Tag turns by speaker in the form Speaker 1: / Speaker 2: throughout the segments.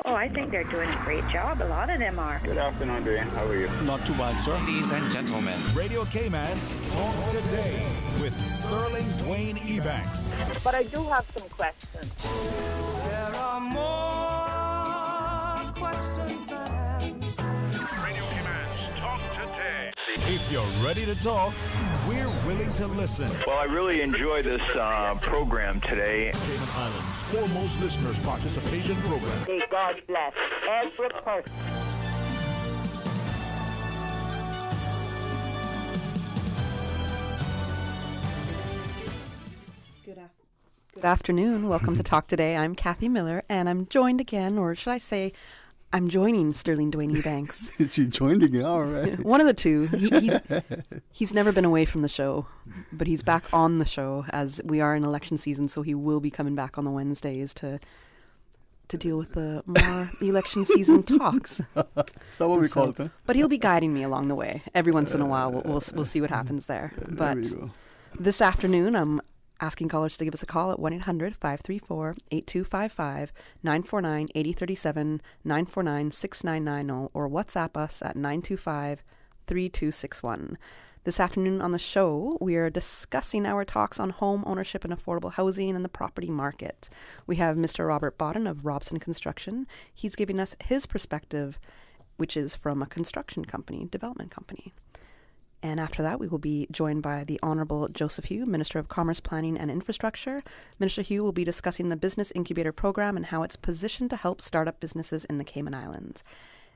Speaker 1: Oh, I think they're doing a great job. A lot of them are.
Speaker 2: Good afternoon, Dwayne. How are you?
Speaker 3: Not too bad, sir.
Speaker 4: Ladies and gentlemen,
Speaker 5: Radio Cayman's Talk Today with Sterling Dwayne Ebanks.
Speaker 6: But I do have some questions.
Speaker 7: There are more questions than answers.
Speaker 5: Radio Cayman's Talk Today. If you're ready to talk, we're willing to listen.
Speaker 2: Well, I really enjoy this program today.
Speaker 5: Cayman Islands' foremost listeners participation program.
Speaker 6: May God bless every person.
Speaker 8: Good afternoon. Welcome to Talk Today. I'm Kathy Miller, and I'm joined again, or should I say, I'm joining Sterling Dwayne Ebanks.
Speaker 3: She joined again, all right.
Speaker 8: One of the two. He's never been away from the show, but he's back on the show as we are in election season, so he will be coming back on the Wednesdays to deal with the more election season talks.
Speaker 3: Is that what we call it? Huh?
Speaker 8: But he'll be guiding me along the way. Every once in a while, we'll see what happens there. But
Speaker 3: There we go.
Speaker 8: this afternoon, I'm asking callers to give us a call at 1-800-534-8255, 949-8037, 949-6990, or WhatsApp us at 925-3261. This afternoon on the show, we are discussing our talks on home ownership and affordable housing and the property market. We have Mr. Robert Bodden of Robson Construction. He's giving us his perspective, which is from a construction company, development company. And after that, we will be joined by the Honourable Joseph Hew, Minister of Commerce, Planning and Infrastructure. Minister Hew will be discussing the Business Incubator Program and how it's positioned to help startup businesses in the Cayman Islands.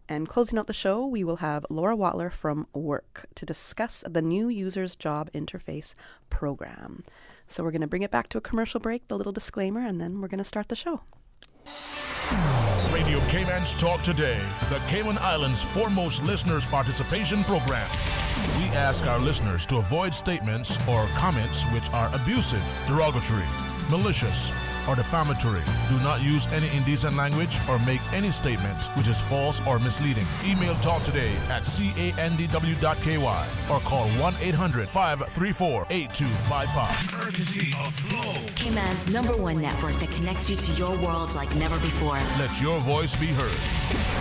Speaker 8: And closing out the show, we will have Laura Watler from Work to discuss the new Users Job Interface Program. So we're going to bring it back to a commercial break, the little disclaimer, and then we're going to start the show.
Speaker 5: Radio Cayman's Talk Today, the Cayman Islands' foremost listeners participation program. We ask our listeners to avoid statements or comments which are abusive, derogatory, malicious, or defamatory. Do not use any indecent language or make any statement which is false or misleading. Email talktoday@candw.ky or call 1-800-534-8255.
Speaker 4: courtesy of Flow.
Speaker 9: Cayman's #1 network that connects you to your world like never before.
Speaker 5: Let your voice be heard.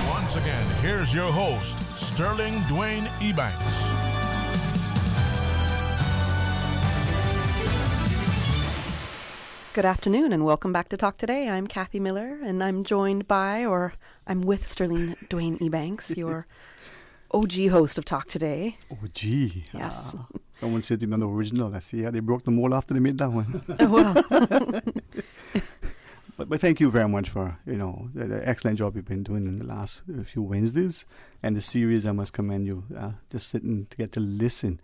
Speaker 5: Once again, here's your host, Sterling Dwayne Ebanks.
Speaker 8: Good afternoon and welcome back to Talk Today. I'm Kathy Miller and I'm joined by, or I'm with Sterling Dwayne Ebanks, your OG host of Talk Today.
Speaker 3: Oh, gee.
Speaker 8: Yes.
Speaker 3: Someone said to me on the original, I see how they broke the mold after they made that one.
Speaker 8: Well,
Speaker 3: But thank you very much for, the excellent job you've been doing in the last few Wednesdays. And the series, I must commend you. Just sitting to get to listen.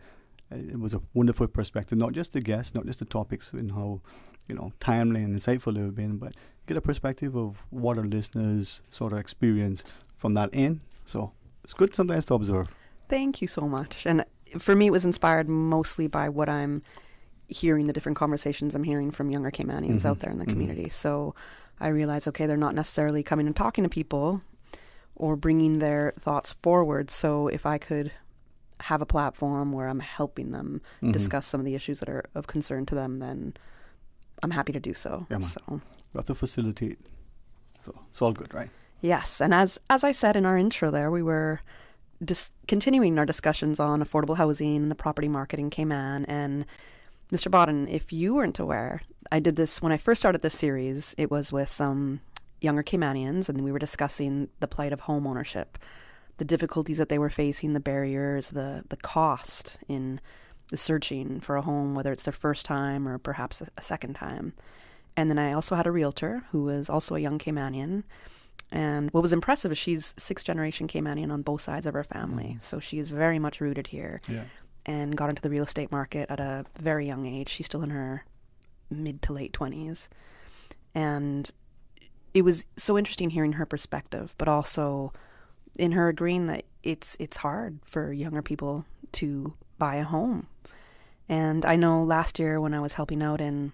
Speaker 3: It was a wonderful perspective, not just the guests, not just the topics and how, timely and insightful they've been, but get a perspective of what our listeners sort of experience from that end. So it's good sometimes to observe.
Speaker 8: thank you so much. And for me, it was inspired mostly by what I'm hearing, the different conversations I'm hearing from younger Caymanians out there in the community. So I realized, okay, they're not necessarily coming and talking to people or bringing their thoughts forward. So if I could have a platform where I'm helping them discuss some of the issues that are of concern to them, then I'm happy to do so.
Speaker 3: Yeah, man.
Speaker 8: So
Speaker 3: You have to facilitate. So it's all good, right?
Speaker 8: yes, and as I said in our intro there, we were continuing our discussions on affordable housing and the property market in Cayman. And Mr. Bodden, if you weren't aware, I did this when I first started this series. It was with some younger Caymanians, and we were discussing the plight of home ownership, the difficulties that they were facing, the barriers, the cost in the searching for a home, whether it's their first time or perhaps a second time. And then I also had a realtor who was also a young Caymanian. And what was impressive is she's sixth-generation Caymanian on both sides of her family. So she is very much rooted here and got into the real estate market at a very young age. She's still in her mid to late 20s. And it was so interesting hearing her perspective, but also in her agreeing that it's hard for younger people to buy a home. And I know last year when I was helping out in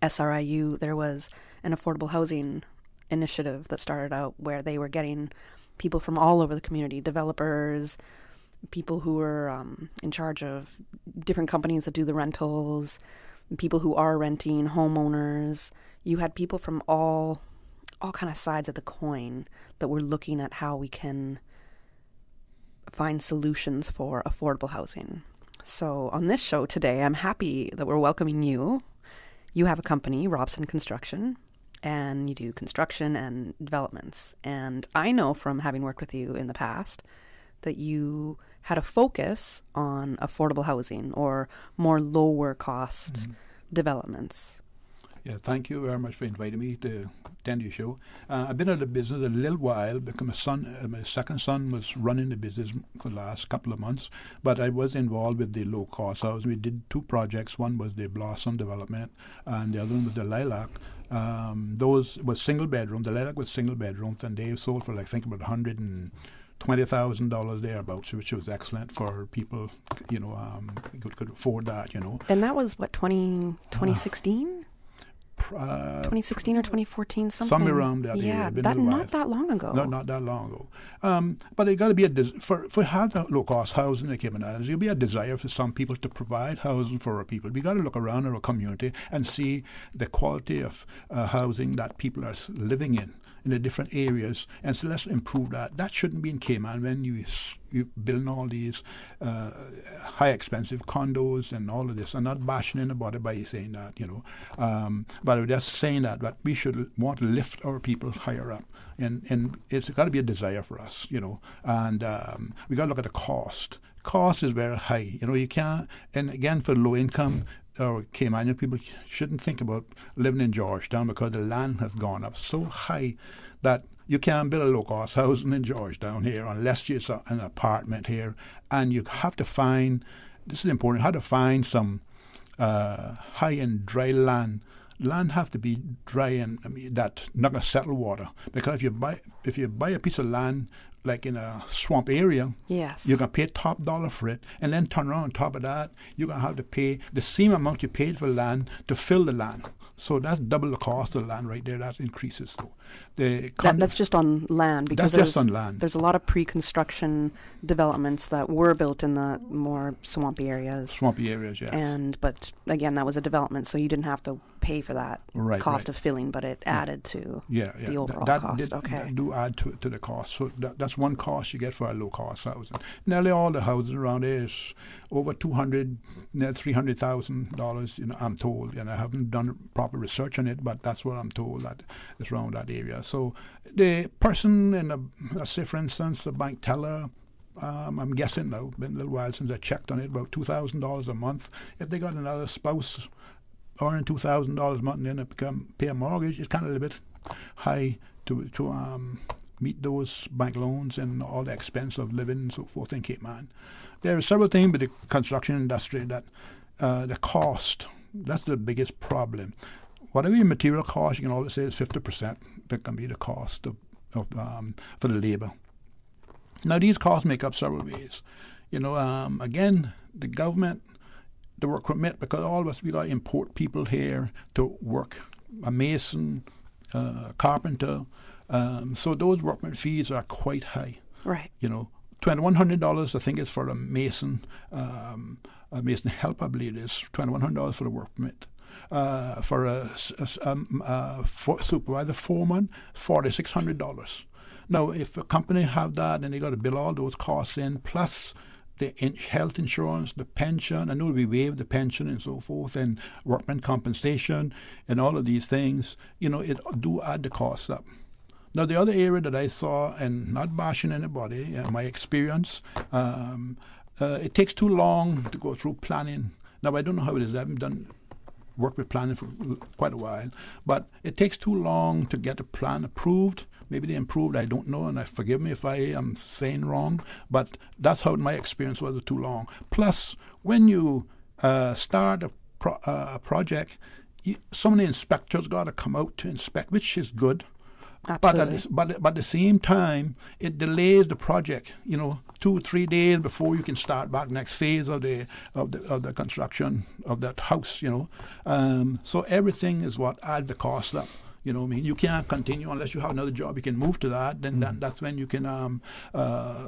Speaker 8: SRIU, there was an affordable housing initiative that started out where they were getting people from all over the community, developers, people who were in charge of different companies that do the rentals, people who are renting, homeowners. You had people from all all kind of sides of the coin that we're looking at how we can find solutions for affordable housing. So on this show today, I'm happy that we're welcoming you. You have a company, Robson Construction, and you do construction and developments. And I know from having worked with you in the past that you had a focus on affordable housing or more lower cost developments.
Speaker 10: Yeah, thank you very much for inviting me to attend your show. I've been in the business a little while because my second son was running the business for the last couple of months, but I was involved with the low-cost housing. We did 2 projects. One was the Blossom development, and the other one was the Lilac. Those were single bedroom. The Lilac was single bedrooms, and they sold for, I think, about $120,000 thereabouts, which was excellent for people, could afford that,
Speaker 8: And that was, 2016? 2016 or 2014, something.
Speaker 10: Somewhere around that area.
Speaker 8: Yeah, not that long ago.
Speaker 10: No, not that long ago. But it got to be for have low-cost housing in the Cayman Islands, there'll be a desire for some people to provide housing for our people. We got to look around our community and see the quality of housing that people are living in the different areas, and so let's improve that. That shouldn't be in Cayman when you building all these high expensive condos and all of this. I'm not bashing anybody by saying that, but I'm just saying that we should want to lift our people higher up, and it's got to be a desire for us, and we got to look at the cost. Cost is very high, you can't, and again for low income or Caymanian people shouldn't think about living in Georgetown because the land has gone up so high that you can't build a low-cost housing in Georgetown here unless it's an apartment here. And you have to find, this is important, how to find some high-end dry land. Land have to be dry and that not gonna settle water, because if you buy a piece of land like in a swamp area,
Speaker 8: yes,
Speaker 10: you're going to pay top dollar for it, and then turn around on top of that, you're going to have to pay the same amount you paid for land to fill the land. So that's double the cost of the land right there. That increases. So
Speaker 8: that's just on land, because
Speaker 10: that's just on land.
Speaker 8: There's a lot of pre-construction developments that were built in the more swampy areas.
Speaker 10: Swampy areas, yes.
Speaker 8: But again, that was a development, so you didn't have to pay for that cost of filling, but it added to the overall cost.
Speaker 10: That do add to the cost. So that's one cost you get for a low-cost housing. Nearly all the houses around there is over $300,000. I'm told, and I haven't done proper research on it, but that's what I'm told that is around that area. So the person let's say, for instance, the bank teller, I'm guessing now, been a little while since I checked on it, about $2,000 a month. If they got another spouse earning $2,000 a month and then pay a mortgage, it's kind of a little bit high to meet those bank loans and all the expense of living and so forth in Cape Man. There are several things with the construction industry that the cost, that's the biggest problem. Whatever your material cost, you can always say is 50%. That can be the cost of for the labor. Now these costs make up several ways. Again, the government, the work permit, because all of us, we got to import people here to work, a mason, carpenter. So those workman fees are quite high.
Speaker 8: Right.
Speaker 10: $2,100 I think is for a mason help, I believe it is $2,100 for the work permit. For a supervisor foreman, $4,600. Now, if a company have that, then they got to bill all those costs in, plus the health insurance, the pension. I know we waive the pension and so forth, and workman compensation, and all of these things. It do add the costs up. Now, the other area that I saw, and not bashing anybody, in my experience, it takes too long to go through planning. Now, I don't know how it is. I haven't done work with planning for quite a while, but it takes too long to get a plan approved. Maybe they improved, I don't know, and forgive me if I am saying wrong, but that's how my experience was, too long. Plus, when you start a project, some of the inspectors got to come out to inspect, which is good.
Speaker 8: Absolutely.
Speaker 10: But at the same time, it delays the project. 2-3 days before you can start back next phase of the construction of that house. So everything is what add the cost up. You can't continue unless you have another job. You can move to that. Then that's when you can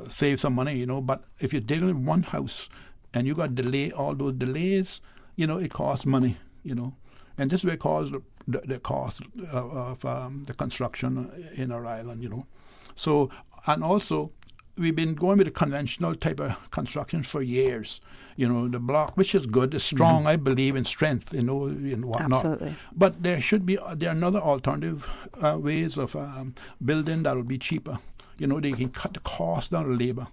Speaker 10: save some money. But if you're dealing with one house and you got delay, all those delays, it costs money. And this is because the cost of the construction in our island, So, and also, we've been going with the conventional type of construction for years. The block, which is good, is strong. I believe in strength, and whatnot.
Speaker 8: Absolutely.
Speaker 10: But there are another alternative ways of building that will be cheaper. They can cut the cost down of labor.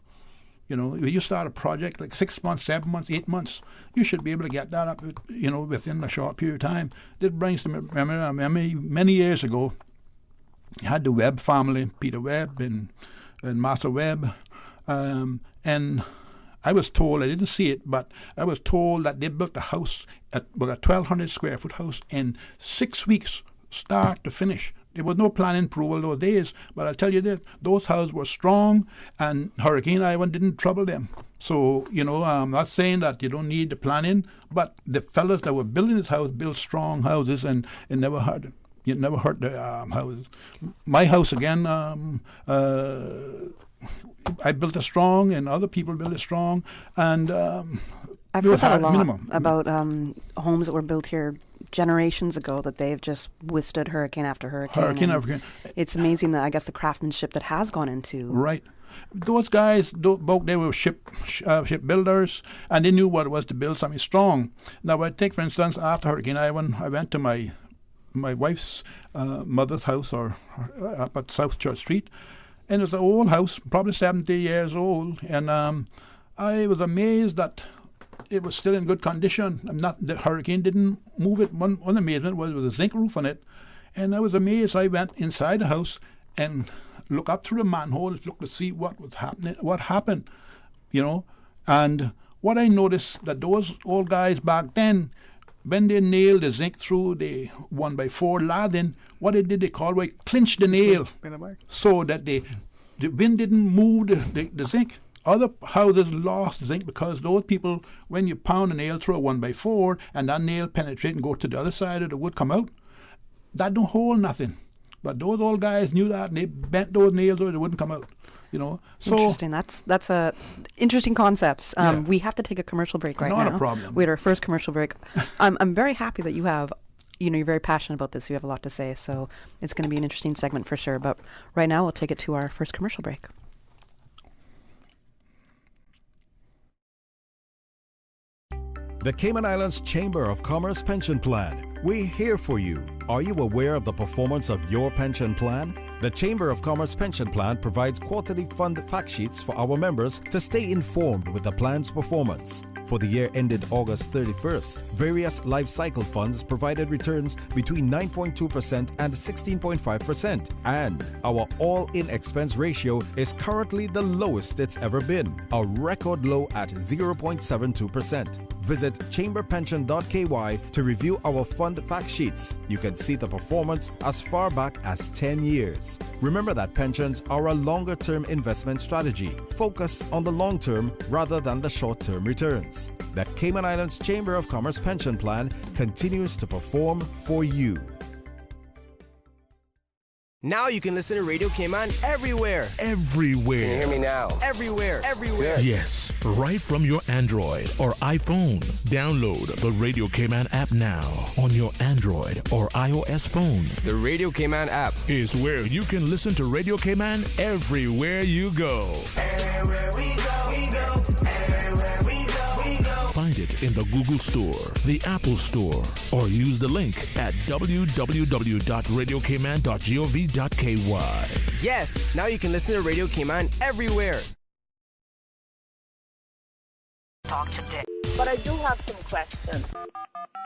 Speaker 10: If you start a project like 6 months, 7 months, 8 months, you should be able to get that up, within a short period of time. This brings to memory many years ago, you had the Webb family, Peter Webb and Martha Webb, and I was told, I didn't see it, but I was told that they built a house, a 1,200 square foot house in 6 weeks, start to finish. There was no planning approval those days, but I'll tell you this, those houses were strong and Hurricane Ivan didn't trouble them. So, I'm not saying that you don't need the planning, but the fellas that were building this house built strong houses and it never hurt them. It never hurt the houses. My house, again, I built it strong and other people built it strong. And
Speaker 8: I've heard that a lot about homes that were built here generations ago, that they've just withstood hurricane after hurricane.
Speaker 10: Hurricane.
Speaker 8: It's amazing that, I guess, the craftsmanship that has gone into.
Speaker 10: Right. Those guys, they were shipbuilders, and they knew what it was to build something strong. Now, I take, for instance, after Hurricane Ivan, I went to my wife's mother's house up at South Church Street, and it was an old house, probably 70 years old, and I was amazed that it was still in good condition. The hurricane didn't move it. One amazement was there was a zinc roof on it, and I was amazed. I went inside the house and looked up through the manhole, looked to see what was happening, what happened, And what I noticed that those old guys back then, when they nailed the zinc through the 1x4 lathing, what they did, they clinched the nail so that the wind didn't move the zinc. Other houses lost zinc because those people, when you pound a nail through a 1x4 and that nail penetrate and go to the other side of the wood, come out, that don't hold nothing. But those old guys knew that, and they bent those nails or they wouldn't come out. So
Speaker 8: interesting. That's a interesting concepts. We have to take a commercial break right now.
Speaker 10: Not a problem.
Speaker 8: We had our first commercial break. I'm very happy that you have, you're very passionate about this. You have a lot to say, so it's going to be an interesting segment for sure. But right now, we'll take it to our first commercial break.
Speaker 11: The Cayman Islands Chamber of Commerce Pension Plan. We're here for you. Are you aware of the performance of your pension plan? The Chamber of Commerce Pension Plan provides quarterly fund fact sheets for our members to stay informed with the plan's performance. For the year ended August 31st, various life cycle funds provided returns between 9.2% and 16.5%, and our all-in expense ratio is currently the lowest it's ever been, a record low at 0.72%. Visit chamberpension.ky to review our fund fact sheets. You can see the performance as far back as 10 years. Remember that pensions are a longer-term investment strategy. Focus on the long term rather than the short-term returns. The Cayman Islands Chamber of Commerce Pension Plan continues to perform for you.
Speaker 12: Now you can listen to Radio Cayman everywhere.
Speaker 5: Everywhere.
Speaker 12: Can you hear me now? Everywhere. Everywhere.
Speaker 5: Yes, right from your Android or iPhone. Download the Radio Cayman app now on your Android or iOS phone.
Speaker 12: The Radio Cayman app
Speaker 5: is where you can listen to Radio Cayman everywhere you go.
Speaker 7: Everywhere we go, we go. Everywhere we go, we go.
Speaker 5: Find it in the Google Store, the Apple Store, or use the link at www.radiocayman.gov.ky.
Speaker 12: Yes, now you can listen to Radio Cayman everywhere.
Speaker 6: Talk today. But I do have some questions.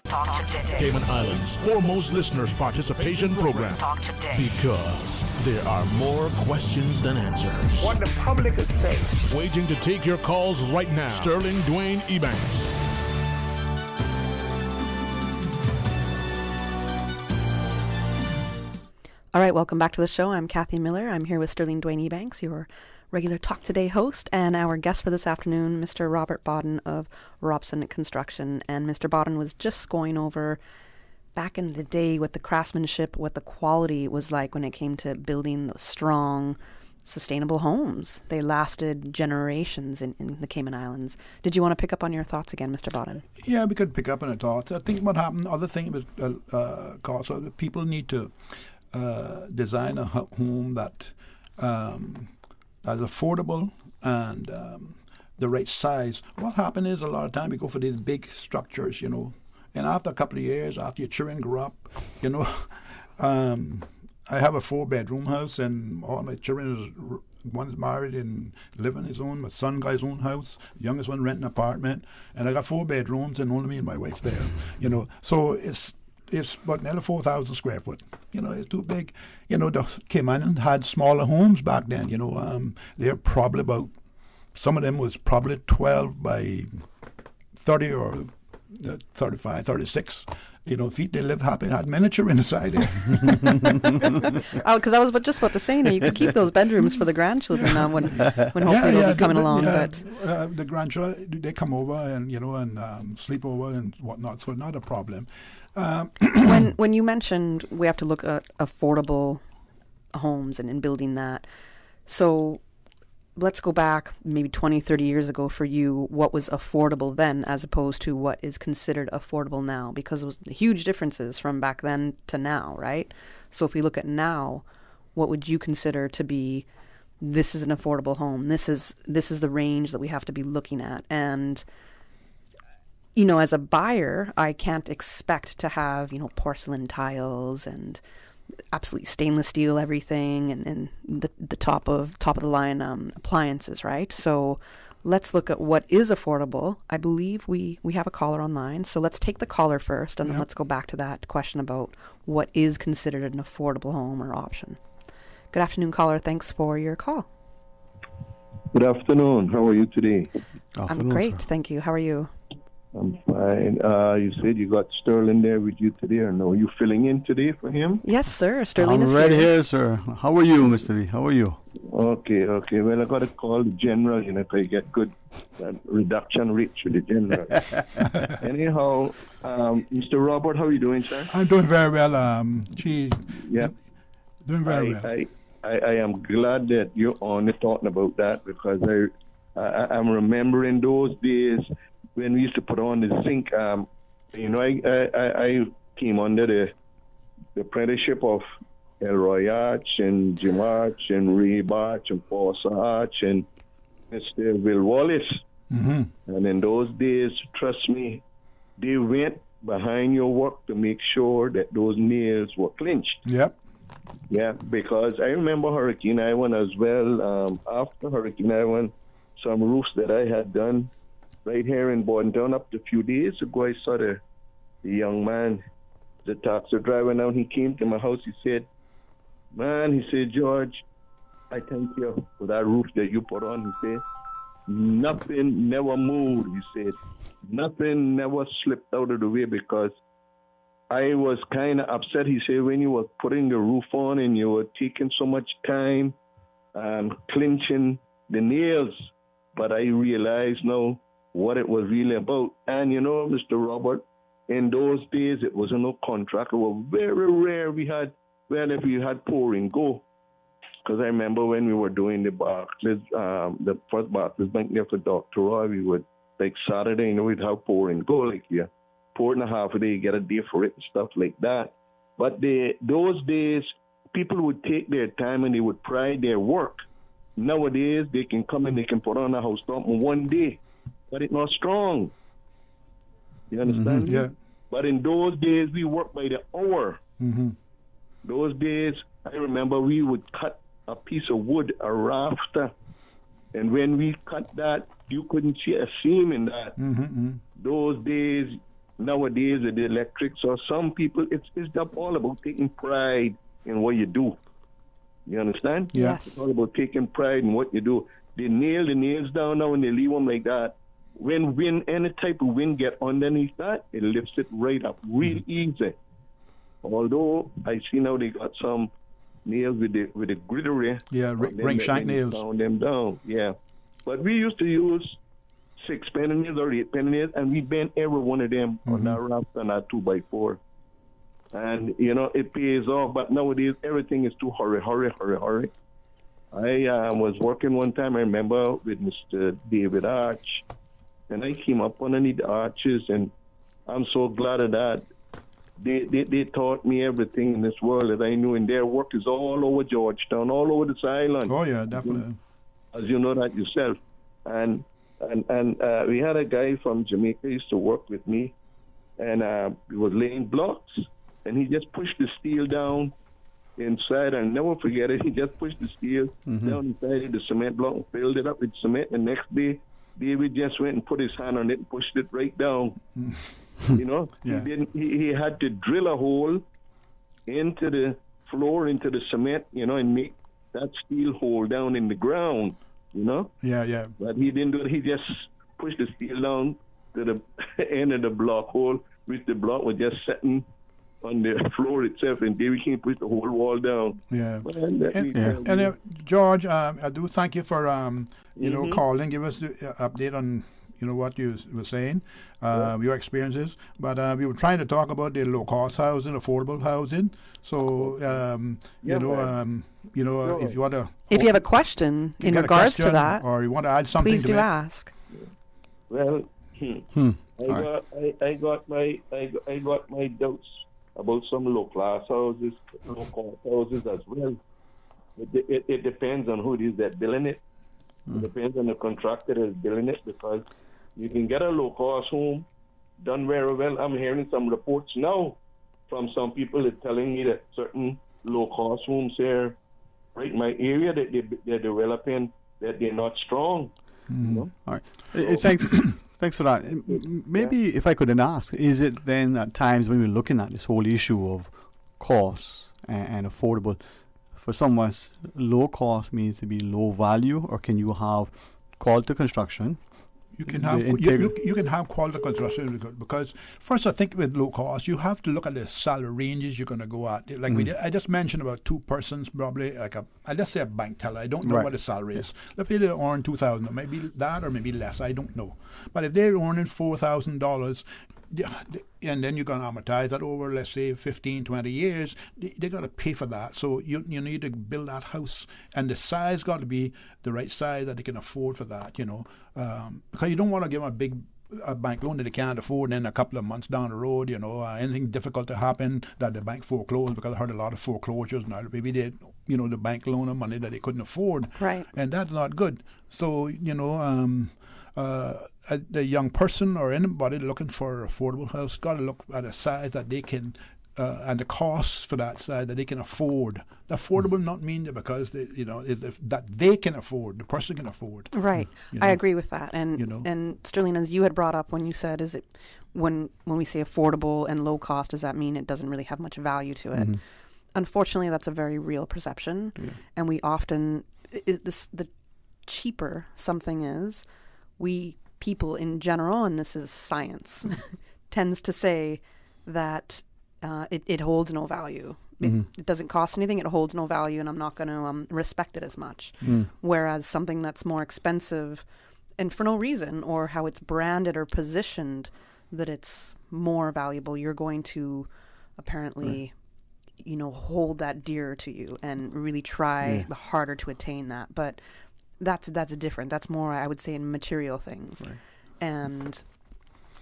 Speaker 9: Talk today.
Speaker 5: Cayman Islands' foremost listeners participation program.
Speaker 9: Talk today.
Speaker 5: Because there are more questions than answers.
Speaker 6: What the public is saying.
Speaker 5: Waiting to take your calls right now. Sterling Dwayne Ebanks.
Speaker 8: All right, welcome back to the show. I'm Kathy Miller. I'm here with Sterling Dwayne Ebanks, your regular Talk Today host, and our guest for this afternoon, Mr. Robert Bodden of Robson Construction. And Mr. Bodden was just going over back in the day what the craftsmanship, what the quality was like when it came to building the strong sustainable homes. They lasted generations in the Cayman Islands. Did you want to pick up on your thoughts again, Mr. Bodden?
Speaker 10: Yeah, we could pick up on the thoughts. I think what happened, other thing was, also people need to design a home that is affordable and the right size. What happened is a lot of time we go for these big structures, and after a couple of years, after your children grow up, I have a 4-bedroom house, and all my children one's married and living his own. My son got his own house. The youngest one renting an apartment, and I got 4 bedrooms, and only me and my wife there. So it's about nearly 4,000 square foot. It's too big. The Cayman had smaller homes back then. They're probably about, some of them was probably 12 by 30 or 35, 36. Feet. They lived happy and had miniature inside there.
Speaker 8: Because I was just about to say, you could keep those bedrooms for the grandchildren now when hopefully they'll be coming along. But
Speaker 10: the grandchildren, they come over and sleep over and whatnot, so not a problem.
Speaker 8: When you mentioned we have to look at affordable homes and in building that, so let's go back maybe 20, 30 years ago for you, what was affordable then as opposed to what is considered affordable now, because it was huge differences from back then to now, right? So if we look at now, what would you consider to be, this is an affordable home, this is the range that we have to be looking at? And as a buyer, I can't expect to have, porcelain tiles and absolutely stainless steel everything and the top of the line appliances, right? So let's look at what is affordable. I believe we have a caller online, so let's take the caller first, and then let's go back to that question about what is considered an affordable home or option. Good afternoon, caller. Thanks for your call.
Speaker 13: Good afternoon. How are you today?
Speaker 8: I'm great, thank you. How are you?
Speaker 13: I'm fine. You said you got Sterling there with you today, or no? Are you filling in today for him?
Speaker 8: Yes, sir. Sterling
Speaker 3: is
Speaker 8: here.
Speaker 3: I'm right here, sir. How are you, Mr. V? How are you?
Speaker 13: Okay. Well, I got to call the general, because you get good reduction rate with the general. Anyhow, Mr. Robert, how are you doing, sir?
Speaker 10: I'm doing very well. Doing very well.
Speaker 13: I am glad that you're on it talking about that, because I'm remembering those days when we used to put on the zinc. I came under the apprenticeship of Elroy Arch and Jim Arch and Ray Arch and Paul Arch and Mr. Will Wallace. Mm-hmm. And in those days, trust me, they went behind your work to make sure that those nails were clinched.
Speaker 10: Yep.
Speaker 13: Yeah, because I remember Hurricane Ivan as well. After Hurricane Ivan, some roofs that I had done right here in Bordentown up to a few days ago, I saw the young man, the taxi driver now, he came to my house, he said, George, I thank you for that roof that you put on. He said, nothing never moved. He said, nothing never slipped out of the way, because I was kind of upset. He said, when you were putting the roof on and you were taking so much time clinching the nails, but I realized now what it was really about. And Mr. Robert, in those days, it wasn't no contract. It was very rare if we had pouring go. Because I remember when we were doing the Barclays, the first Barclays Bank there for Dr. Roy, we would, like Saturday, we'd have pouring go, like pour and a half a day, get a day for it and stuff like that. But those days, people would take their time and they would pride their work. Nowadays, they can come and they can put on a house top in one day, but it's not strong. You understand?
Speaker 10: Mm-hmm, yeah.
Speaker 13: But in those days, we worked by the hour.
Speaker 10: Mm-hmm.
Speaker 13: Those days, I remember we would cut a piece of wood, a rafter, and when we cut that, you couldn't see a seam in that.
Speaker 10: Mm-hmm.
Speaker 13: Those days, nowadays, with the electrics, or some people, it's all about taking pride in what you do. You understand?
Speaker 10: Yes.
Speaker 13: It's all about taking pride in what you do. They nail the nails down now and they leave them like that. When any type of wind get underneath that, it lifts it right up real easy. Although I see now they got some nails with the gridery.
Speaker 10: Yeah, ring shank nails.
Speaker 13: Pound them down. Yeah, but we used to use 6 penny nails or 8 penny nails, and we bent every one of them on that raft and that 2x4. And it pays off. But nowadays everything is too hurry. I was working one time, I remember, with Mr. David Arch, and I came up underneath the arches, and I'm so glad of that. They taught me everything in this world that I knew, and their work is all over Georgetown, all over this island.
Speaker 10: Oh, yeah, definitely.
Speaker 13: As you know that yourself. And we had a guy from Jamaica used to work with me, and he was laying blocks, and he just pushed the steel down inside. I'll never forget it. He just pushed the steel down inside the cement block and filled it up with cement. The next day, David just went and put his hand on it and pushed it right down. You know, he had to drill a hole into the floor, into the cement, you know, and make that steel hole down in the ground, you know.
Speaker 10: Yeah.
Speaker 13: But he didn't do it. He just pushed the steel down to the end of the block hole, which the block was just sitting on the floor itself, and David King pushed the whole wall down.
Speaker 10: Yeah. And George, I do thank you for you know, calling, give us the update on, you know, what you were saying, your experiences. But we were trying to talk about the low-cost housing, affordable housing. So, you know, if you want to...
Speaker 8: If you have a question in regards to that,
Speaker 10: or you want to add something,
Speaker 8: please do ask.
Speaker 13: Well, I got my doubts about some low-class houses, low-cost houses as well. It depends on who it is that's building it. It depends on the contractor that's building it, because you can get a low-cost home done very well. I'm hearing some reports now from some people that telling me that certain low-cost homes here, right in my area, that they're developing, that they're not strong. You know?
Speaker 3: All right. Thanks for that. Maybe if I could then ask, is it then at times when we're looking at this whole issue of costs and affordable, for some of us, low cost means to be low value, or can you have quality construction?
Speaker 10: You can have quality construction, because first I think with low cost you have to look at the salary ranges you're going to go at. Like I just mentioned about two persons, probably like I just say a bank teller. I don't know what the salary is. Let's say they earn $2,000, maybe that or maybe less. I don't know. But if they're earning $4,000, and then you're going to amortize that over, let's say, 15, 20 years, they got to pay for that. So you need to build that house, and the size got to be the right size that they can afford for that, you know. Because you don't want to give them a big bank loan that they can't afford, and then a couple of months down the road, you know, anything difficult to happen, that the bank foreclosed, because I heard a lot of foreclosures now. Maybe they, you know, the bank loan them money that they couldn't afford.
Speaker 8: Right.
Speaker 10: And that's not good. So, you know, the young person or anybody looking for an affordable house got to look at a size that they can, and the costs for that size that they can afford. The affordable not mean that because they, you know, that they can afford, the person can afford.
Speaker 8: Right.
Speaker 10: You know?
Speaker 8: I agree with that. And
Speaker 10: you know?
Speaker 8: And Sterling, as you had brought up when you said, is it when we say affordable and low cost, does that mean it doesn't really have much value to it? Unfortunately, that's a very real perception, and we often the cheaper something is, we people in general, and this is science, tends to say that it holds no value. It doesn't cost anything, it holds no value, and I'm not going to respect it as much. Whereas something that's more expensive, and for no reason, or how it's branded or positioned that it's more valuable, you're going to apparently, you know, hold that dear to you and really try harder to attain that. But that's different. That's more, I would say, in material things. Right. And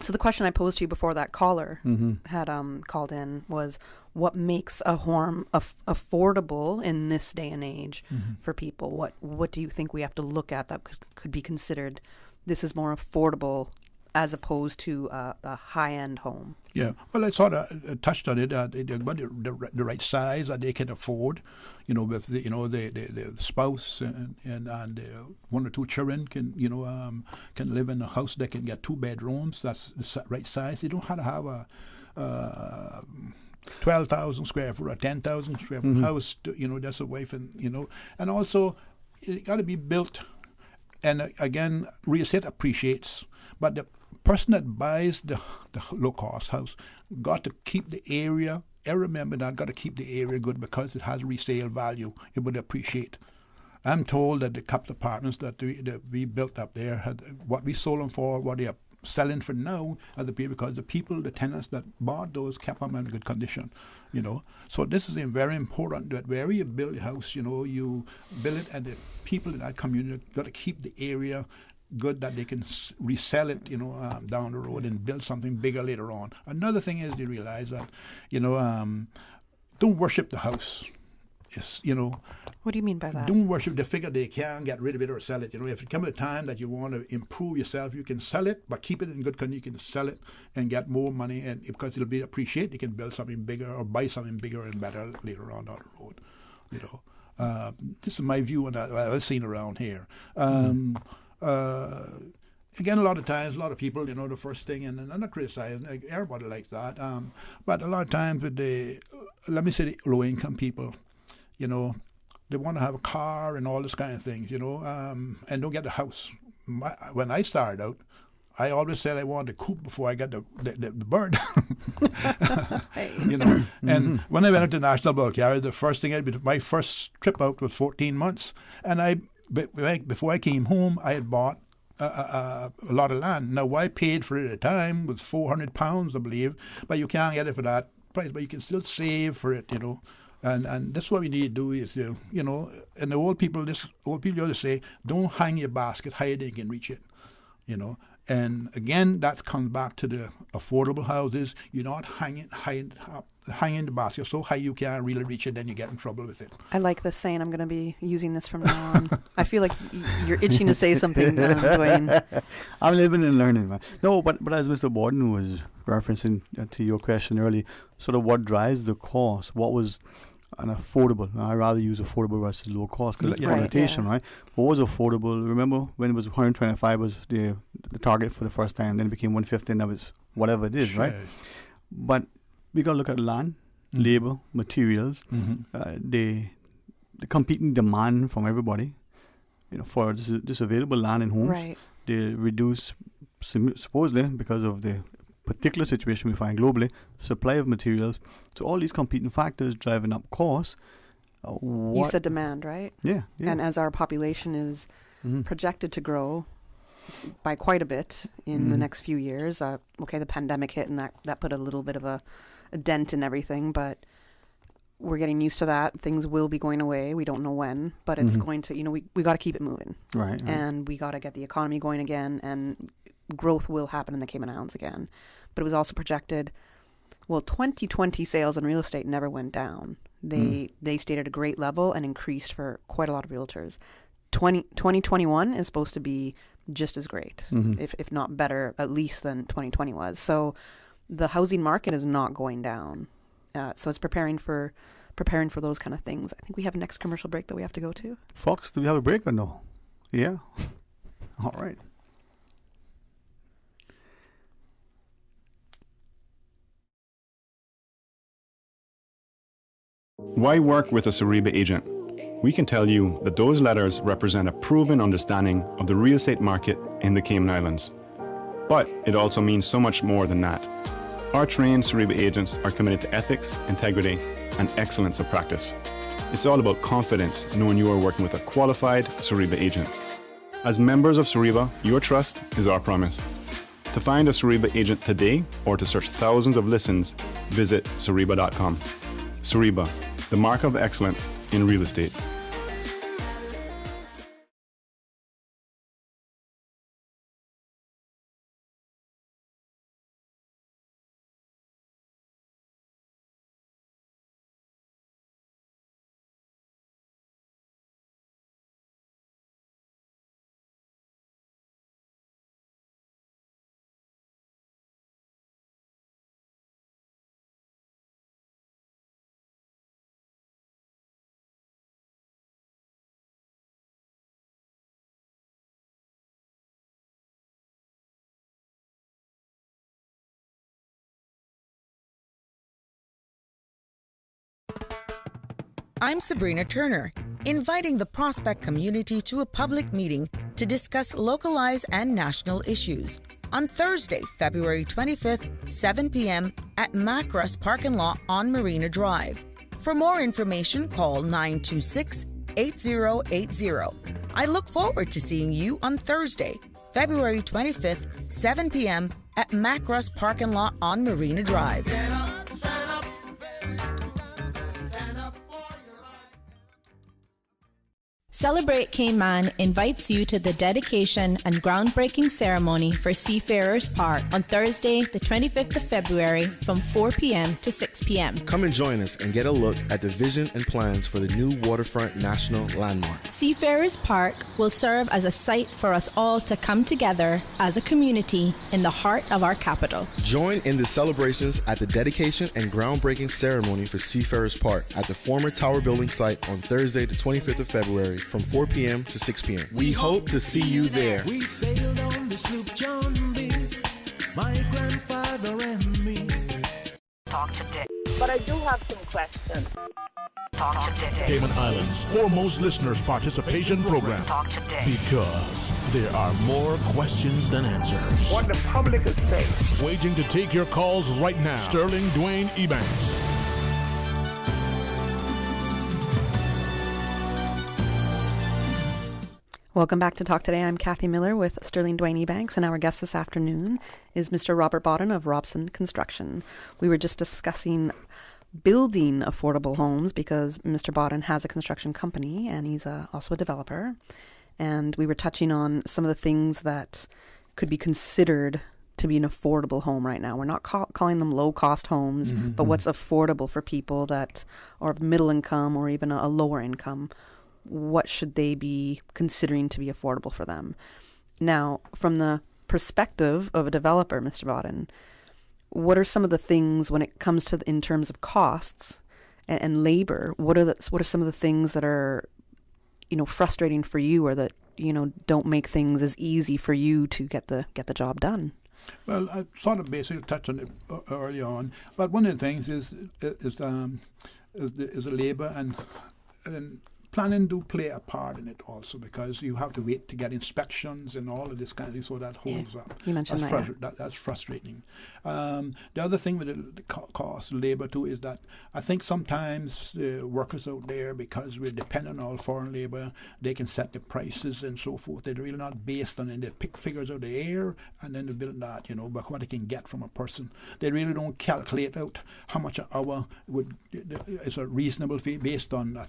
Speaker 8: so the question I posed to you before that caller had called in was, what makes a home affordable in this day and age for people? What do you think we have to look at that could be considered this is more affordable as opposed to a high-end home?
Speaker 10: Yeah, well, I sort of touched on it. The right size that they can afford, you know, with the spouse and one or two children can live in a house that can get 2 bedrooms. That's the right size. They don't have to have a 12,000 square foot or 10,000 square foot house. That's a wife, and also it got to be built. And again, real estate appreciates, but the person that buys the low-cost house got to keep the area. I remember that, got to keep the area good because it has resale value. It would appreciate. I'm told that the couple of apartments that we built up there, had what we sold them for, what selling for now at the period because the tenants that bought those kept them in good condition, you know. So this is very important that wherever you build a house, you know, you build it and the people in that community got to keep the area good that they can resell it, you know, down the road and build something bigger later on. Another thing is you realize that, you know, don't worship the house. Yes, you know.
Speaker 8: What do you mean by that?
Speaker 10: Don't worship the figure they can get rid of it or sell it. You know, if it comes a time that you want to improve yourself, you can sell it, but keep it in good condition. You can sell it and get more money, and because it'll be appreciated, you can build something bigger or buy something bigger and better later on down the road. You know, this is my view on that I've seen around here. Again, a lot of times, a lot of people, you know, the first thing, and I'm not criticizing, everybody likes that, but a lot of times with the low-income people, you know, they want to have a car and all this kind of things, you know, and don't get a house. When I started out, I always said I wanted a coupe before I got the bird. You know, and when I went out to National Bulk Carriers, the first thing my first trip out was 14 months, and before I came home, I had bought a lot of land. Now, what I paid for it at the time was £400, I believe, but you can't get it for that price, but you can still save for it, you know. And that's what we need to do is, you know, and the old people always say, don't hang your basket higher than you can reach it, you know. And again, that comes back to the affordable houses. You're not hanging the basket so high you can't really reach it, then you get in trouble with it.
Speaker 8: I like this saying. I'm going to be using this from now on. I feel like you're itching to say something, Dwayne.
Speaker 3: I'm living and learning, man. No, but as Mr. Borden was referencing to your question earlier, sort of what drives the cost, what was an affordable. I rather use affordable versus low cost because connotation, right? What was affordable? Remember when it was 125 was the target for the first time, then it became 150, and that was whatever it is, right? But we got to look at land, labor, materials, the competing demand from everybody, you know, for this available land and homes.
Speaker 8: Right.
Speaker 3: They reduce supposedly because of the particular situation we find globally, supply of materials. So all these competing factors driving up costs.
Speaker 8: You said demand, right?
Speaker 3: Yeah.
Speaker 8: And as our population is projected to grow by quite a bit in the next few years, the pandemic hit and that put a little bit of a dent in everything, but we're getting used to that. Things will be going away. We don't know when, but it's going to, you know, we got to keep it moving.
Speaker 3: Right.
Speaker 8: And we got to get the economy going again, and growth will happen in the Cayman Islands again. But it was also projected, 2020 sales in real estate never went down. They stayed at a great level and increased for quite a lot of realtors. 2021 is supposed to be just as great, if not better, at least than 2020 was. So the housing market is not going down. So it's preparing for those kind of things. I think we have a next commercial break that we have to go to.
Speaker 3: Fox, do we have a break or no? Yeah. All right.
Speaker 14: Why work with a Suriba agent? We can tell you that those letters represent a proven understanding of the real estate market in the Cayman Islands. But it also means so much more than that. Our trained Suriba agents are committed to ethics, integrity, and excellence of practice. It's all about confidence, knowing you are working with a qualified Suriba agent. As members of Suriba, your trust is our promise. To find a Suriba agent today or to search thousands of listens, visit Suriba.com. Suriba, the mark of excellence in real estate.
Speaker 15: I'm Sabrina Turner, inviting the prospect community to a public meeting to discuss localized and national issues on Thursday, February 25th, 7 p.m. at Macross Parking Lot on Marina Drive. For more information, call 926-8080. I look forward to seeing you on Thursday. February 25th, 7 p.m. at Macross Parking Lot on Marina Drive.
Speaker 16: Celebrate Cayman invites you to the dedication and groundbreaking ceremony for Seafarers Park on Thursday, the 25th of February from 4 p.m. to 6 p.m.
Speaker 17: Come and join us and get a look at the vision and plans for the new waterfront national landmark.
Speaker 16: Seafarers Park will serve as a site for us all to come together as a community in the heart of our capital.
Speaker 17: Join in the celebrations at the dedication and groundbreaking ceremony for Seafarers Park at the former Tower Building site on Thursday, the 25th of February from 4 p.m. to 6 p.m. We hope to see you there.
Speaker 7: We sailed on the sloop John B, my grandfather and me.
Speaker 6: Talk today. But I do have some questions. Talk today.
Speaker 5: Cayman Islands' foremost listeners participation program.
Speaker 6: Talk today.
Speaker 5: Because there are more questions than answers.
Speaker 6: What the public is saying.
Speaker 5: Waiting to take your calls right now. Sterling Dwayne Ebanks.
Speaker 8: Welcome back to Talk Today. I'm Kathy Miller with Sterling Dwayne Ebanks, and our guest this afternoon is Mr. Robert Bodden of Robson Construction. We were just discussing building affordable homes because Mr. Bodden has a construction company and he's also a developer. And we were touching on some of the things that could be considered to be an affordable home right now. We're not calling them low-cost homes, but what's affordable for people that are of middle income or even a lower income. What should they be considering to be affordable for them? Now, from the perspective of a developer, Mr. Bodden, what are some of the things when it comes to in terms of costs and labor? What are some of the things that are, frustrating for you, or that don't make things as easy for you to get the job done?
Speaker 10: Well, I sort of basically touched on it early on, but one of the things is the labor and planning do play a part in it also, because you have to wait to get inspections and all of this kind of thing, so that holds up.
Speaker 8: You mentioned
Speaker 10: that's frustrating. The other thing with the cost of labor too is that I think sometimes workers out there, because we're dependent on foreign labor, they can set the prices and so forth. They're really not based on it. They pick figures out of the air and then they build that, but what they can get from a person. They really don't calculate out how much an hour is a reasonable fee based on, I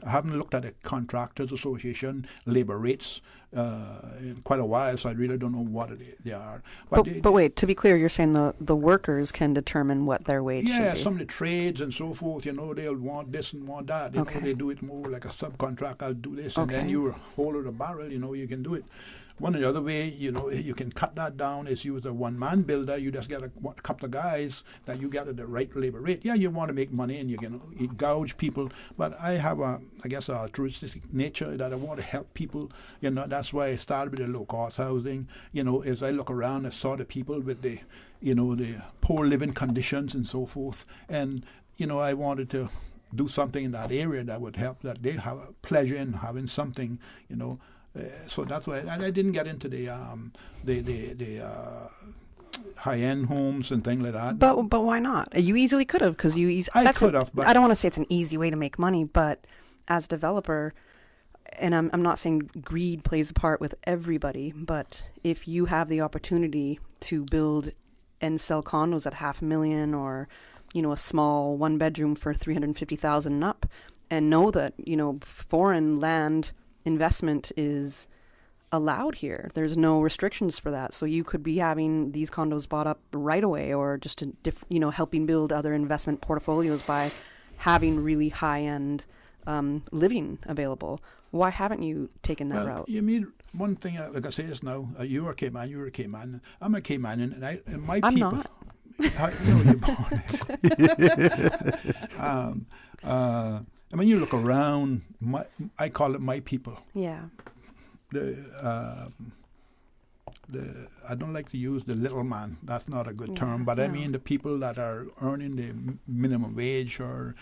Speaker 10: haven't looked at the Contractors Association labor rates in quite a while, so I really don't know what they are.
Speaker 8: But wait, to be clear, you're saying the workers can determine what their wage should be?
Speaker 10: Yeah, some of the trades and so forth, they'll want this and want that. They do it more like a subcontract. I'll do this, and then you hold the barrel, you can do it. One or the other way, you can cut that down is use a one-man builder. You just get a couple of guys that you get at the right labor rate. Yeah, you want to make money and you can gouge people, but I have an altruistic nature that I want to help people. That's why I started with the low-cost housing. As I look around, I saw the people with the poor living conditions and so forth, and I wanted to do something in that area that would help, that they have a pleasure in having something, so that's why I didn't get into the high-end homes and things like that.
Speaker 8: But why not? You easily could have, because
Speaker 10: I could have. But
Speaker 8: I don't want to say it's an easy way to make money, but as a developer, and I'm not saying greed plays a part with everybody, but if you have the opportunity to build and sell condos at $500,000 or a small one-bedroom for $350,000 and up, and know that foreign land investment is allowed here. There's no restrictions for that. So you could be having these condos bought up right away, or just helping build other investment portfolios by having really high-end living available. Why haven't you taken that route?
Speaker 10: You mean one thing, like I say this now, you're a Cayman, I'm a Caymanian, and my
Speaker 8: I'm
Speaker 10: people...
Speaker 8: not.
Speaker 10: You're born. You look around, I call it my people.
Speaker 8: Yeah.
Speaker 10: I don't like to use the little man. That's not a good term, but I mean the people that are earning the minimum wage and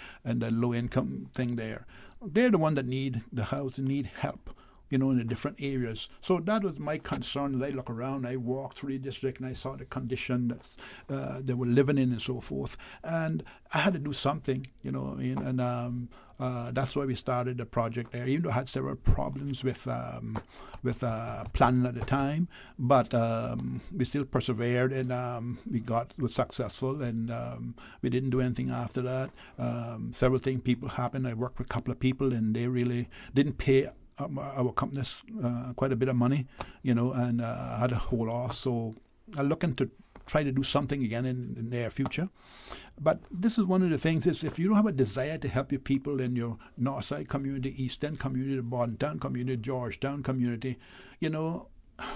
Speaker 10: the low income thing there. They're the one that need the house, need help. in the different areas. So that was my concern. As I look around, I walked through the district and I saw the condition that they were living in and so forth. And I had to do something, and that's why we started the project there, even though I had several problems with planning at the time, but we still persevered, and we was successful, and we didn't do anything after that. Several things happened. I worked with a couple of people, and they really didn't pay our companies quite a bit of money, and had to hold off. So I'm looking to try to do something again in the near future. But this is one of the things is if you don't have a desire to help your people in your North Side community, East End community, Bordentown community, Georgetown community,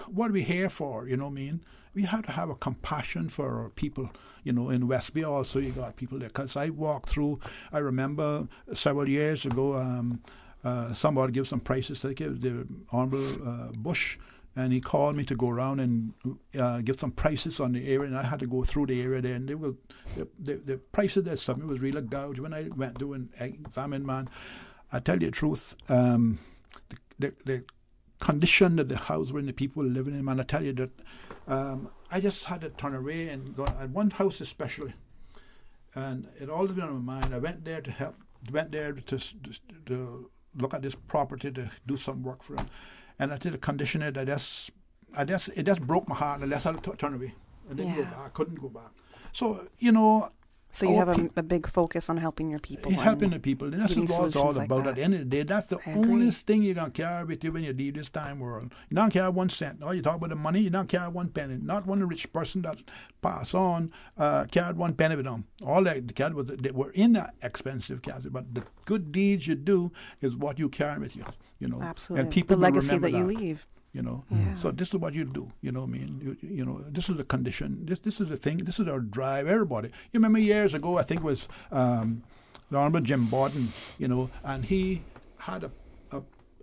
Speaker 10: what are we here for? You know what I mean? We have to have a compassion for our people. In West Bay also you got people there. Because I walked through, I remember several years ago, somebody gave some prices to the Honorable Bush, and he called me to go around and give some prices on the area, and I had to go through the area there, and the prices they submitted was really gouged. When I went to and examined, man, I tell you the truth, the condition that the house were in, the people were living in, man, I tell you that I just had to turn away and go at one house especially, and it all been on my mind. I went there to help, to look at this property, to do some work for them. And I did the condition it just broke my heart, and I had to turn away. I didn't go back. I couldn't go back. So,
Speaker 8: So you have a big focus on helping your people.
Speaker 10: Helping the people. And that's what it's all about. At the end of the day, that's the only thing you're going to carry with you when you leave this time world. You don't carry 1 cent. Oh, you talk about the money, you don't carry 1 penny. Not one rich person that passed on carried 1 penny with them. All that they were in that expensive casket. But the good deeds you do is what you carry with you.
Speaker 8: Absolutely.
Speaker 10: And people
Speaker 8: the legacy that you
Speaker 10: that.
Speaker 8: leave.
Speaker 10: So this is what you do. What I mean? This is the condition. This is the thing. This is our drive. Everybody. You remember years ago, I think it was the Honorable Jim Borden. And he had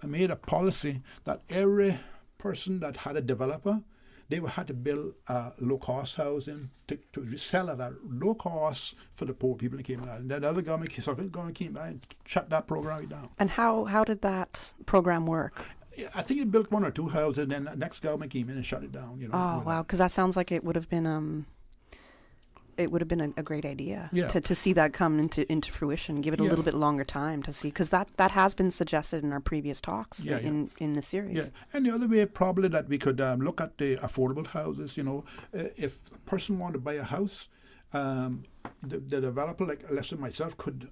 Speaker 10: made a policy that every person that had a developer, they would have to build low-cost housing to sell at a low cost for the poor people in Cayman Islands. That other government came by and shut that program down.
Speaker 8: And how did that program work?
Speaker 10: I think it built 1 or 2 houses, and then the next government came in and shut it down.
Speaker 8: Oh wow! Because that sounds like it would have been a great idea to see that come into fruition. Give it a little bit longer time to see, because that has been suggested in our previous talks in the series. Yeah,
Speaker 10: and the other way probably that we could look at the affordable houses. If a person wanted to buy a house, the developer, like let's say myself, could.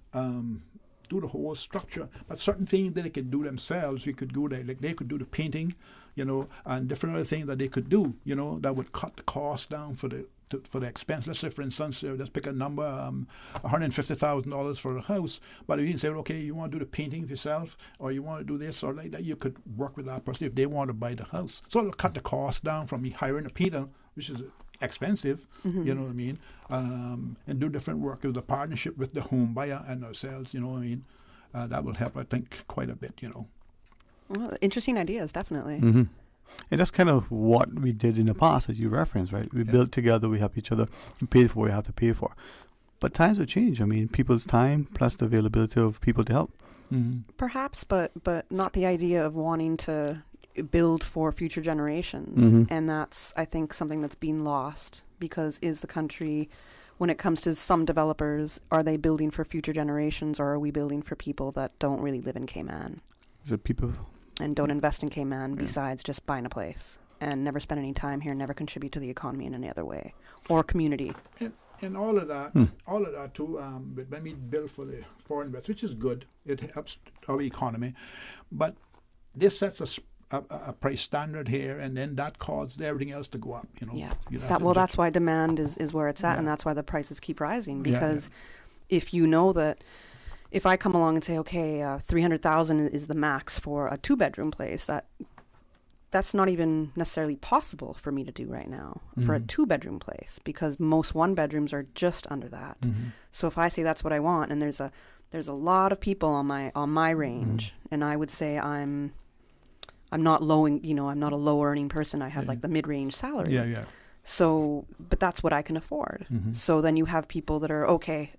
Speaker 10: Do the whole structure, but certain things that they could do themselves, we could go there. Like they could do the painting, and different other things that they could do, that would cut the cost down for the expense. Let's say, for instance, let's pick a number, $150,000 for a house. But if you can say, okay, you want to do the painting yourself, or you want to do this or like that, you could work with that person if they want to buy the house. So it'll cut the cost down from me hiring a painter, which is expensive, you know what I mean, and do different work with a partnership with the home buyer and ourselves, you know what I mean. That will help, I think, quite a bit,
Speaker 8: Well, interesting ideas, definitely.
Speaker 3: Mm-hmm. And that's kind of what we did in the past, as you referenced, right? We build together, we help each other, we pay for what we have to pay for. But times have changed. I mean, people's time plus the availability of people to help.
Speaker 10: Mm-hmm.
Speaker 8: Perhaps, but not the idea of wanting to build for future generations. And that's, I think, something that's been lost, because is the country, when it comes to some developers, are they building for future generations, or are we building for people that don't really live in Cayman?
Speaker 3: Is it people...
Speaker 8: And don't invest in Cayman besides just buying a place and never spend any time here, never contribute to the economy in any other way or community.
Speaker 10: And all of that too, when we build for the foreign investors, which is good, it helps our economy, but this sets a price standard here, and then that causes everything else to go up.
Speaker 8: That's why demand is where it's at, and that's why the prices keep rising, because if you know that. If I come along and say, okay, $300,000 is the max for a 2-bedroom place, that's not even necessarily possible for me to do right now for a 2-bedroom place, because most 1-bedrooms are just under that. So if I say that's what I want, and there's a lot of people on my range, and I would say I'm not low, I'm not a low earning person. I have like the mid-range salary. So, but that's what I can afford.
Speaker 10: Mhm.
Speaker 8: So then you have people that are, okay,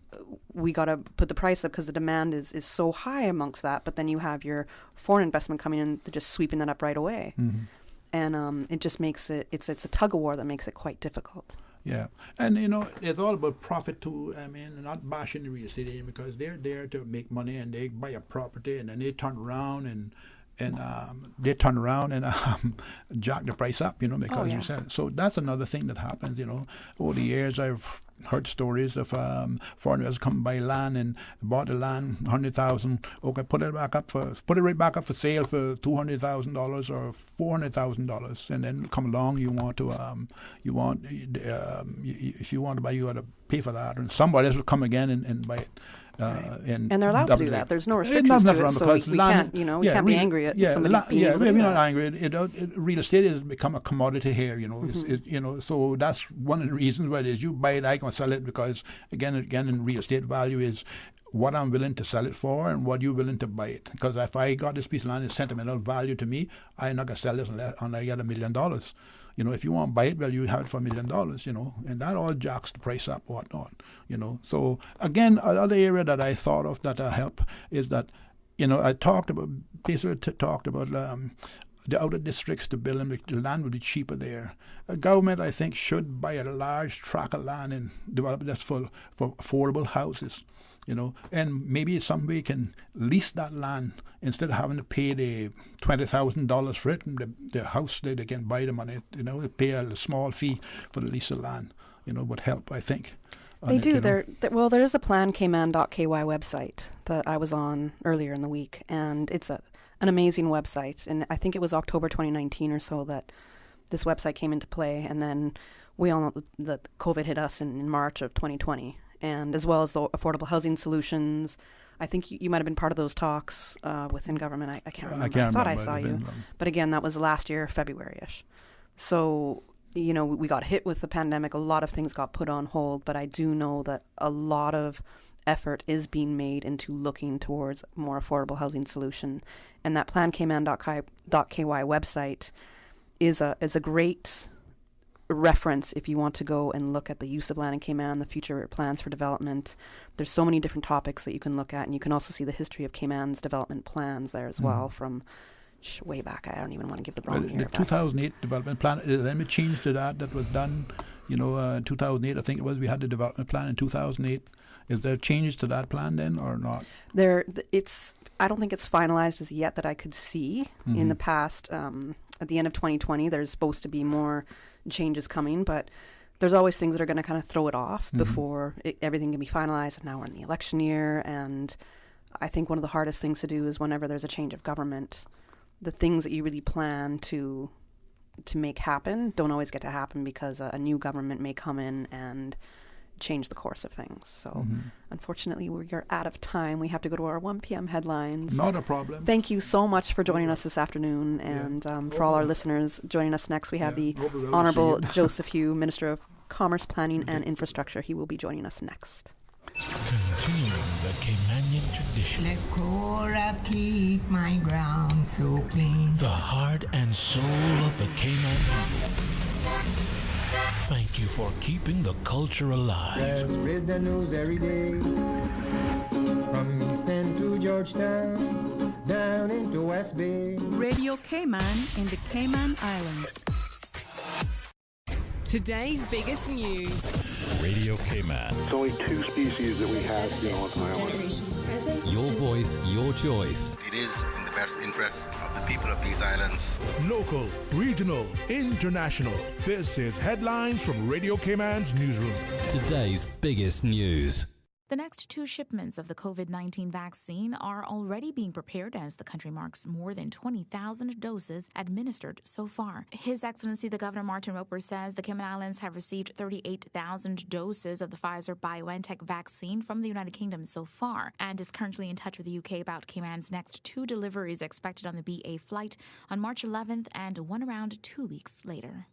Speaker 8: we got to put the price up because the demand is so high amongst that. But then you have your foreign investment coming in, they're just sweeping that up right away.
Speaker 10: Mhm.
Speaker 8: And it just makes it's a tug of war that makes it quite difficult.
Speaker 10: Yeah, and it's all about profit too. I mean, not bashing the real estate agent because they're there to make money, and they buy a property and then they turn around and jack the price up, because you said. So that's another thing that happens, Over the years, I've heard stories of foreigners come buy land and bought the land, $100,000. Okay, put it right back up for sale for $200,000 or $400,000, and then come along. If you want to buy, you got to pay for that, and somebody else will come again and buy it.
Speaker 8: And they're allowed to do that. There's no restrictions to it, so we can't, we can't be angry at somebody being able to do
Speaker 10: we're
Speaker 8: that.
Speaker 10: not angry. Real estate has become a commodity here, so that's one of the reasons why it is you buy it, I can sell it, because again, in real estate, value is what I'm willing to sell it for and what you're willing to buy it. Because if I got this piece of land, it's sentimental value to me, I'm not going to sell this unless I get $1 million. If you want to buy it, well, you have it for $1 million, and that all jacks the price up, whatnot, So again, another area that I thought of that help is that, I talked about the outer districts to build them. The land would be cheaper there. The government, I think, should buy a large tract of land and develop it for affordable houses. And maybe some way can lease that land instead of having to pay the $20,000 for it. The house, they can buy the money, they pay a small fee for the lease of land, would help, I think.
Speaker 8: They do. There is a plan, Cayman.ky website that I was on earlier in the week, and it's an amazing website. And I think it was October 2019 or so that this website came into play, and then we all know that COVID hit us in March of 2020. And as well as the affordable housing solutions. I think you might have been part of those talks within government. I can't remember. I thought I saw you. But again, that was last year, February-ish. So, we got hit with the pandemic. A lot of things got put on hold. But I do know that a lot of effort is being made into looking towards more affordable housing solution. And that plancayman.ky website is a great reference if you want to go and look at the use of land in Cayman, the future plans for development. There's so many different topics that you can look at, and you can also see the history of Cayman's development plans there as well from way back. I don't even want to give the wrong year.
Speaker 10: The 2008 development plan, is there any change to that was done, in 2008, I think it was, we had the development plan in 2008. Is there changes to that plan then or not?
Speaker 8: I don't think it's finalized as yet that I could see. In the past, at the end of 2020, there's supposed to be more changes coming, but there's always things that are going to kind of throw it off before everything can be finalized. And now we're in the election year, and I think one of the hardest things to do is whenever there's a change of government, the things that you really plan to make happen don't always get to happen because a new government may come in and change the course of things. So unfortunately, we're out of time. We have to go to our 1 p.m. headlines.
Speaker 10: Not a problem.
Speaker 8: Thank you so much for joining us this afternoon. And for all our listeners joining us next, we have the Honourable Joseph Hew, Minister of Commerce, Planning and Infrastructure. He will be joining us next.
Speaker 5: Continuing the Caymanian tradition.
Speaker 18: Let Cora keep my ground so clean.
Speaker 5: The heart and soul of the Cayman people. Thank you for keeping the culture alive.
Speaker 7: Let's spread the news every day. From East End to Georgetown, down into West Bay.
Speaker 19: Radio Cayman in the Cayman Islands.
Speaker 20: Today's biggest news.
Speaker 4: Radio Cayman.
Speaker 21: It's only 2 species that we have here on the island.
Speaker 20: Generations present.
Speaker 4: Your voice, your choice.
Speaker 22: It is in the best interest of the people of these islands.
Speaker 5: Local, regional, international. This is Headlines from Radio Cayman's newsroom.
Speaker 4: Today's biggest news.
Speaker 23: The next 2 shipments of the COVID-19 vaccine are already being prepared as the country marks more than 20,000 doses administered so far. His Excellency the Governor Martin Roper says the Cayman Islands have received 38,000 doses of the Pfizer-BioNTech vaccine from the United Kingdom so far and is currently in touch with the UK about Cayman's next 2 deliveries expected on the BA flight on March 11th and one around 2 weeks later.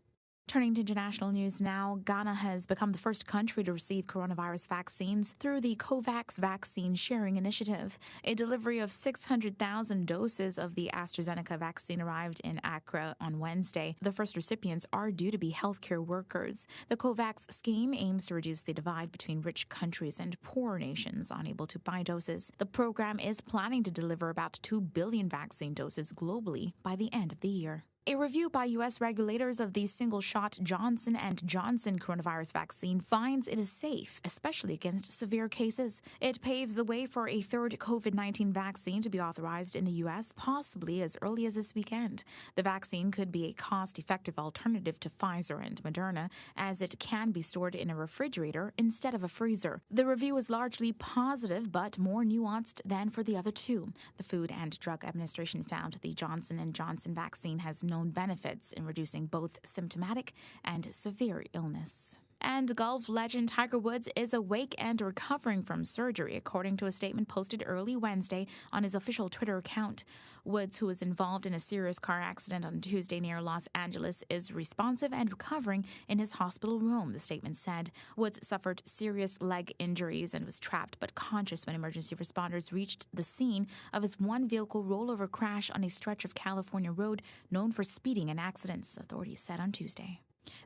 Speaker 23: Turning to international news now, Ghana has become the first country to receive coronavirus vaccines through the COVAX Vaccine Sharing Initiative. A delivery of 600,000 doses of the AstraZeneca vaccine arrived in Accra on Wednesday. The first recipients are due to be healthcare workers. The COVAX scheme aims to reduce the divide between rich countries and poor nations unable to buy doses. The program is planning to deliver about 2 billion vaccine doses globally by the end of the year. A review by U.S. regulators of the single-shot Johnson & Johnson coronavirus vaccine finds it is safe, especially against severe cases. It paves the way for a third COVID-19 vaccine to be authorized in the U.S., possibly as early as this weekend. The vaccine could be a cost-effective alternative to Pfizer and Moderna, as it can be stored in a refrigerator instead of a freezer. The review is largely positive, but more nuanced than for the other two. The Food and Drug Administration found the Johnson & Johnson vaccine has known benefits in reducing both symptomatic and severe illness. And golf legend Tiger Woods is awake and recovering from surgery, according to a statement posted early Wednesday on his official Twitter account. Woods, who was involved in a serious car accident on Tuesday near Los Angeles, is responsive and recovering in his hospital room, the statement said. Woods suffered serious leg injuries and was trapped but conscious when emergency responders reached the scene of his one-vehicle rollover crash on a stretch of California road known for speeding and accidents, authorities said on Tuesday.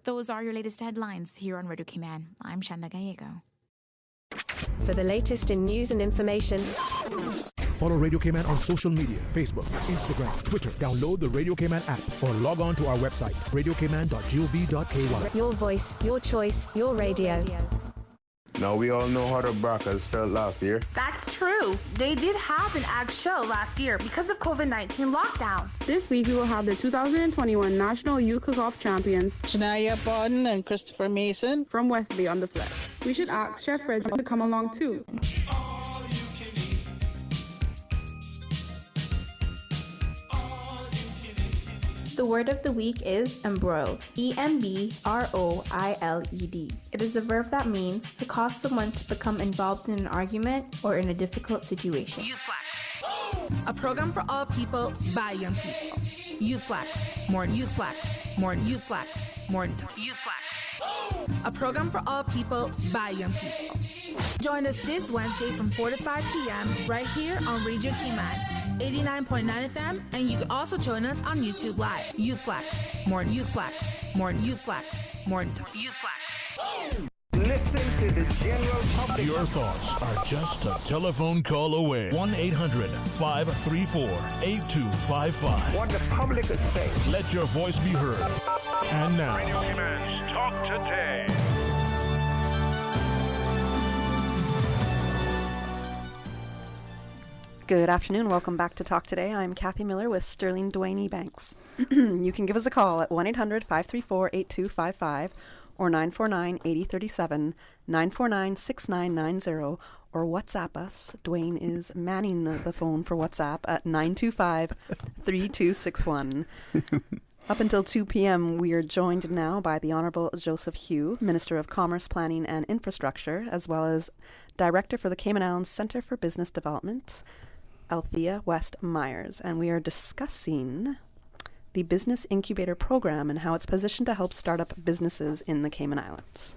Speaker 23: Those are your latest headlines here on Radio Cayman. I'm Shanda Gallego.
Speaker 1: For the latest in news and information,
Speaker 2: follow Radio Cayman on social media, Facebook, Instagram, Twitter. Download the Radio Cayman app or log on to our website, radiocayman.gov.ky.
Speaker 1: Your voice, your choice, your radio.
Speaker 21: Now we all know how the Brackers felt last year.
Speaker 11: That's true. They did have an ag show last year because of COVID-19 lockdown.
Speaker 24: This week we will have the 2021 National Youth Cook-Off Champions,
Speaker 25: Shania Bodden and Christopher Mason
Speaker 24: from West Bay on the flex. We should ask Chef Fred to come along too.
Speaker 26: The word of the week is embroiled, E-M-B-R-O-I-L-E-D. It is a verb that means to cause someone to become involved in an argument or in a difficult situation.
Speaker 27: A program for all people by young people. YouFlex, more YouFlex, more YouFlex, more YouFlex. A program for all people by young people. Join us this Wednesday from 4 to 5 p.m. right here on Radio Cayman. 89.9 FM, and you can also join us on YouTube Live. YouFlex, more YouFlex, more YouFlex, more YouFlex.
Speaker 21: Listen to the general public.
Speaker 5: Your thoughts are just a telephone call away. 1-800-534-8255.
Speaker 21: What the public is saying.
Speaker 5: Let your voice be heard. And now,
Speaker 21: Radio Cayman's Talk Today.
Speaker 8: Good afternoon. Welcome back to Talk Today. I'm Kathy Miller with Sterling Dwayne Banks. You can give us a call at 1-800-534-8255 or 949-8037, 949-6990, or WhatsApp us. Dwayne is manning the phone for WhatsApp at 925-3261. Up until 2 p.m., we are joined now by the Honourable Joseph Hew, Minister of Commerce, Planning and Infrastructure, as well as Director for the Cayman Islands Centre for Business Development, Althea West Myers, and we are discussing the Business Incubator Program and how it's positioned to help startup businesses in the Cayman Islands.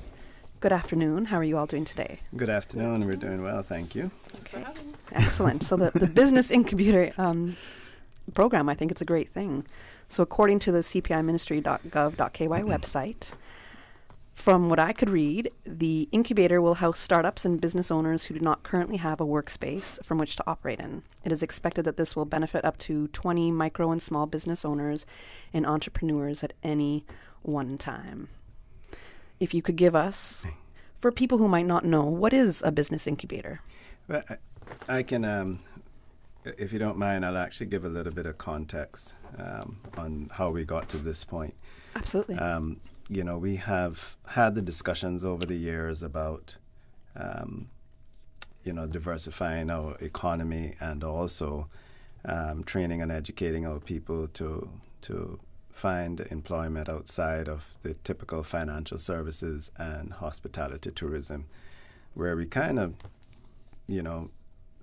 Speaker 8: Good afternoon. How are you all doing today?
Speaker 28: Good afternoon. We're doing well, thank you.
Speaker 8: Okay. Excellent. So the Business Incubator Program, I think it's a great thing. So according to the cpiministry.gov.ky website, from what I could read, the incubator will house startups and business owners who do not currently have a workspace from which to operate in. It is expected that this will benefit up to 20 micro and small business owners and entrepreneurs at any one time. If you could give us, for people who might not know, what is a business incubator?
Speaker 28: Well, I can, if you don't mind, I'll actually give a little bit of context on how we got to this point.
Speaker 8: Absolutely.
Speaker 28: You know, we have had the discussions over the years about, you know, diversifying our economy and also training and educating our people to find employment outside of the typical financial services and hospitality tourism, where we kind of, you know,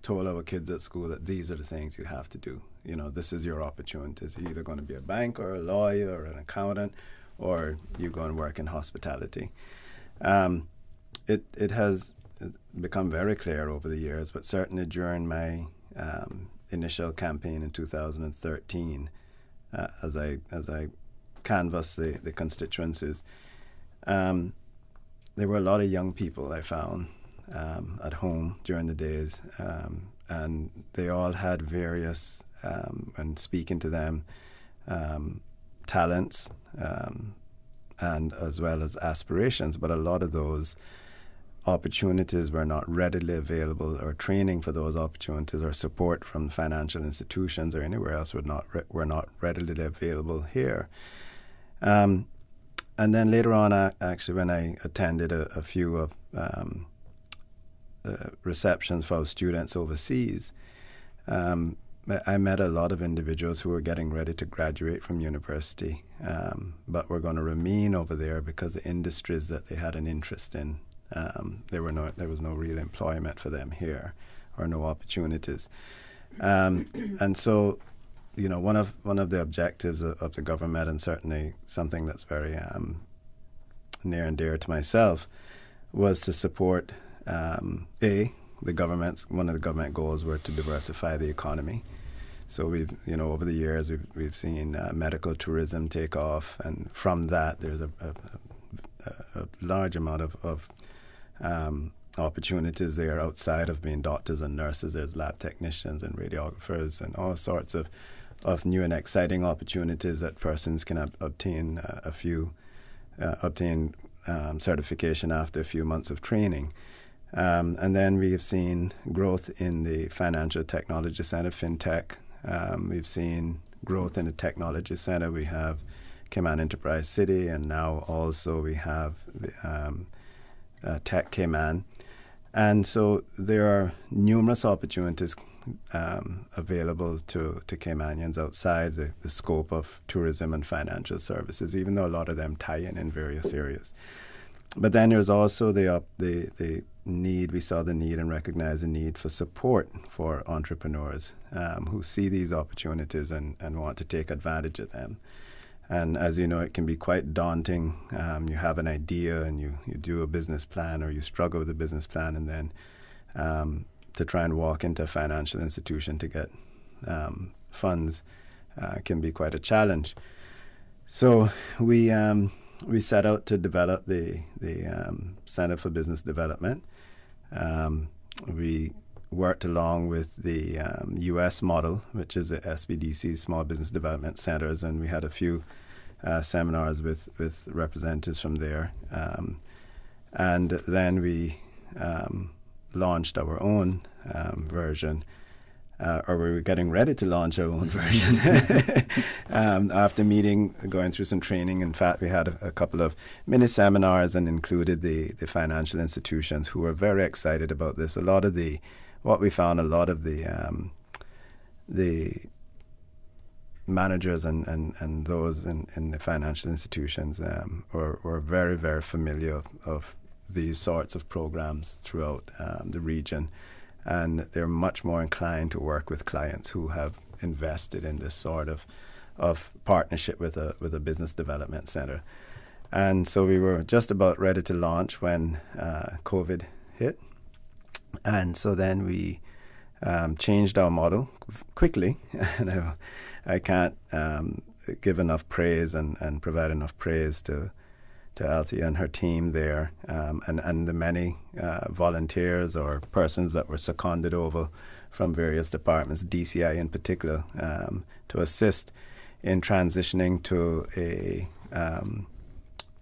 Speaker 28: told our kids at school that these are the things you have to do. You know, this is your opportunities. You're either going to be a banker, a lawyer, or an accountant, or you go and work in hospitality. It has become very clear over the years, but certainly during my initial campaign in 2013, as I canvassed the constituencies, there were a lot of young people I found at home during the days, and they all had various, and speaking to them, talents and as well as aspirations, but a lot of those opportunities were not readily available, or training for those opportunities or support from financial institutions or anywhere else were not readily available here. And then later on, actually, when I attended a few of receptions for our students overseas, I met a lot of individuals who were getting ready to graduate from university, but were going to remain over there because the industries that they had an interest in, there was no real employment for them here, or no opportunities. And so, one of the objectives of the government, and certainly something that's very near and dear to myself, was to support one of the government goals were to diversify the economy. So we've, over the years, we've seen medical tourism take off, and from that there's a large amount of opportunities there outside of being doctors and nurses. There's lab technicians and radiographers and all sorts of new and exciting opportunities that persons can obtain certification after a few months of training. And then we have seen growth in the Financial Technology Center, FinTech. We've seen growth in the Technology Center. We have Cayman Enterprise City, and now also we have the Tech Cayman. And so there are numerous opportunities available to Caymanians outside the scope of tourism and financial services, even though a lot of them tie in various areas. But then there's also the need. We saw the need and recognized the need for support for entrepreneurs who see these opportunities and want to take advantage of them. And as you know, it can be quite daunting. You have an idea and you do a business plan, or you struggle with a business plan, and then to try and walk into a financial institution to get funds can be quite a challenge. So we set out to develop the Center for Business Development. We worked along with the U.S. model, which is the SBDC, Small Business Development Centers, and we had a few seminars with representatives from there. And then we launched our own version, or we were getting ready to launch our own version after going through some training. In fact, we had a couple of mini seminars and included the financial institutions who were very excited about this. What we found, a lot of the managers and those in the financial institutions were very, very familiar of these sorts of programs throughout the region, and they're much more inclined to work with clients who have invested in this sort of partnership with a business development center. And so we were just about ready to launch when COVID hit. And so then we changed our model quickly. And I can't give enough praise and provide enough praise to Althea and her team there, and the many volunteers or persons that were seconded over from various departments, DCI in particular, to assist in transitioning to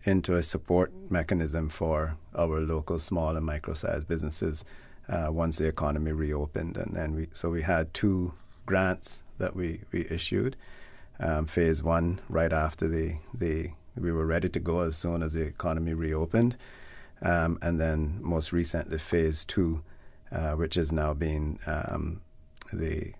Speaker 28: into a support mechanism for our local small and micro-sized businesses once the economy reopened. And then we had 2 grants that we issued. Phase 1, right after we were ready to go as soon as the economy reopened, and then most recently Phase 2, which is now being the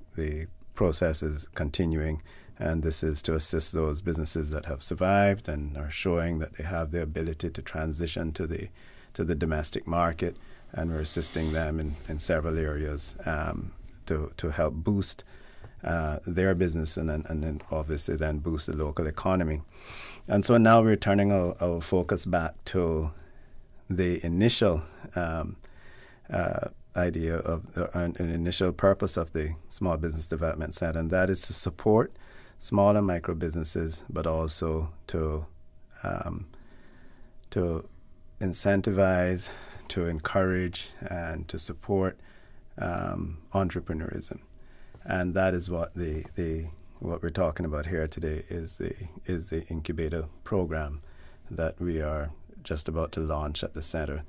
Speaker 28: process is continuing, and this is to assist those businesses that have survived and are showing that they have the ability to transition to the domestic market, and we're assisting them in several areas to help boost their business and then obviously then boost the local economy. And so now we're turning our focus back to the initial idea of an initial purpose of the Small Business Development Center, and that is to support small and micro businesses, but also to incentivize, to encourage, and to support entrepreneurism. And that is what what we're talking about here today is the incubator program that we are just about to launch at the center.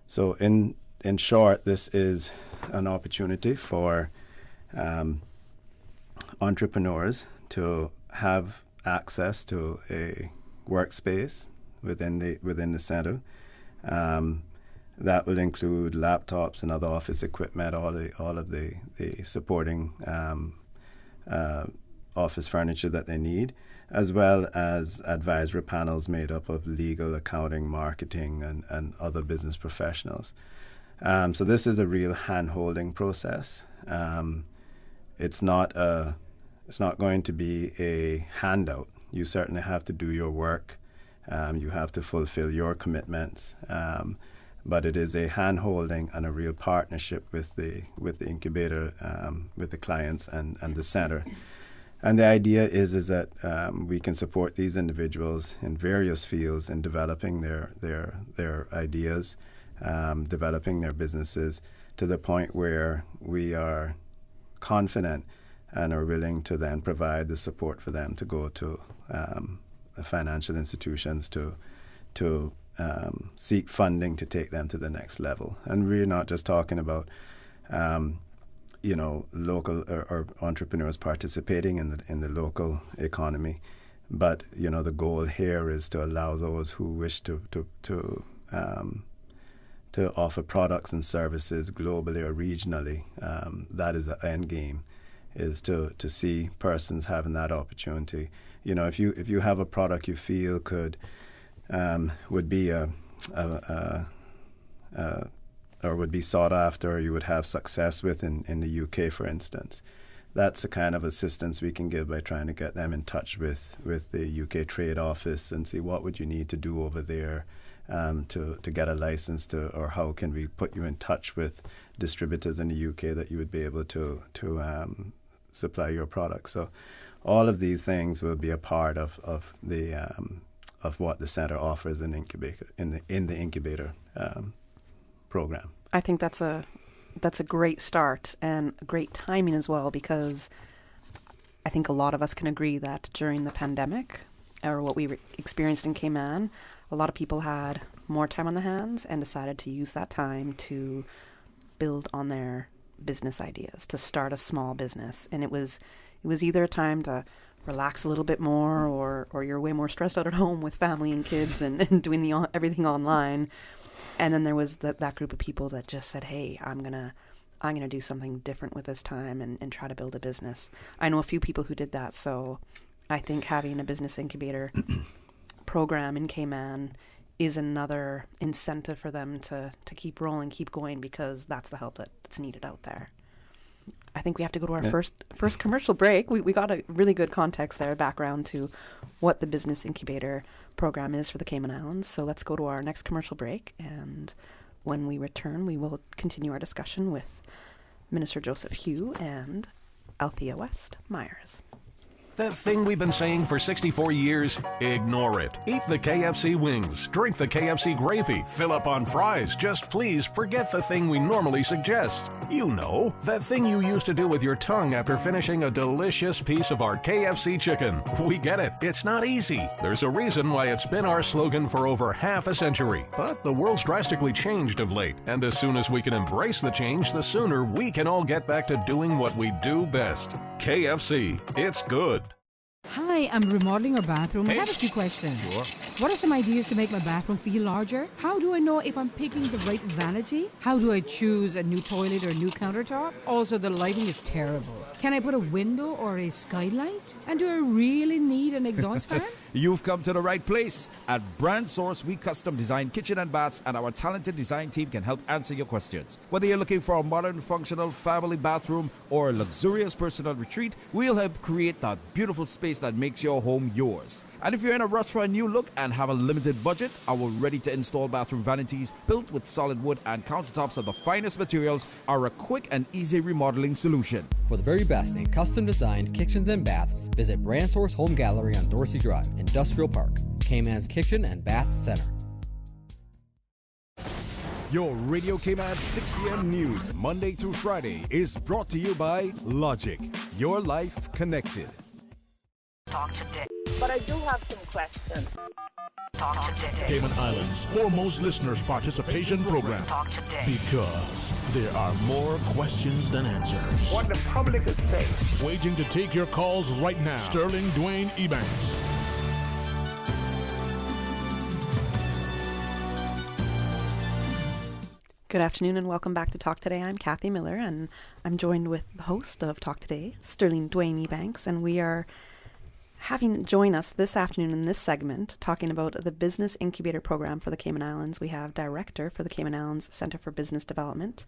Speaker 28: So in short, this is an opportunity for entrepreneurs to have access to a workspace within the center. That will include laptops and other office equipment, all of the supporting office furniture that they need, as well as advisory panels made up of legal, accounting, marketing, and other business professionals. So this is a real hand-holding process. It's not going to be a handout. You certainly have to do your work. You have to fulfill your commitments. But it is a hand-holding and a real partnership with the incubator, with the clients and the center. And the idea is that we can support these individuals in various fields in developing their ideas, developing their businesses to the point where we are confident and are willing to then provide the support for them to go to financial institutions to seek funding to take them to the next level. And we're not just talking about local or entrepreneurs participating in the local economy, but the goal here is to allow those who wish to offer products and services globally or regionally. That is the end game, is to see persons having that opportunity. If you have a product you feel would be or would be sought after, or you would have success with in the UK, for instance, that's the kind of assistance we can give by trying to get them in touch with the UK Trade Office and see what would you need to do over there to get a license, or how can we put you in touch with distributors in the UK that you would be able to supply your products. So all of these things will be a part of what the center offers in the incubator program.
Speaker 8: I think that's a great start and great timing as well, because I think a lot of us can agree that during the pandemic, or what we experienced in Cayman, a lot of people had more time on their hands and decided to use that time to build on their business ideas, to start a small business. And it was either a time to relax a little bit more, or you're way more stressed out at home with family and kids and doing everything online. And then there was that group of people that just said, hey, I'm gonna do something different with this time and try to build a business. I know a few people who did that, so I think having a business incubator program in Cayman is another incentive for them to keep rolling, keep going, because that's the help that's needed out there. I think we have to go to our first commercial break. We got a really good context there, background to what the business incubator program is for the Cayman Islands. So let's go to our next commercial break, and when we return, we will continue our discussion with Minister Joseph Hew and Althea West Myers.
Speaker 6: That thing we've been saying for 64 years, ignore it. Eat the KFC wings, drink the KFC gravy, fill up on fries. Just please forget the thing we normally suggest. You know, that thing you used to do with your tongue after finishing a delicious piece of our KFC chicken. We get it. It's not easy. There's a reason why it's been our slogan for over half a century. But the world's drastically changed of late, and as soon as we can embrace the change, the sooner we can all get back to doing what we do best. KFC. It's good.
Speaker 3: Hi, I'm remodeling our bathroom. I have a few questions.
Speaker 5: Sure.
Speaker 3: What are some ideas to make my bathroom feel larger? How do I know if I'm picking the right vanity? How do I choose a new toilet or a new countertop? Also, the lighting is terrible. Can I put a window or a skylight? And do I really need an exhaust fan?
Speaker 9: You've come to the right place. At Brand Source, we custom design kitchen and baths, and our talented design team can help answer your questions. Whether you're looking for a modern, functional family bathroom or a luxurious personal retreat, we'll help create that beautiful space that makes your home yours. And if you're in a rush for a new look and have a limited budget, our ready-to-install bathroom vanities, built with solid wood and countertops of the finest materials, are a quick and easy remodeling solution.
Speaker 12: For the very best in custom-designed kitchens and baths, visit Brand Source Home Gallery on Dorsey Drive, Industrial Park, Cayman's Kitchen and Bath Center.
Speaker 13: Your Radio Cayman 6 p.m. news, Monday through Friday, is brought to you by Logic. Your life connected.
Speaker 14: Talk today. But I do have some questions. Talk today.
Speaker 5: Cayman Islands' foremost listeners participation program.
Speaker 14: Talk today.
Speaker 5: Because there are more questions than answers.
Speaker 14: What the public is saying.
Speaker 5: Waiting to take your calls right now. Sterling Dwayne Ebanks.
Speaker 8: Good afternoon and welcome back to Talk Today. I'm Kathy Miller and I'm joined with the host of Talk Today, Sterling Dwayne Ebanks, and we are having join us this afternoon in this segment talking about the Business Incubator Program for the Cayman Islands. We have Director for the Cayman Islands Center for Business Development,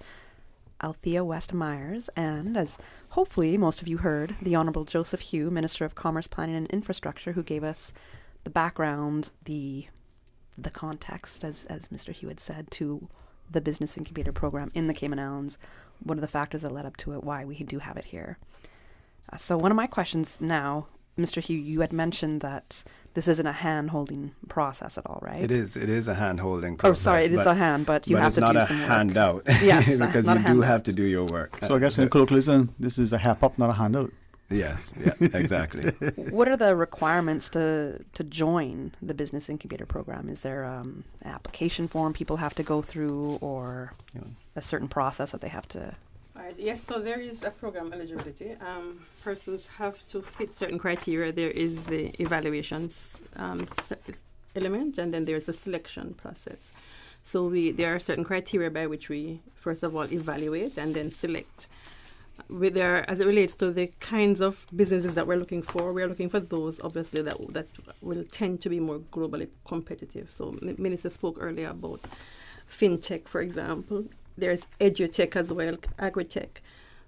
Speaker 8: Althea West Myers, and as hopefully most of you heard, the Honourable Joseph Hew, Minister of Commerce, Planning and Infrastructure, who gave us the background, the context, as Mr. Hew had said, to the Business Incubator Program in the Cayman Islands, what are the factors that led up to it, why we do have it here. So one of my questions now, Mr. Hew, you had mentioned that this isn't a hand-holding process at all, right?
Speaker 28: It is a hand-holding process.
Speaker 8: Oh, sorry, it is a hand, but you have to do some work.
Speaker 28: But it's not a handout.
Speaker 8: Yes,
Speaker 28: because you do have to do your work.
Speaker 15: So I guess in colloquialism, this is a help-up, not a handout.
Speaker 28: Yes, yeah, exactly.
Speaker 8: What are the requirements to join the Business Incubator Program? Is there an application form people have to go through or a certain process that they have to...
Speaker 16: Yes, so there is a program eligibility. Persons have to fit certain criteria. There is the evaluations element, and then there's a selection process. So there are certain criteria by which we, first of all, evaluate and then select. As it relates to the kinds of businesses that we're looking for those, obviously, that will tend to be more globally competitive. So the Minister spoke earlier about fintech, for example. There's edutech as well, agritech.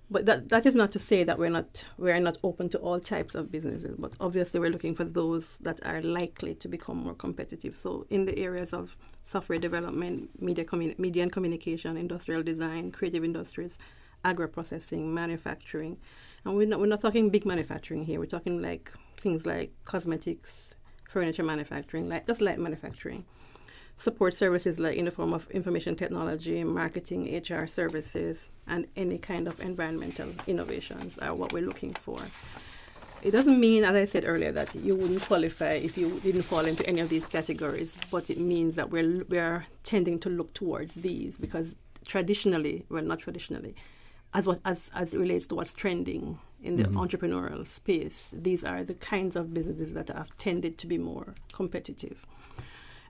Speaker 16: But that is not to say that we are not open to all types of businesses. But obviously, we're looking for those that are likely to become more competitive. So in the areas of software development, media and communication, industrial design, creative industries, agro-processing, manufacturing. And we're not talking big manufacturing here. We're talking like things like cosmetics, furniture manufacturing, just light manufacturing. Support services like in the form of information technology, marketing, HR services, and any kind of environmental innovations are what we're looking for. It doesn't mean, as I said earlier, that you wouldn't qualify if you didn't fall into any of these categories, but it means that we're tending to look towards these because traditionally, well, not traditionally, as it relates to what's trending in the entrepreneurial space, these are the kinds of businesses that have tended to be more competitive.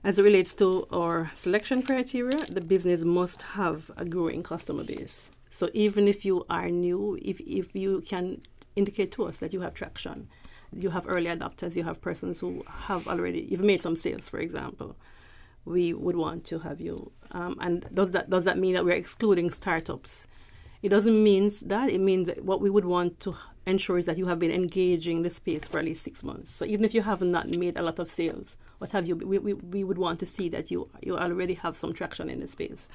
Speaker 16: As it relates to our selection criteria, the business must have a growing customer base. So even if you are new, if you can indicate to us that you have traction, you have early adopters, you have persons who you've made some sales, for example, we would want to have you. And does that mean that we're excluding startups? It doesn't mean that. It means that what we would want to ensure is that you have been engaging the space for at least 6 months. So even if you have not made a lot of sales, what have you, we would want to see that you already have some traction in the space.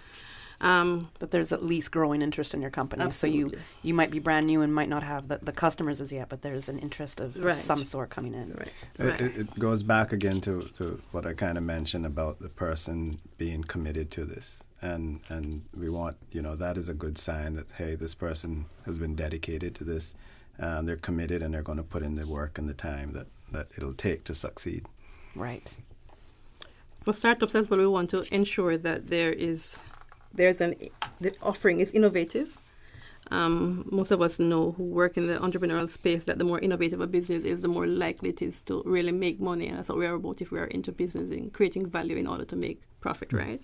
Speaker 8: That there's at least growing interest in your company.
Speaker 16: Absolutely.
Speaker 8: So you might be brand new and might not have the customers as yet, but there's an interest of some sort coming in.
Speaker 16: Right.
Speaker 28: It goes back again to what I kind of mentioned about the person being committed to this. And we want, that is a good sign that, hey, this person has been dedicated to this. They're committed and they're going to put in the work and the time that it'll take to succeed.
Speaker 8: Right.
Speaker 16: For startups as well, we want to ensure that the offering is innovative Most of us know who work in the entrepreneurial space that the more innovative a business is, the more likely it is to really make money. And that's what we are about if we are into business, in creating value in order to make profit, right?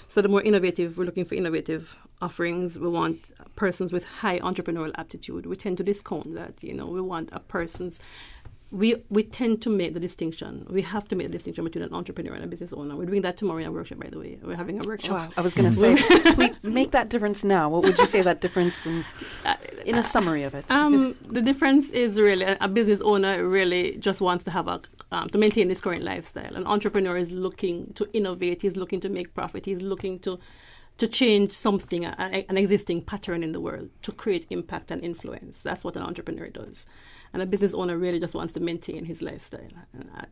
Speaker 16: So the more innovative, we're looking for innovative offerings. We want persons with high entrepreneurial aptitude. We tend to discount that, we want a person's... We tend to make the distinction. We have to make the distinction between an entrepreneur and a business owner. We're doing that tomorrow in a workshop, by the way. We're having a workshop.
Speaker 8: Wow. I was going to say, please make that difference now. What would you say that difference in a summary of it?
Speaker 16: The difference is really a business owner really just wants to have to maintain his current lifestyle. An entrepreneur is looking to innovate. He's looking to make profit. He's looking to change something, an existing pattern in the world, to create impact and influence. That's what an entrepreneur does. And a business owner really just wants to maintain his lifestyle,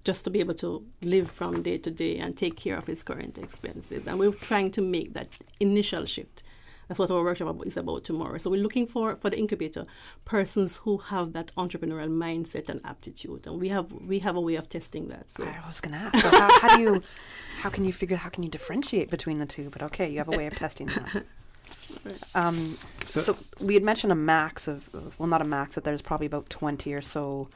Speaker 16: just to be able to live from day to day and take care of his current expenses. And we're trying to make that initial shift. That's what our workshop is about tomorrow. So we're looking for the incubator, persons who have that entrepreneurial mindset and aptitude. And we have a way of testing that. So.
Speaker 8: I was going to ask, so how can you differentiate between the two? But okay, you have a way of testing that. So we had mentioned a max of, not a max, that there's probably about 20 or so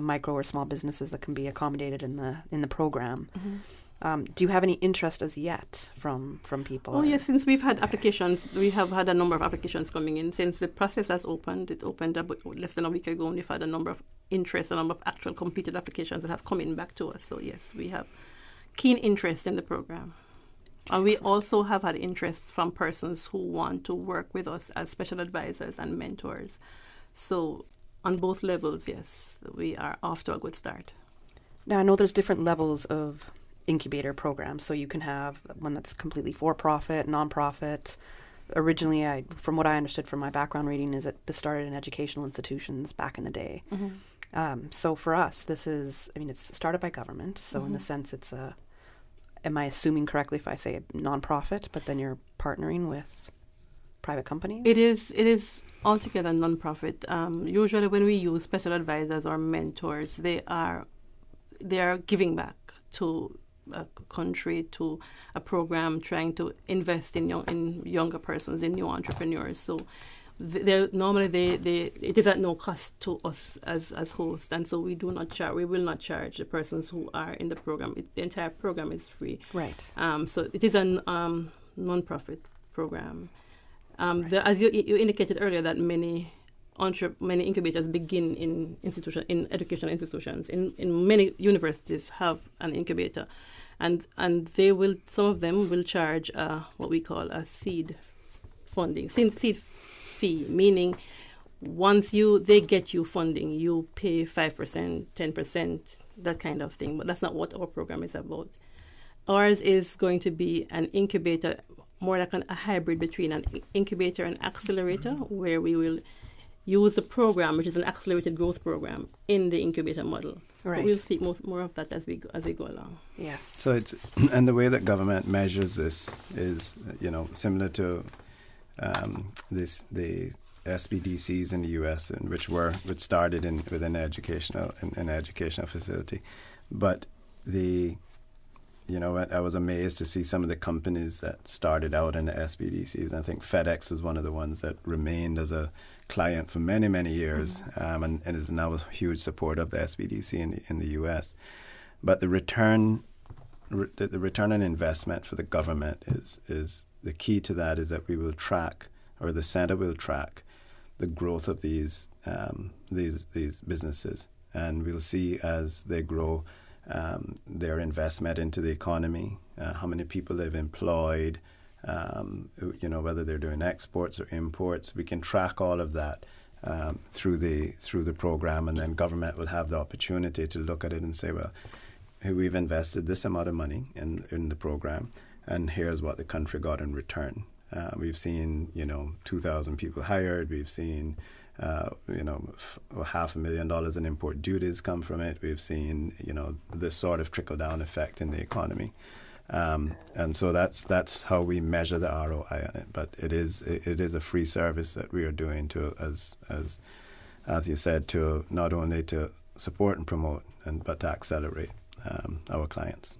Speaker 8: micro or small businesses that can be accommodated in the program. Mm-hmm. Do you have any interest as yet from people?
Speaker 16: Oh yes, since we've had applications, we have had a number of applications coming in. Since the process has opened, it opened up less than a week ago, and we've had a number of interests, a number of actual completed applications that have come in back to us. So yes, we have keen interest in the program. And we also have had interest from persons who want to work with us as special advisors and mentors. So on both levels, yes, we are off to a good start.
Speaker 8: Now, I know there's different levels of incubator programs. So you can have one that's completely for-profit, non-profit. Originally, from what I understood from my background reading, is that this started in educational institutions back in the day. Mm-hmm. So for us, it's started by government. So in the sense, it's am I assuming correctly if I say non-profit, but then you're partnering with private companies?
Speaker 16: It is altogether non-profit. Usually when we use special advisors or mentors, they are giving back to a country, to a program, trying to invest in younger persons, in new entrepreneurs. So it is at no cost to us as hosts, and so we will not charge the persons who are in the program. The entire program is free.
Speaker 8: Right.
Speaker 16: So it is a non-profit program. Right. As you indicated earlier, that many incubators begin in educational institutions. In many universities have an incubator, and some of them will charge what we call a seed funding, seed fee, meaning once they get you funding, you pay 5%, 10%, that kind of thing. But that's not what our program is about. Ours is going to be an incubator, more like a hybrid between an incubator and accelerator, where we will use the program, which is an accelerated growth program, in the incubator model. Right. But we'll speak more of that as we go along.
Speaker 8: Yes.
Speaker 28: So and the way that government measures this is, similar to the SBDCs in the U.S., which started within an educational facility, but I was amazed to see some of the companies that started out in the SBDCs. I think FedEx was one of the ones that remained as a client for many, many years, and is now a huge supporter of the SBDC in the U.S. But the return on investment for the government is the key to that is that we will track, or the center will track, the growth of these businesses, and we'll see as they grow their investment into the economy, how many people they've employed, whether they're doing exports or imports. We can track all of that through the program, and then government will have the opportunity to look at it and say, well, we've invested this amount of money in the program, and here's what the country got in return. We've seen, 2,000 people hired. We've seen, $500,000 in import duties come from it. We've seen, this sort of trickle-down effect in the economy. And so that's how we measure the ROI on it. But it is a free service that we are doing to, as you said, to not only to support and promote, but to accelerate our clients.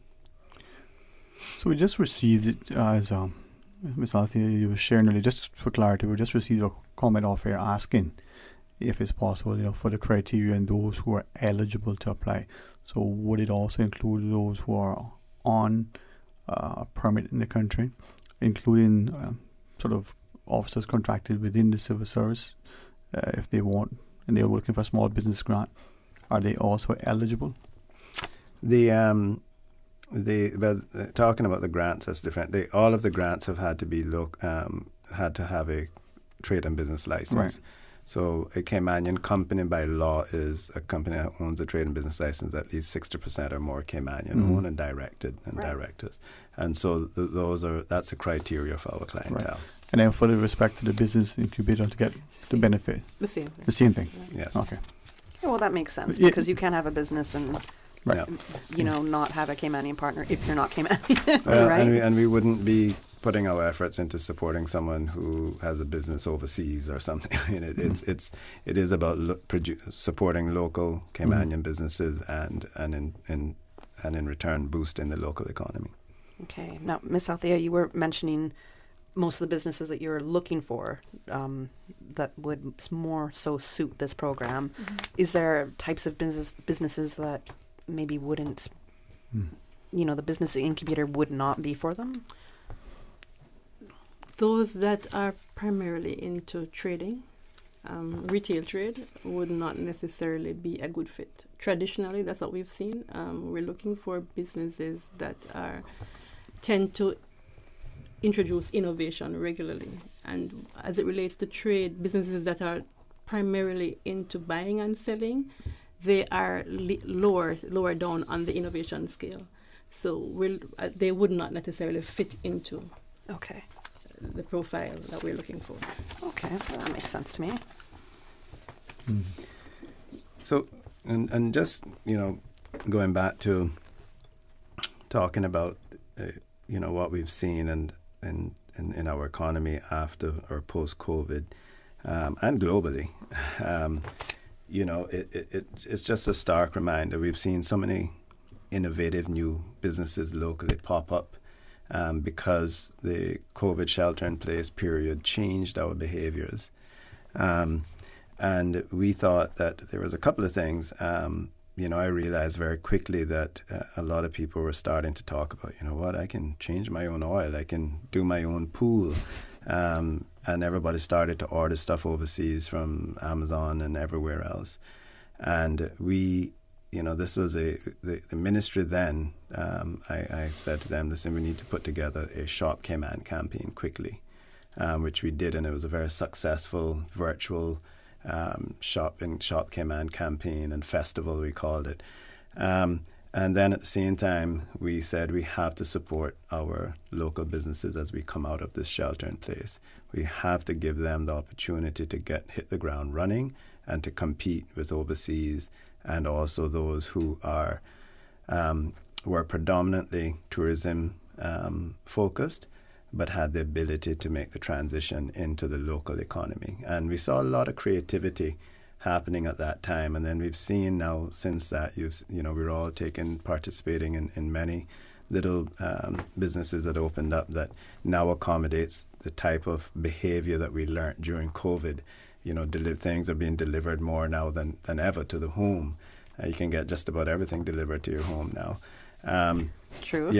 Speaker 15: So we just received, as Ms. Althea, you were sharing earlier, just for clarity, we just received a comment off here asking if it's possible, for the criteria and those who are eligible to apply. So would it also include those who are on a permit in the country, including sort of officers contracted within the civil service, if they want and they're looking for a small business grant? Are they also eligible?
Speaker 28: Talking about the grants, that's different. All of the grants have had to be had to have a trade and business license.
Speaker 15: Right.
Speaker 28: So a Caymanian company by law is a company that owns a trade and business license, at least 60% or more Caymanian owned and directed and directors. And so that's a criteria for our clientele.
Speaker 15: Right. And then for the respect to the business incubator to get the benefit?
Speaker 16: The same thing.
Speaker 15: The same thing?
Speaker 28: Yes.
Speaker 15: Okay.
Speaker 8: Yeah, well, that makes sense because you can have a business and,
Speaker 15: right.
Speaker 8: Not have a Caymanian partner if you're not Caymanian, right?
Speaker 28: And we wouldn't be putting our efforts into supporting someone who has a business overseas or something. It is about supporting local Caymanian businesses and in return boosting the local economy.
Speaker 8: Okay. Now, Ms. Althea, you were mentioning most of the businesses that you're looking for that would more so suit this program. Mm-hmm. Is there types of businesses that maybe wouldn't, the business incubator would not be for them?
Speaker 16: Those that are primarily into trading, retail trade, would not necessarily be a good fit. Traditionally, that's what we've seen. We're looking for businesses that tend to introduce innovation regularly. And as it relates to trade, businesses that are primarily into buying and selling, they are lower down on the innovation scale. So they would not necessarily fit into the profile that we're looking for.
Speaker 8: Okay, well, that makes sense to me.
Speaker 28: So, and just, going back to talking about, what we've seen and in our economy after or post-COVID, and globally, it's just a stark reminder. We've seen so many innovative new businesses locally pop up because the COVID shelter-in-place period changed our behaviors. And we thought that there was a couple of things. I realized very quickly that a lot of people were starting to talk about, I can change my own oil, I can do my own pool. And everybody started to order stuff overseas from Amazon and everywhere else. And we, this was the ministry then, I said to them, listen, we need to put together a Shop Cayman campaign quickly, which we did, and it was a very successful virtual Shop Cayman campaign and festival, we called it. And then at the same time, we said we have to support our local businesses as we come out of this shelter in place. We have to give them the opportunity to hit the ground running and to compete with overseas, and also those who were predominantly tourism focused, but had the ability to make the transition into the local economy. And we saw a lot of creativity happening at that time. And then we've seen now since that, we're all participating in many little businesses that opened up that now accommodates the type of behavior that we learned during COVID. Things are being delivered more now than ever to the home. You can get just about everything delivered to your home now.
Speaker 8: It's true.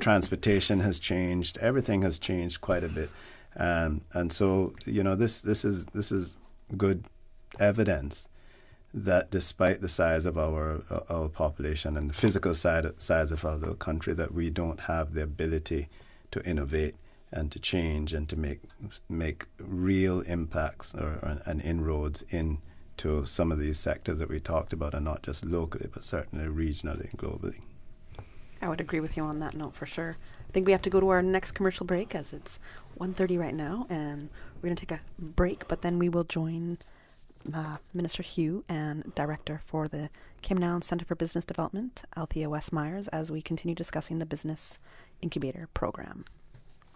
Speaker 28: Transportation has changed. Everything has changed quite a bit. And so, this is good evidence that despite the size of our population and the physical size of our little country, that we don't have the ability to innovate and to change and to make real impacts and inroads into some of these sectors that we talked about, and not just locally, but certainly regionally and globally.
Speaker 8: I would agree with you on that note for sure. I think we have to go to our next commercial break, as it's 1:30 right now, and we're going to take a break, but then we will join Minister Hugh and Director for the Cayman Islands Centre for Business Development, Althea West-Myers, as we continue discussing the Business Incubator Program.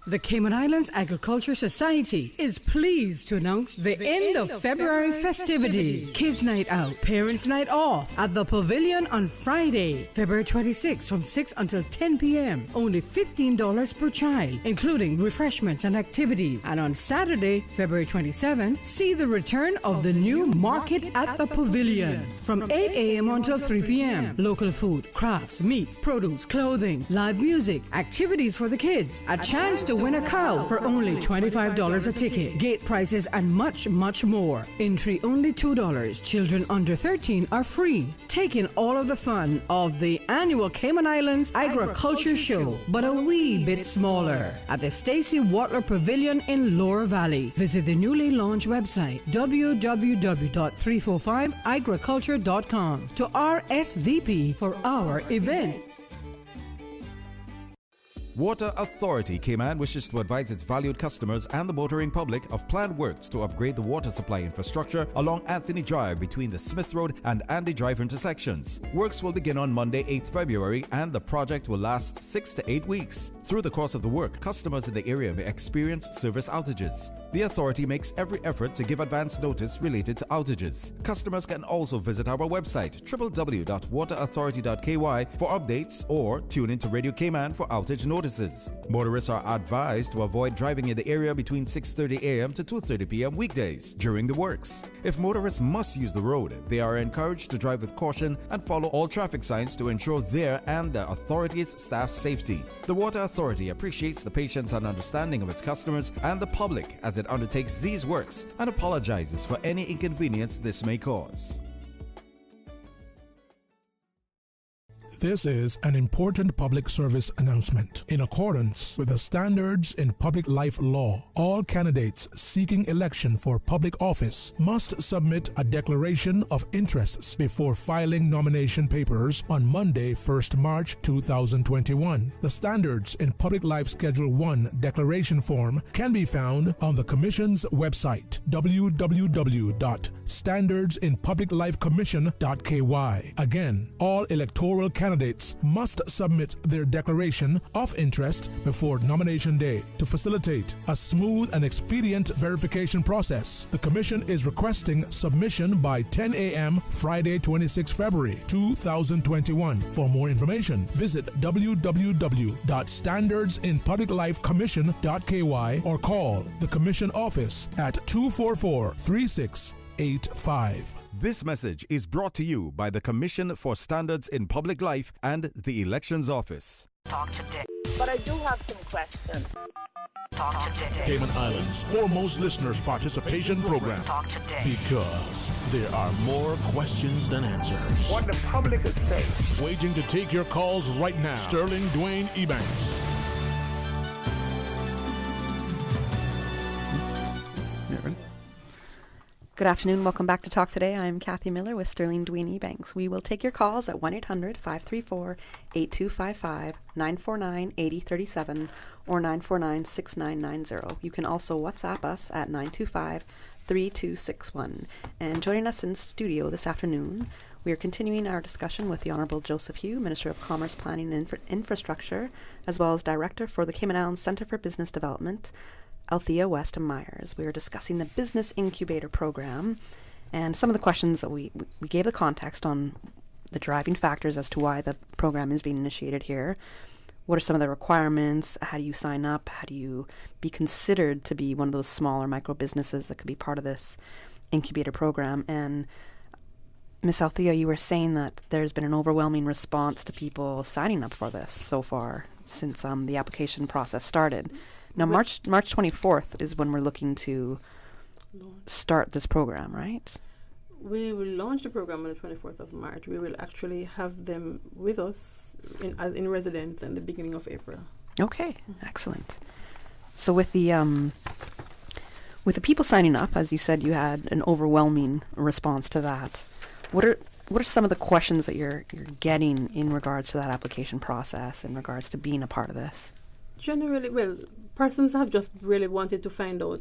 Speaker 3: The Cayman Islands Agriculture Society is pleased to announce the end of February festivities. Kids Night Out, Parents Night Off at the Pavilion on Friday, February 26th from 6 until 10 p.m. Only $15 per child, including refreshments and activities. And on Saturday, February 27th, see the return of the new Market at the Pavilion from 8 a.m. until 3 p.m. Local food, crafts, meats, produce, clothing, live music, activities for the kids, a chance to win a cow for only $25 a ticket, gate prices, and much, much more. Entry only $2. Children under 13 are free. Take in all of the fun of the annual Cayman Islands Agriculture Show, but a wee bit smaller, at the Stacy Watler Pavilion in Lower Valley. Visit the newly launched website www.345agriculture.com to RSVP for our event.
Speaker 9: Water Authority Cayman wishes to advise its valued customers and the motoring public of planned works to upgrade the water supply infrastructure along Anthony Drive between the Smith Road and Andy Drive intersections. Works will begin on Monday, 8th February, and the project will last 6 to 8 weeks. Through the course of the work, customers in the area may experience service outages. The authority makes every effort to give advance notice related to outages. Customers can also visit our website www.waterauthority.ky for updates or tune into Radio Cayman for outage notices. Motorists are advised to avoid driving in the area between 6:30 a.m. to 2:30 p.m. weekdays during the works. If motorists must use the road, they are encouraged to drive with caution and follow all traffic signs to ensure their and the authority's staff's safety. The Water Authority appreciates the patience and understanding of its customers and the public as it undertakes these works and apologizes for any inconvenience this may cause.
Speaker 2: This is an important public service announcement. In accordance with the standards in public life law, all candidates seeking election for public office must submit a declaration of interests before filing nomination papers on Monday, 1st March 2021. The standards in public life Schedule 1 declaration form can be found on the Commission's website, www.standardsinpubliclifecommission.ky. Again, all electoral candidates must submit their declaration of interest before nomination day. To facilitate a smooth and expedient verification process, the Commission is requesting submission by 10 a.m. Friday, 26 February 2021. For more information, visit www.standardsinpubliclifecommission.ky or call the Commission office at 244-3685.
Speaker 9: This message is brought to you by the Commission for Standards in Public Life and the Elections Office.
Speaker 14: Talk today. But I do have some questions. Talk today.
Speaker 5: Cayman Islands' foremost listeners' participation program.
Speaker 14: Talk today.
Speaker 5: Because there are more questions than answers.
Speaker 14: What the public is saying.
Speaker 5: Waiting to take your calls right now. Sterling Dwayne Ebanks.
Speaker 8: Good afternoon. Welcome back to Talk Today. I'm Kathy Miller with Sterling Dwayne Ebanks. We will take your calls at 1-800-534-8255, 949-8037, or 949-6990. You can also WhatsApp us at 925-3261. And joining us in studio this afternoon, we are continuing our discussion with the Honourable Joseph Hew, Minister of Commerce, Planning and Infrastructure, as well as Director for the Cayman Islands Centre for Business Development, Althea Weston Myers. We were discussing the Business Incubator Program and some of the questions that we gave the context on the driving factors as to why the program is being initiated here. What are some of the requirements? How do you sign up? How do you be considered to be one of those smaller micro businesses that could be part of this incubator program? And Ms. Althea, you were saying that there's been an overwhelming response to people signing up for this so far since the application process started. Now, March 24th is when we're looking to start this program, right?
Speaker 16: We will launch the program on the 24th of March. We will actually have them with us in residence in the beginning of April.
Speaker 8: Okay, excellent. So with the people signing up, as you said, you had an overwhelming response to that. What are some of the questions that you're getting in regards to that application process, in regards to being a part of this?
Speaker 16: Generally, well, persons have just really wanted to find out,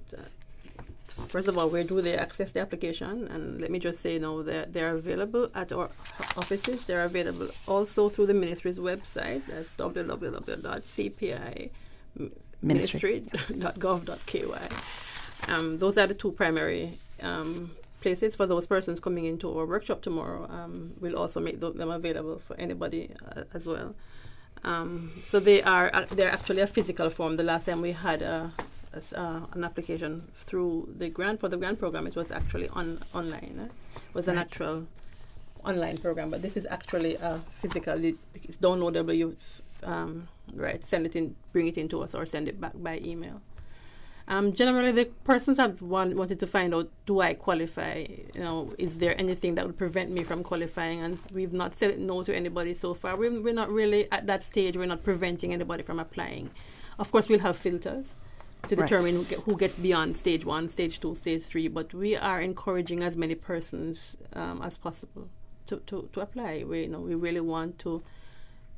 Speaker 16: first of all, where do they access the application? And let me just say now that they're available at our offices. They're available also through the ministry's website. That's www.cpi ministry.gov.ky. Those are the two primary places for those persons coming into our workshop tomorrow. We'll also make them available for anybody as well. So they're actually a physical form. The last time we had an application through the grant program, it was actually online. It was an actual online program, but this is actually physical. It's downloadable. You send it in, bring it in to us, or send it back by email. Generally, the persons have wanted to find out, do I qualify? Is there anything that would prevent me from qualifying? And we've not said no to anybody so far. We're not really at that stage. We're not preventing anybody from applying. Of course, we'll have filters to determine who gets beyond stage 1, stage 2, stage 3. But we are encouraging as many persons as possible to apply. We really want to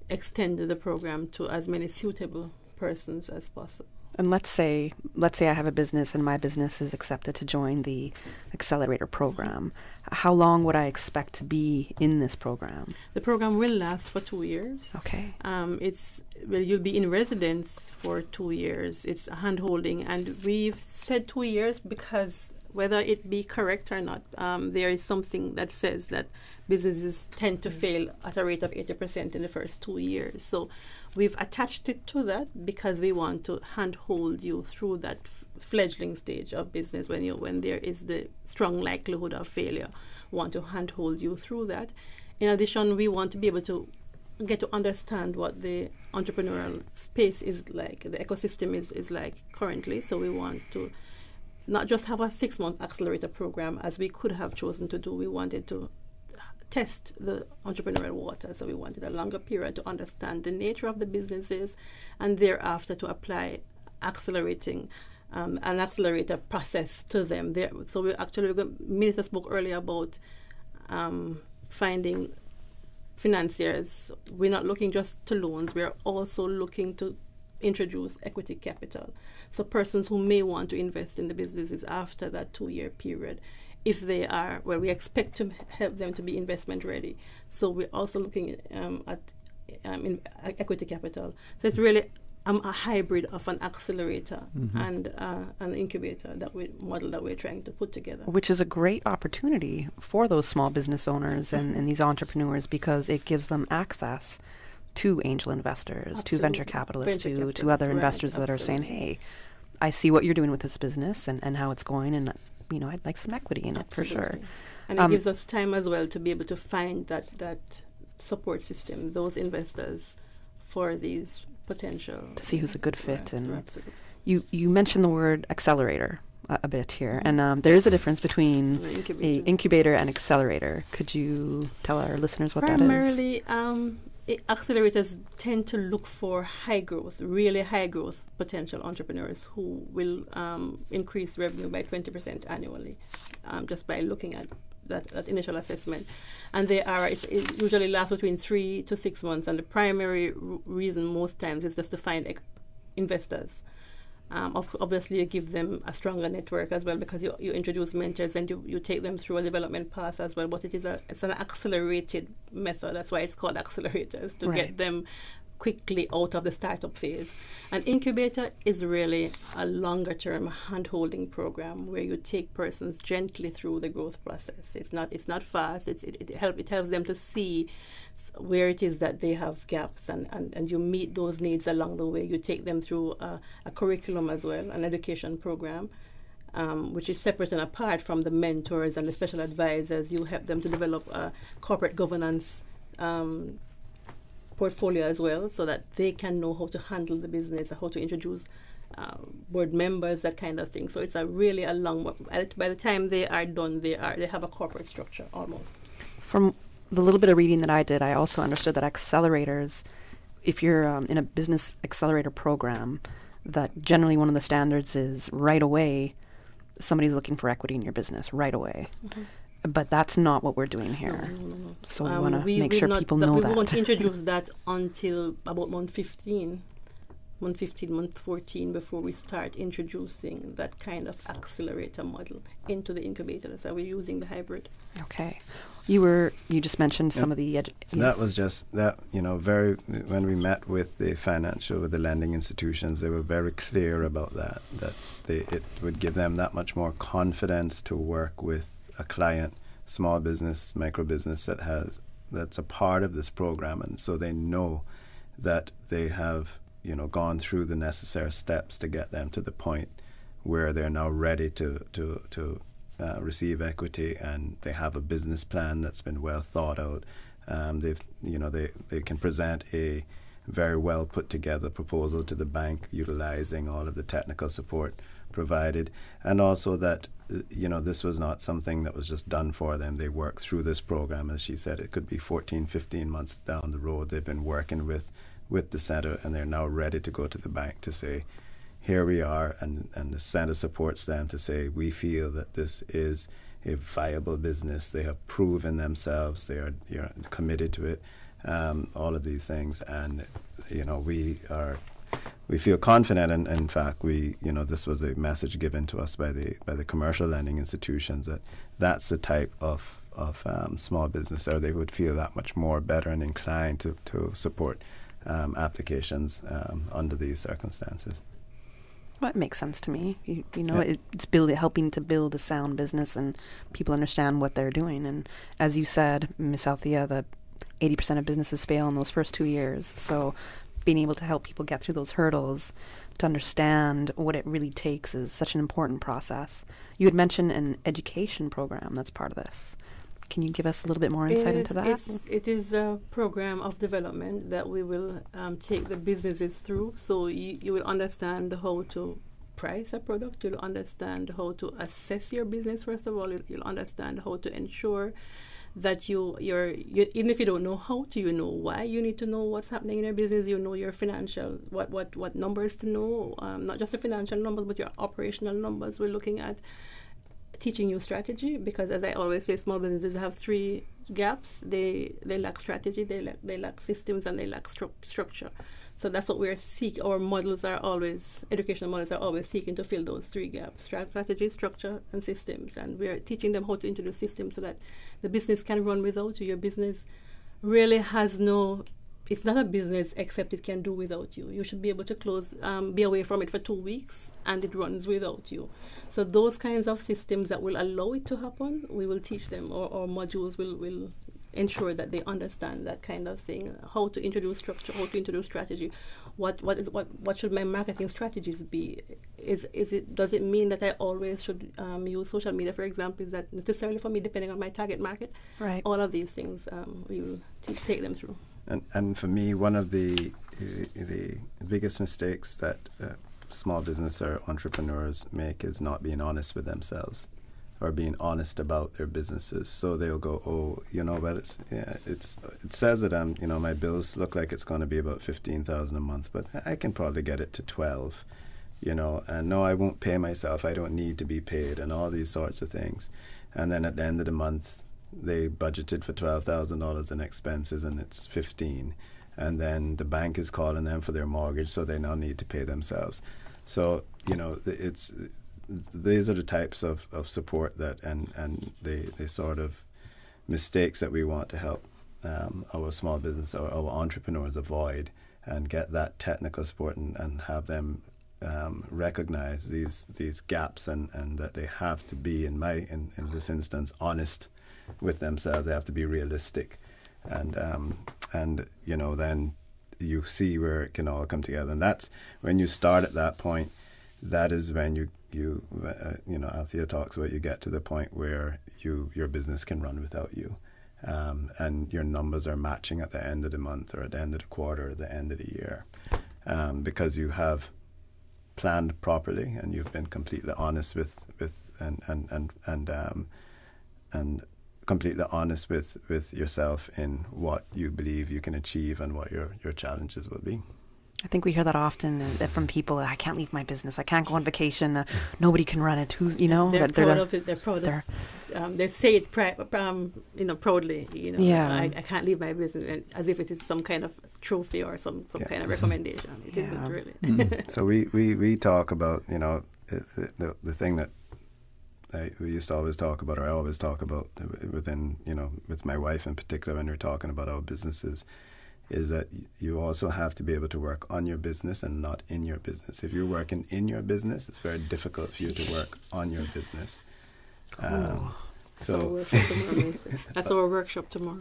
Speaker 16: extend the program to as many suitable persons as possible.
Speaker 8: And let's say I have a business and my business is accepted to join the accelerator program. How long would I expect to be in this program?
Speaker 16: The program will last for 2 years.
Speaker 8: Okay.
Speaker 16: You'll be in residence for 2 years. It's hand-holding, and we've said 2 years because whether it be correct or not, there is something that says that businesses tend to fail at a rate of 80% in the first 2 years. So we've attached it to that because we want to handhold you through that fledgling stage of business when there is the strong likelihood of failure. We want to handhold you through that. In addition, we want to be able to get to understand what the entrepreneurial space is like, the ecosystem is like currently. So we want to not just have a 6-month accelerator program as we could have chosen to do. We wanted to test the entrepreneurial water. So we wanted a longer period to understand the nature of the businesses and thereafter to apply an accelerator process to them. So Minister spoke earlier about finding financiers. We're not looking just to loans. We're also looking to introduce equity capital. So persons who may want to invest in the businesses after that 2-year period, if they are, we expect to help them to be investment ready. So we're also looking at equity capital. So it's really a hybrid of an accelerator and an incubator model that we're trying to put together.
Speaker 8: Which is a great opportunity for those small business owners and these entrepreneurs because it gives them access to angel investors, to venture capitalists, to other investors that are saying, hey, I see what you're doing with this business and how it's going, and I'd like some equity in it for sure.
Speaker 16: And it gives us time as well to be able to find that support system, those investors for these potential.
Speaker 8: To see who's a good fit. And you mentioned the word accelerator a bit here, and there is a difference between an incubator and accelerator. Could you tell our listeners what that is?
Speaker 16: Primarily, accelerators tend to look for really high growth potential entrepreneurs who will increase revenue by 20% annually, just by looking at that initial assessment. And it usually lasts between 3 to 6 months, and the primary reason most times is just to find investors. Obviously, you give them a stronger network as well because you introduce mentors and you take them through a development path as well. But it's an accelerated method. That's why it's called accelerators, to get them quickly out of the startup phase. An incubator is really a longer-term hand-holding program where you take persons gently through the growth process. It's not fast. It helps them to see where it is that they have gaps, and you meet those needs along the way. You take them through a curriculum as well, an education program, which is separate and apart from the mentors and the special advisors. You help them to develop a corporate governance portfolio as well, so that they can know how to handle the business, how to introduce board members, that kind of thing. So it's really a long. By the time they are done, they have a corporate structure almost.
Speaker 8: From the little bit of reading that I did, I also understood that accelerators, if you're in a business accelerator program, that generally one of the standards is right away somebody's looking for equity in your business right away. But that's not what we're doing here. No. So we want to make sure people know that.
Speaker 16: We won't introduce that until about month 14, before we start introducing that kind of accelerator model into the incubator. That's why we're using the hybrid.
Speaker 8: Okay. You just mentioned some of the
Speaker 28: That was just that, when we met with the lending institutions, they were very clear about that it would give them that much more confidence to work with a client, small business, micro business that's a part of this program, and so they know that they have gone through the necessary steps to get them to the point where they're now ready to receive equity, and they have a business plan that's been well thought out. They can present a very well put together proposal to the bank, utilizing all of the technical support provided, and also that this was not something that was just done for them. They worked through this program, as she said. It could be 14, 15 months down the road. They've been working with the center, and they're now ready to go to the bank to say, here we are, and the center supports them to say, we feel that this is a viable business. They have proven themselves. They are committed to it. All of these things, and we feel confident, and in fact, this was a message given to us by the commercial lending institutions that's the type of small business, or they would feel that much more better and inclined to support applications under these circumstances.
Speaker 8: Well, it makes sense to me. It's helping to build a sound business, and people understand what they're doing. And as you said, Ms. Althea, that 80% of businesses fail in those first 2 years. So being able to help people get through those hurdles, to understand what it really takes, is such an important process. You had mentioned an education program that's part of this. Can you give us a little bit more insight into that?
Speaker 16: It is a program of development that we will take the businesses through. So you will understand how to price a product. You'll understand how to assess your business, first of all. You'll understand how to ensure that you're even if you don't know how to, you know why you need to know what's happening in your business. You know your financial, what numbers to know, not just the financial numbers, but your operational numbers. We're looking at teaching you strategy, because as I always say, small businesses have three gaps. They lack strategy, they lack systems, and they lack structure. So that's what we're seeking. Our educational models are always seeking to fill those three gaps: strategy, structure, and systems. And we're teaching them how to introduce systems so that the business can run without you. Your business really it's not a business except it can do without you. You should be able to be away from it for 2 weeks, and it runs without you. So those kinds of systems that will allow it to happen, we will teach them. Our modules will ensure that they understand that kind of thing, how to introduce structure, how to introduce strategy. What should my marketing strategies be? Does it mean that I always should use social media, for example? Is that necessarily for me, depending on my target market? Right. All of these things we will take them through.
Speaker 28: And for me, one of the biggest mistakes that small business or entrepreneurs make is not being honest with themselves, or being honest about their businesses. So they'll go, it says that my bills look like it's going to be about $15,000 a month, but I can probably get it to 12, and no, I won't pay myself. I don't need to be paid, and all these sorts of things. And then at the end of the month, they budgeted for $12,000 in expenses, and it's 15. And then the bank is calling them for their mortgage, so they now need to pay themselves. So, these are the types of support that and the sort of mistakes that we want to help our small business or our entrepreneurs avoid, and get that technical support and have them recognize these gaps and that they have to be, in this instance, honest with themselves. They have to be realistic, and then you see where it can all come together. And that's when you start at that point. That is when you Althea talks about, you get to the point where your business can run without you, and your numbers are matching at the end of the month, or at the end of the quarter, or at the end of the year, because you have planned properly, and you've been completely honest and completely honest with yourself in what you believe you can achieve and what your challenges will be.
Speaker 8: I think we hear that often from people. I can't leave my business. I can't go on vacation. Nobody can run it. Who's
Speaker 16: They're proud of it. They're proud of it. They say it proudly.
Speaker 8: Yeah.
Speaker 16: I can't leave my business, as if it is some kind of trophy or some kind of recommendation. It isn't really.
Speaker 28: So we talk about the thing that we used to always talk about, or I always talk about within, with my wife in particular when we're talking about our businesses, is that you also have to be able to work on your business and not in your business. If you're working in your business, it's very difficult for you to work on your business.
Speaker 16: That's our workshop tomorrow.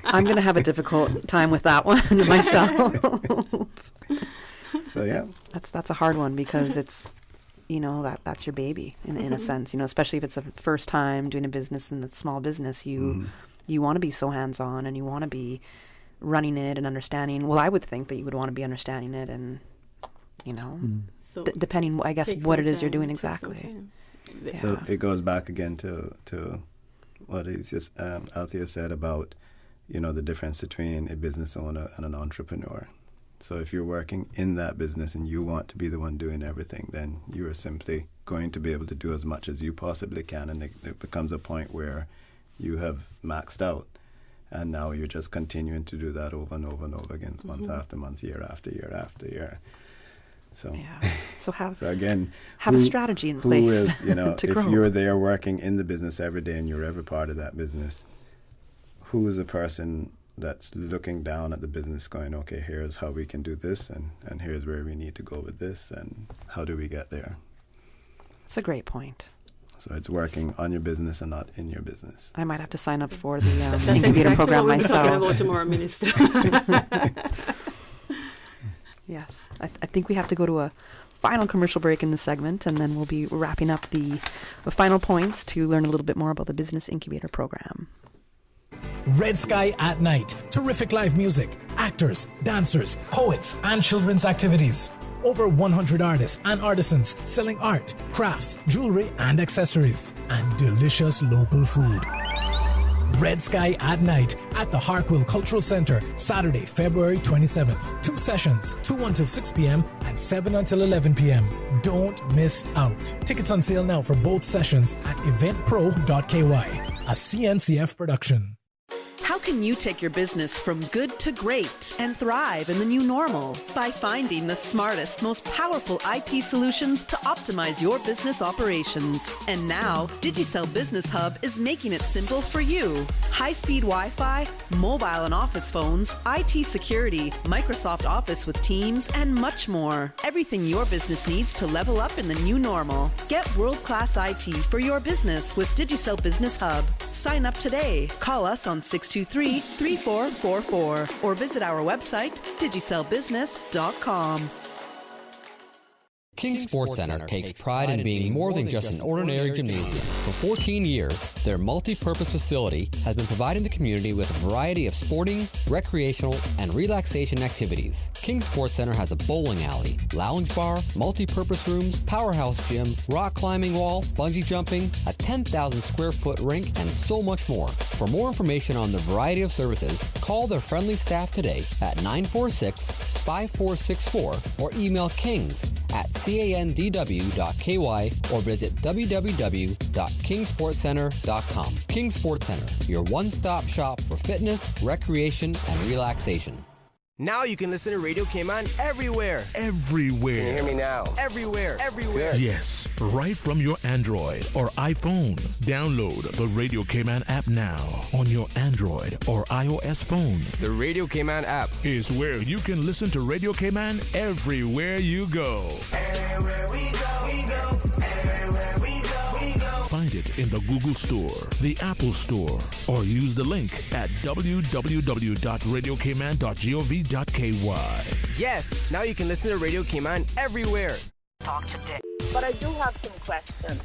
Speaker 8: I'm going to have a difficult time with that one myself.
Speaker 28: So yeah,
Speaker 8: that's a hard one because it's, that's your baby in a sense. Especially if it's the first time doing a business in a small business, you want to be so hands on and you want to be running it and understanding. Well, I would think that you would want to be understanding it and, so depending, I guess, what it is you're doing exactly.
Speaker 28: Yeah. So it goes back again to what Althea said about, the difference between a business owner and an entrepreneur. So if you're working in that business and you want to be the one doing everything, then you are simply going to be able to do as much as you possibly can, and it becomes a point where you have maxed out. And now you're just continuing to do that over and over and over again, month after month, year after year after year. So,
Speaker 8: so
Speaker 28: again,
Speaker 8: have a strategy in place.
Speaker 28: Who is,
Speaker 8: to
Speaker 28: if
Speaker 8: grow.
Speaker 28: you're there working in the business every day and you're every part of that business, who is the person that's looking down at the business going, okay, here's how we can do this, and here's where we need to go with this, and how do we get there?
Speaker 8: It's a great point.
Speaker 28: So it's working on your business and not in your business.
Speaker 8: I might have to sign up for the incubator program myself.
Speaker 16: That's exactly tomorrow, Minister.
Speaker 8: Yes. I think we have to go to a final commercial break in this segment, and then we'll be wrapping up the final points to learn a little bit more about the Business Incubator program.
Speaker 4: Red Sky at Night. Terrific live music, actors, dancers, poets, and children's activities. Over 100 artists and artisans selling art, crafts, jewelry, and accessories, and delicious local food. Red Sky at Night at the Harkwill Cultural Center, Saturday, February 27th. 2 sessions, 2 until 6 p.m. and 7 until 11 p.m. Don't miss out. Tickets on sale now for both sessions at eventpro.ky, a CNCF production.
Speaker 7: How can you take your business from good to great and thrive in the new normal? By finding the smartest, most powerful IT solutions to optimize your business operations. And now, Digicel Business Hub is making it simple for you. High-speed Wi-Fi, mobile and office phones, IT security, Microsoft Office with Teams, and much more. Everything your business needs to level up in the new normal. Get world-class IT for your business with Digicel Business Hub. Sign up today. Call us on 623-3444 or visit our website, digicelbusiness.com.
Speaker 12: King Sports Center takes pride in being more than just an ordinary gymnasium. For 14 years, their multi-purpose facility has been providing the community with a variety of sporting, recreational, and relaxation activities. King Sports Center has a bowling alley, lounge bar, multi-purpose rooms, powerhouse gym, rock climbing wall, bungee jumping, a 10,000 square foot rink, and so much more. For more information on the variety of services, call their friendly staff today at 946-5464 or email kings@candw.ky or visit www.kingsportscenter.com. King Sports Center, your one-stop shop for fitness, recreation, and relaxation.
Speaker 10: Now you can listen to Radio Cayman everywhere.
Speaker 5: Everywhere.
Speaker 10: Can you hear me now? Everywhere. Everywhere.
Speaker 5: Yes, right from your Android or iPhone. Download the Radio Cayman app now on your Android or iOS phone.
Speaker 10: The Radio Cayman app
Speaker 5: is where you can listen to Radio Cayman everywhere you go.
Speaker 10: Everywhere we go, we go. Everywhere we go, we go.
Speaker 5: Find it in the Google Store, the Apple Store, or use the link at www.radiocayman.gov.ky.
Speaker 10: Yes, now you can listen to Radio Cayman everywhere.
Speaker 14: Talk today.
Speaker 24: But I do have some questions.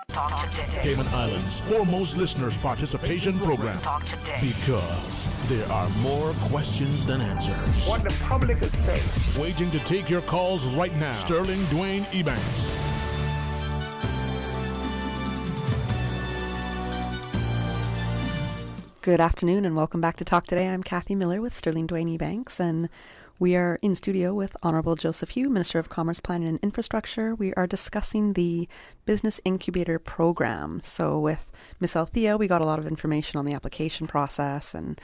Speaker 14: Talk today.
Speaker 5: Cayman Islands' foremost listeners participation program.
Speaker 14: Talk today.
Speaker 5: Because there are more questions than answers.
Speaker 14: What the public is saying.
Speaker 5: Waiting to take your calls right now. Sterling Dwayne Ebanks.
Speaker 8: Good afternoon and welcome back to Talk Today. I'm Kathy Miller with Sterling Dwayne Ebanks, and we are in studio with Honorable Joseph Hew, Minister of Commerce, Planning and Infrastructure. We are discussing the Business Incubator Program. So with Ms. Althea, we got a lot of information on the application process, and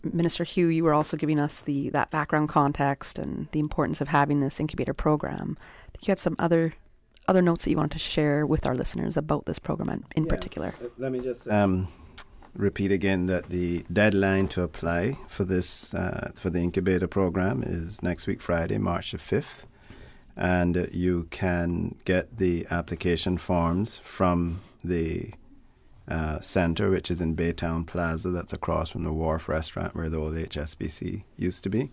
Speaker 8: Minister Hew, you were also giving us that background context and the importance of having this incubator program. I think you had some other other notes that you wanted to share with our listeners about this program in particular?
Speaker 28: Let me just repeat again that the deadline to apply for this for the incubator program is next week, Friday, March the 5th. And you can get the application forms from the center, which is in Baytown Plaza. That's across from the Wharf restaurant where the old HSBC used to be.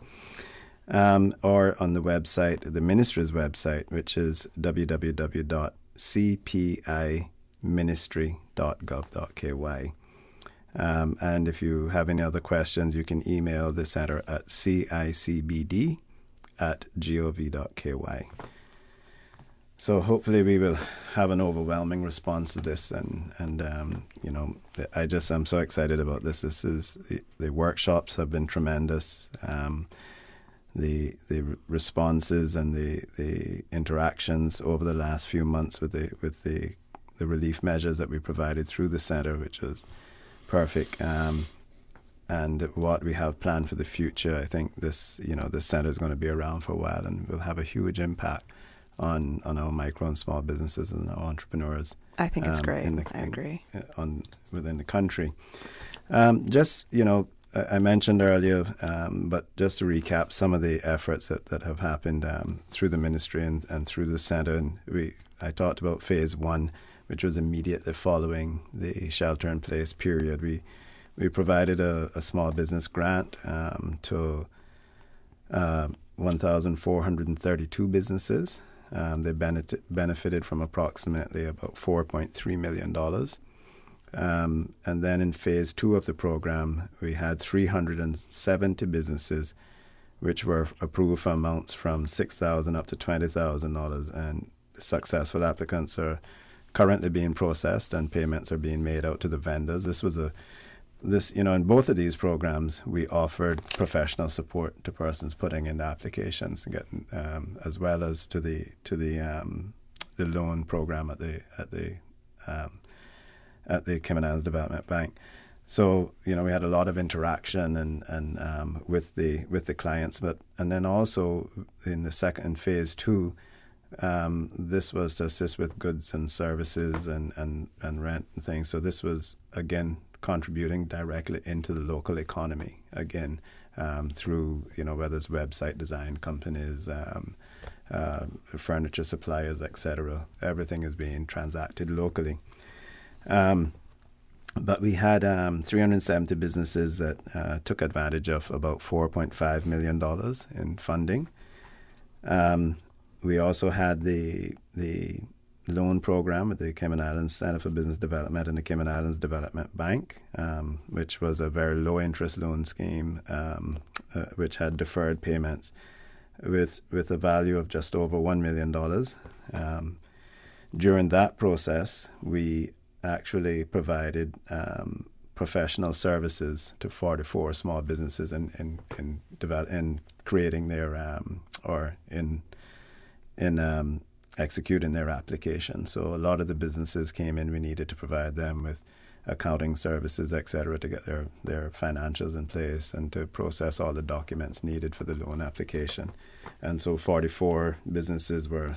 Speaker 28: Or on the website, the ministry's website, which is www.cpiministry.gov.ky. And if you have any other questions, you can email the center at cicbd@gov.ky. So hopefully we will have an overwhelming response to this, and I'm so excited about this. This is the workshops have been tremendous. The responses and the interactions over the last few months with the relief measures that we provided through the center, which was perfect. And what we have planned for the future, I think this center is going to be around for a while and will have a huge impact on our micro and small businesses and our entrepreneurs.
Speaker 8: I think it's great. I agree.
Speaker 28: Within the country. I mentioned earlier, but just to recap some of the efforts that have happened through the ministry and through the center. And I talked about phase 1, which was immediately following the shelter-in-place period. We provided a small business grant to 1,432 businesses. They benefited from approximately about $4.3 million. And then in phase 2 of the program, we had 370 businesses which were approved for amounts from $6,000 up to $20,000, and successful applicants are currently being processed and payments are being made out to the vendors. In both of these programs, we offered professional support to persons putting in the applications, getting as well as to the loan program at the Cayman Islands Development Bank. So we had a lot of interaction and with the clients, and then also in phase 2. This was to assist with goods and services and rent and things. So this was, again, contributing directly into the local economy, again, through, whether it's website design companies, furniture suppliers, etc. Everything is being transacted locally. But we had 370 businesses that took advantage of about $4.5 million in funding. We also had the loan program with the Cayman Islands Center for Business Development and the Cayman Islands Development Bank, which was a very low-interest loan scheme, which had deferred payments with a value of just over $1 million. During that process, we actually provided professional services to 44 small businesses in creating their executing their application. So a lot of the businesses came in. We needed to provide them with accounting services, et cetera, to get their financials in place and to process all the documents needed for the loan application. And so 44 businesses were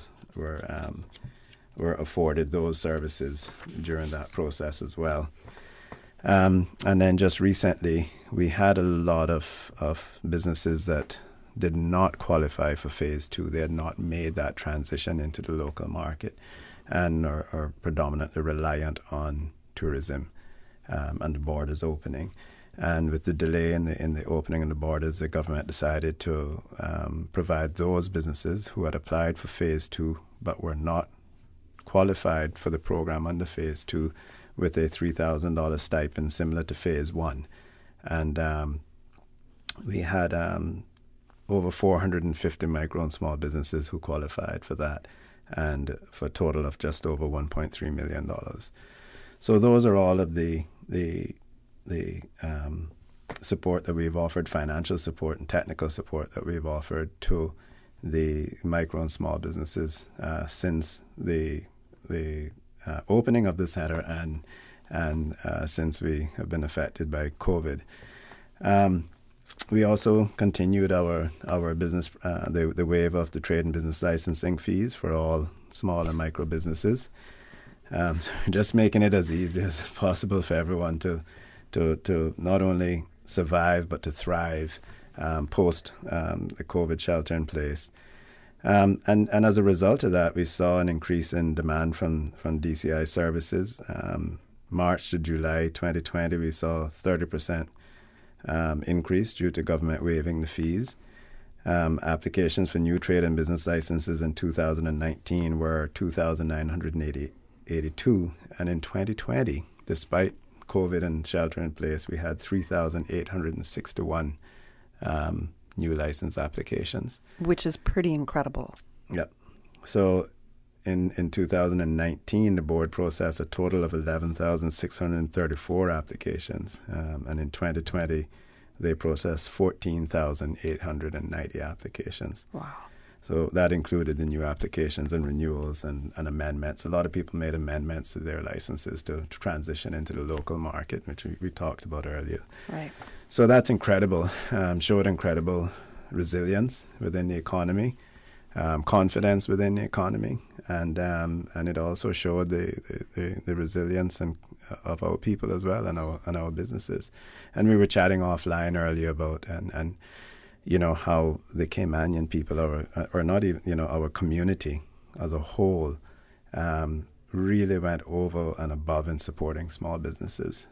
Speaker 28: afforded those services during that process as well. And then just recently, we had a lot of businesses that did not qualify for phase 2. They had not made that transition into the local market and are predominantly reliant on tourism and the borders opening. And with the delay in the opening of the borders, the government decided to provide those businesses who had applied for phase 2 but were not qualified for the program under phase 2 with a $3,000 stipend similar to phase 1. And we had over 450 micro and small businesses who qualified for that, and for a total of just over $1.3 million. So those are all of the support that we've offered, financial support and technical support that we've offered to the micro and small businesses since the opening of the center and since we have been affected by COVID. We also continued our business, the waiver of the trade and business licensing fees for all small and micro businesses. So just making it as easy as possible for everyone to not only survive but to thrive post the COVID shelter in place. And as a result of that, we saw an increase in demand from DCI services. March to July 2020, we saw 30% increase due to government waiving the fees. Applications for new trade and business licenses in 2019 were 2,982, and in 2020, despite COVID and shelter in place, we had 3,861 new license applications.
Speaker 8: Which is pretty incredible.
Speaker 28: Yep. So in 2019, the board processed a total of 11,634 applications, and in 2020, they processed 14,890 applications.
Speaker 8: Wow.
Speaker 28: So that included the new applications and renewals and amendments. A lot of people made amendments to their licenses to transition into the local market, which we talked about earlier.
Speaker 8: Right.
Speaker 28: So that's incredible. Showed incredible resilience within the economy, confidence within the economy, and it also showed the resilience of our people as well, and our businesses. And we were chatting offline earlier about and how the Caymanian people or not even our community as a whole really went over and above in supporting small businesses.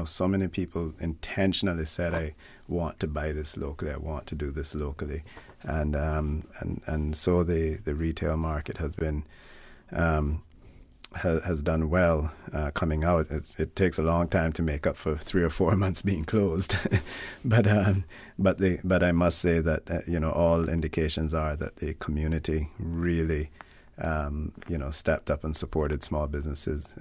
Speaker 28: So many people intentionally said, "I want to buy this locally. I want to do this locally," and so the retail market has been has done well coming out. It takes a long time to make up for 3 or 4 months being closed, but I must say that all indications are that the community really stepped up and supported small businesses.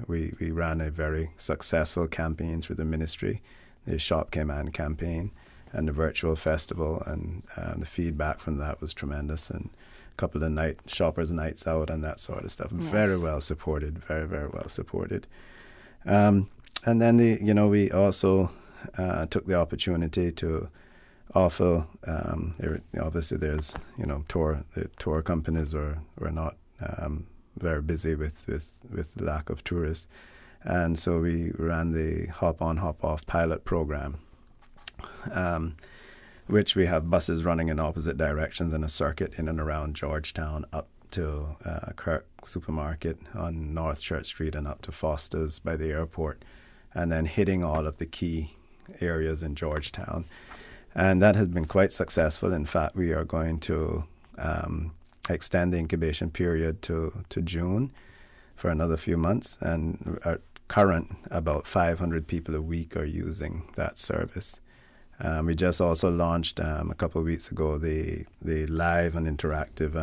Speaker 28: We ran a very successful campaign through the ministry, the Shop Cayman campaign, and the virtual festival, and the feedback from that was tremendous. And a couple of shoppers' nights out and that sort of stuff. Yes. Very well supported, very, very well supported. And then we also took the opportunity to offer. Obviously, there's the tour companies were not very busy with the lack of tourists, and so we ran the Hop On Hop Off pilot program, which we have buses running in opposite directions in a circuit in and around Georgetown up to Kirk Supermarket on North Church Street and up to Foster's by the airport, and then hitting all of the key areas in Georgetown. And that has been quite successful. In fact, we are going to extend the incubation period to June for another few months. And at current, about 500 people a week are using that service. We just also launched a couple of weeks ago the live and interactive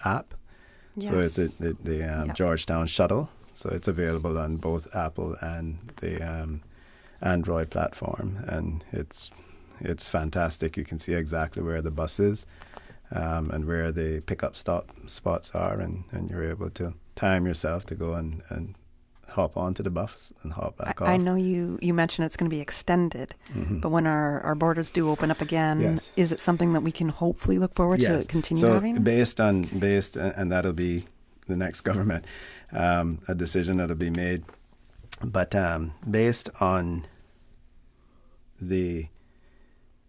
Speaker 28: app. Yes. So it's the Georgetown Shuttle. So it's available on both Apple and the Android platform, and it's fantastic. You can see exactly where the bus is and where the pickup spots are, and you're able to time yourself to go and hop onto the bus and hop back off.
Speaker 8: I know you mentioned it's going to be extended, but when our borders do open up again, yes. Is it something that we can hopefully look forward to continue having?
Speaker 28: So based and that'll be the next government, a decision that'll be made. But based on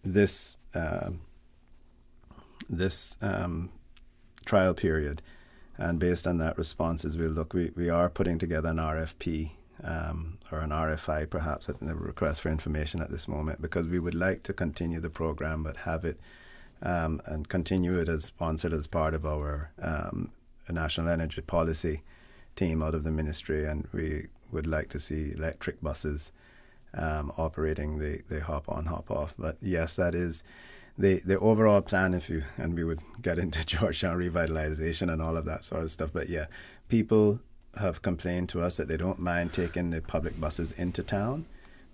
Speaker 28: this trial period, and based on that responses, we are putting together an RFP or an RFI, perhaps, at the request for information at this moment, because we would like to continue the program, but have it and continue it as sponsored as part of our national energy policy team out of the ministry, and we would like to see electric buses operating the hop on, hop off. But yes, that is the overall plan. And we would get into Georgetown revitalization and all of that sort of stuff. But yeah, people have complained to us that they don't mind taking the public buses into town,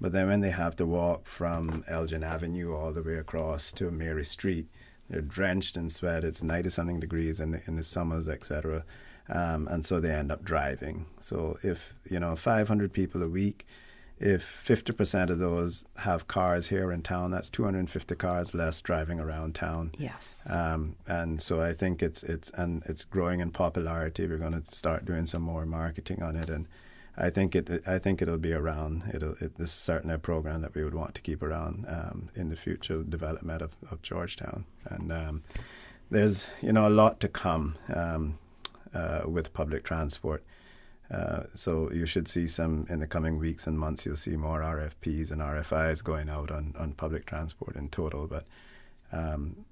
Speaker 28: but then when they have to walk from Elgin Avenue all the way across to Mary Street, they're drenched in sweat. It's 90-something degrees in the summers, etc. And so they end up driving. So if 500 people a week, if 50% of those have cars here in town, that's 250 cars less driving around town.
Speaker 8: Yes.
Speaker 28: And so I think it's growing in popularity. We're going to start doing some more marketing on it, and I think it'll be around. This is certainly a program that we would want to keep around in the future development of Georgetown. And there's a lot to come with public transport. So you should see some in the coming weeks and months. You'll see more RFPs and RFIs going out on public transport in total. But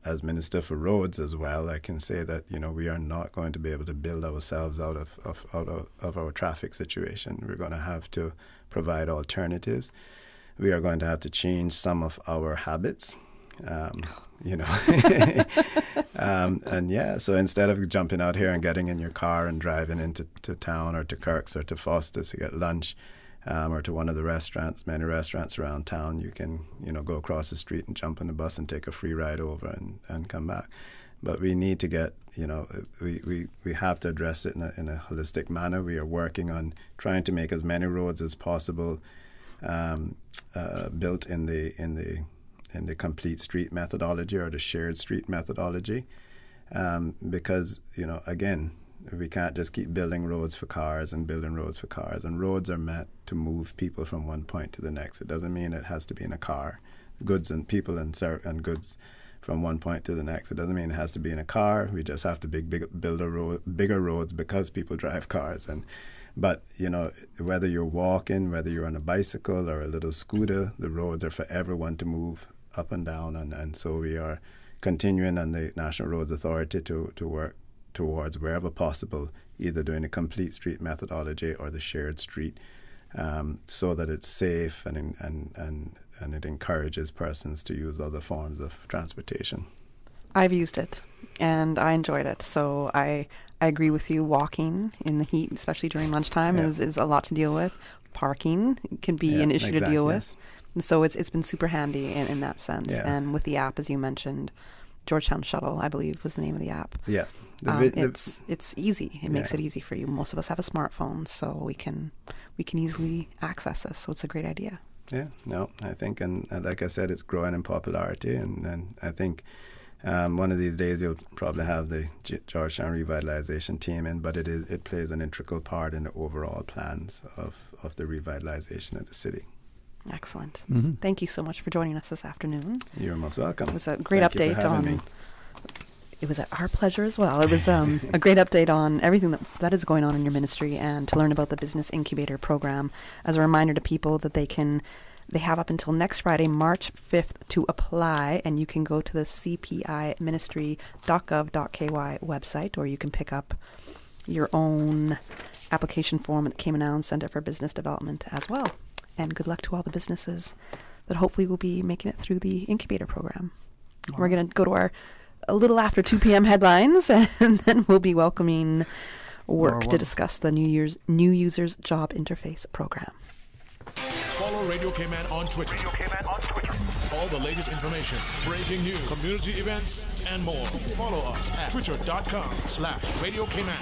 Speaker 28: as Minister for Roads as well, I can say that we are not going to be able to build ourselves out of our traffic situation. We're going to have to provide alternatives. We are going to have to change some of our habits. So instead of jumping out here and getting in your car and driving into town or to Kirk's or to Foster's to get lunch, or to one of the many restaurants around town, you can go across the street and jump on the bus and take a free ride over and come back. But we need to get, we have to address it in a holistic manner. We are working on trying to make as many roads as possible built in the complete street methodology or the shared street methodology, because again, we can't just keep building roads for cars and building roads for cars. And roads are meant to move people from one point to the next. It doesn't mean it has to be in a car. Goods and people and goods from one point to the next. It doesn't mean it has to be in a car. We just have to build bigger roads because people drive cars. But whether you're walking, whether you're on a bicycle or a little scooter, the roads are for everyone to move up and down. And so we are continuing on the National Roads Authority to work towards, wherever possible, either doing a complete street methodology or the shared street, so that it's safe and it encourages persons to use other forms of transportation.
Speaker 8: I've used it and I enjoyed it. So I agree with you. Walking in the heat, especially during lunchtime, is a lot to deal with. Parking can be an issue to deal with. And so it's been super handy in that sense. Yeah. And with the app, as you mentioned, Georgetown Shuttle, I believe, was the name of the app.
Speaker 28: Yeah.
Speaker 8: It's easy. It makes it easy for you. Most of us have a smartphone, so we can easily access this. So it's a great idea.
Speaker 28: Yeah, no, I think, and like I said, it's growing in popularity, and I think one of these days you'll probably have the Georgetown Revitalization team in, but it plays an integral part in the overall plans of the revitalization of the city.
Speaker 8: Excellent. Mm-hmm. Thank you so much for joining us this afternoon.
Speaker 28: You're most welcome.
Speaker 8: It was a great
Speaker 28: Thank
Speaker 8: update
Speaker 28: you for having me.
Speaker 8: It was our pleasure as well. It was a great update on everything that is going on in your ministry, and to learn about the Business Incubator program. As a reminder to people that they have up until next Friday, March 5th, to apply, and you can go to the cpiministry.gov.ky website, or you can pick up your own application form at the Cayman Islands Center for Business Development as well. And good luck to all the businesses that hopefully will be making it through the incubator program. Wow. We're going to go to a little after 2 p.m. headlines, and then we'll be welcoming work to discuss the New Users Job Interface program.
Speaker 5: Follow Radio Cayman on Twitter. All the latest information, breaking news, community events, and more. Follow us at twitter.com/Radio Cayman.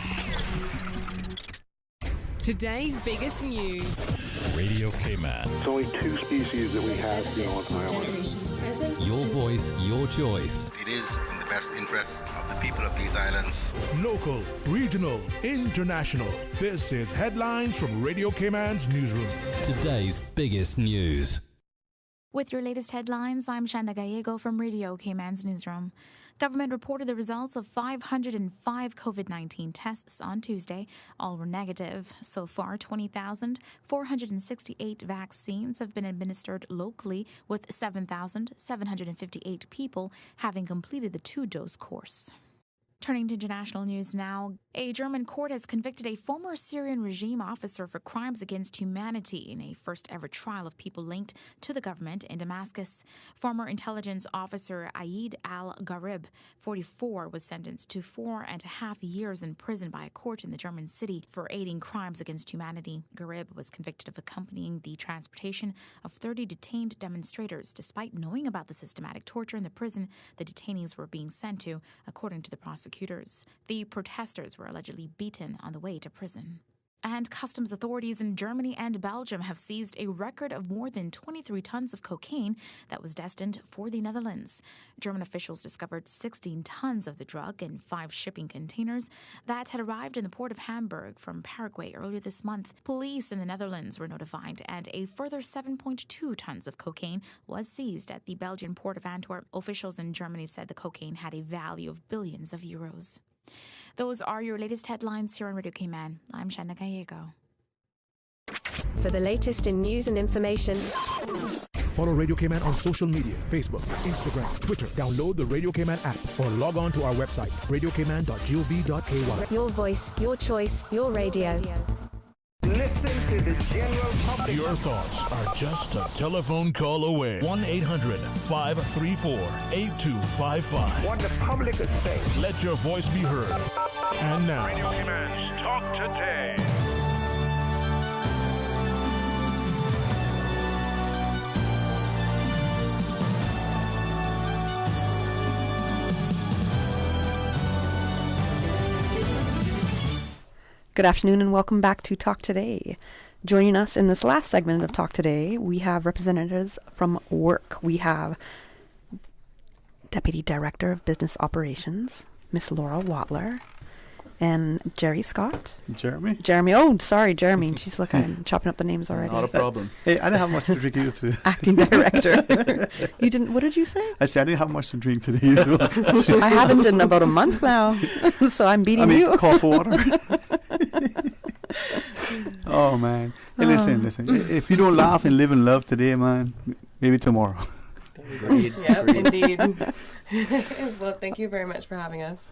Speaker 1: Today's biggest news.
Speaker 11: Radio Cayman.
Speaker 17: It's only 2 species that we have in North Island.
Speaker 1: Generations present.
Speaker 11: Your voice, your choice.
Speaker 18: It is in the best interest of the people of these islands.
Speaker 5: Local, regional, international. This is Headlines from Radio Cayman's newsroom.
Speaker 11: Today's biggest news.
Speaker 19: With your latest headlines, I'm Shanda Gallego from Radio Cayman's newsroom. Government reported the results of 505 COVID-19 tests on Tuesday. All were negative. So far, 20,468 vaccines have been administered locally, with 7,758 people having completed the 2-dose course. Turning to international news now, a German court has convicted a former Syrian regime officer for crimes against humanity in a first-ever trial of people linked to the government in Damascus. Former intelligence officer Aid al-Gharib, 44, was sentenced to 4.5 years in prison by a court in the German city for aiding crimes against humanity. Gharib was convicted of accompanying the transportation of 30 detained demonstrators. Despite knowing about the systematic torture in the prison the detainees were being sent to, according to the prosecutors. The protesters were allegedly beaten on the way to prison. And customs authorities in Germany and Belgium have seized a record of more than 23 tons of cocaine that was destined for the Netherlands. German officials discovered 16 tons of the drug in 5 shipping containers that had arrived in the port of Hamburg from Paraguay earlier this month. Police in the Netherlands were notified, and a further 7.2 tons of cocaine was seized at the Belgian port of Antwerp. Officials in Germany said the cocaine had a value of billions of euros. Those are your latest headlines here on Radio Cayman. I'm Shanna Gallego.
Speaker 6: For the latest in news and information,
Speaker 2: follow Radio Cayman on social media, Facebook, Instagram, Twitter. Download the Radio Cayman app or log on to our website, radiocayman.gov.ky.
Speaker 6: Your voice, your choice, your radio.
Speaker 10: Listen to the general public.
Speaker 5: Your thoughts are just a telephone call away. 1-800-534-8255.
Speaker 10: What the public is saying.
Speaker 5: Let your voice be heard. And now,
Speaker 10: Radio Cayman's Talk Today.
Speaker 8: Good afternoon and welcome back to Talk Today. Joining us in this last segment of Talk Today, we have representatives from work. We have Deputy Director of Business Operations, Miss Laura Watler, and Jerry Scott.
Speaker 15: Jeremy?
Speaker 8: Jeremy. Oh, sorry, Jeremy. She's like, I'm chopping up the names already.
Speaker 20: Not a problem.
Speaker 15: Hey, I didn't have much to drink either today.
Speaker 8: Acting Director. You didn't, what did you say?
Speaker 15: I said I didn't have much to drink today either.
Speaker 8: I haven't in about a month now, so I'm beating you.
Speaker 15: Cough water. Oh, man. Hey, listen. If you don't laugh and live and love today, man, maybe tomorrow.
Speaker 21: Yep, indeed. Well, thank you very much for having us.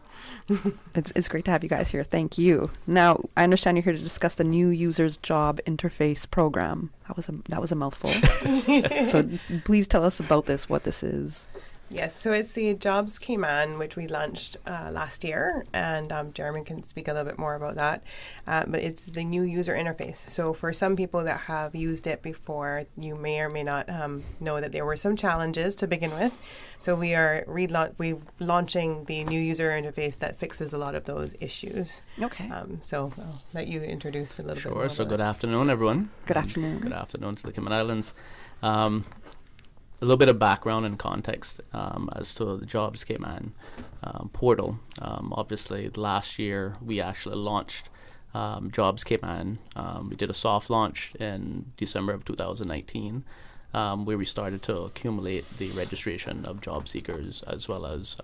Speaker 8: It's great to have you guys here. Thank you. Now, I understand you're here to discuss the new Users Job Interface Program. That was a mouthful. So please tell us about this, what this is.
Speaker 21: Yes, so it's the Jobs Cayman, which we launched last year, and Jeremy can speak a little bit more about that. But it's the new user interface. So for some people that have used it before, you may or may not know that there were some challenges to begin with. So we are launching the new user interface that fixes a lot of those issues.
Speaker 8: Okay.
Speaker 21: So I'll let you introduce a little bit more.
Speaker 20: Sure. So good afternoon, everyone.
Speaker 8: Good afternoon.
Speaker 20: Good afternoon to the Cayman Islands. A little bit of background and context as to the Jobs Cayman portal. Obviously, last year we actually launched Jobs Cayman. We did a soft launch in December of 2019, where we started to accumulate the registration of job seekers as well as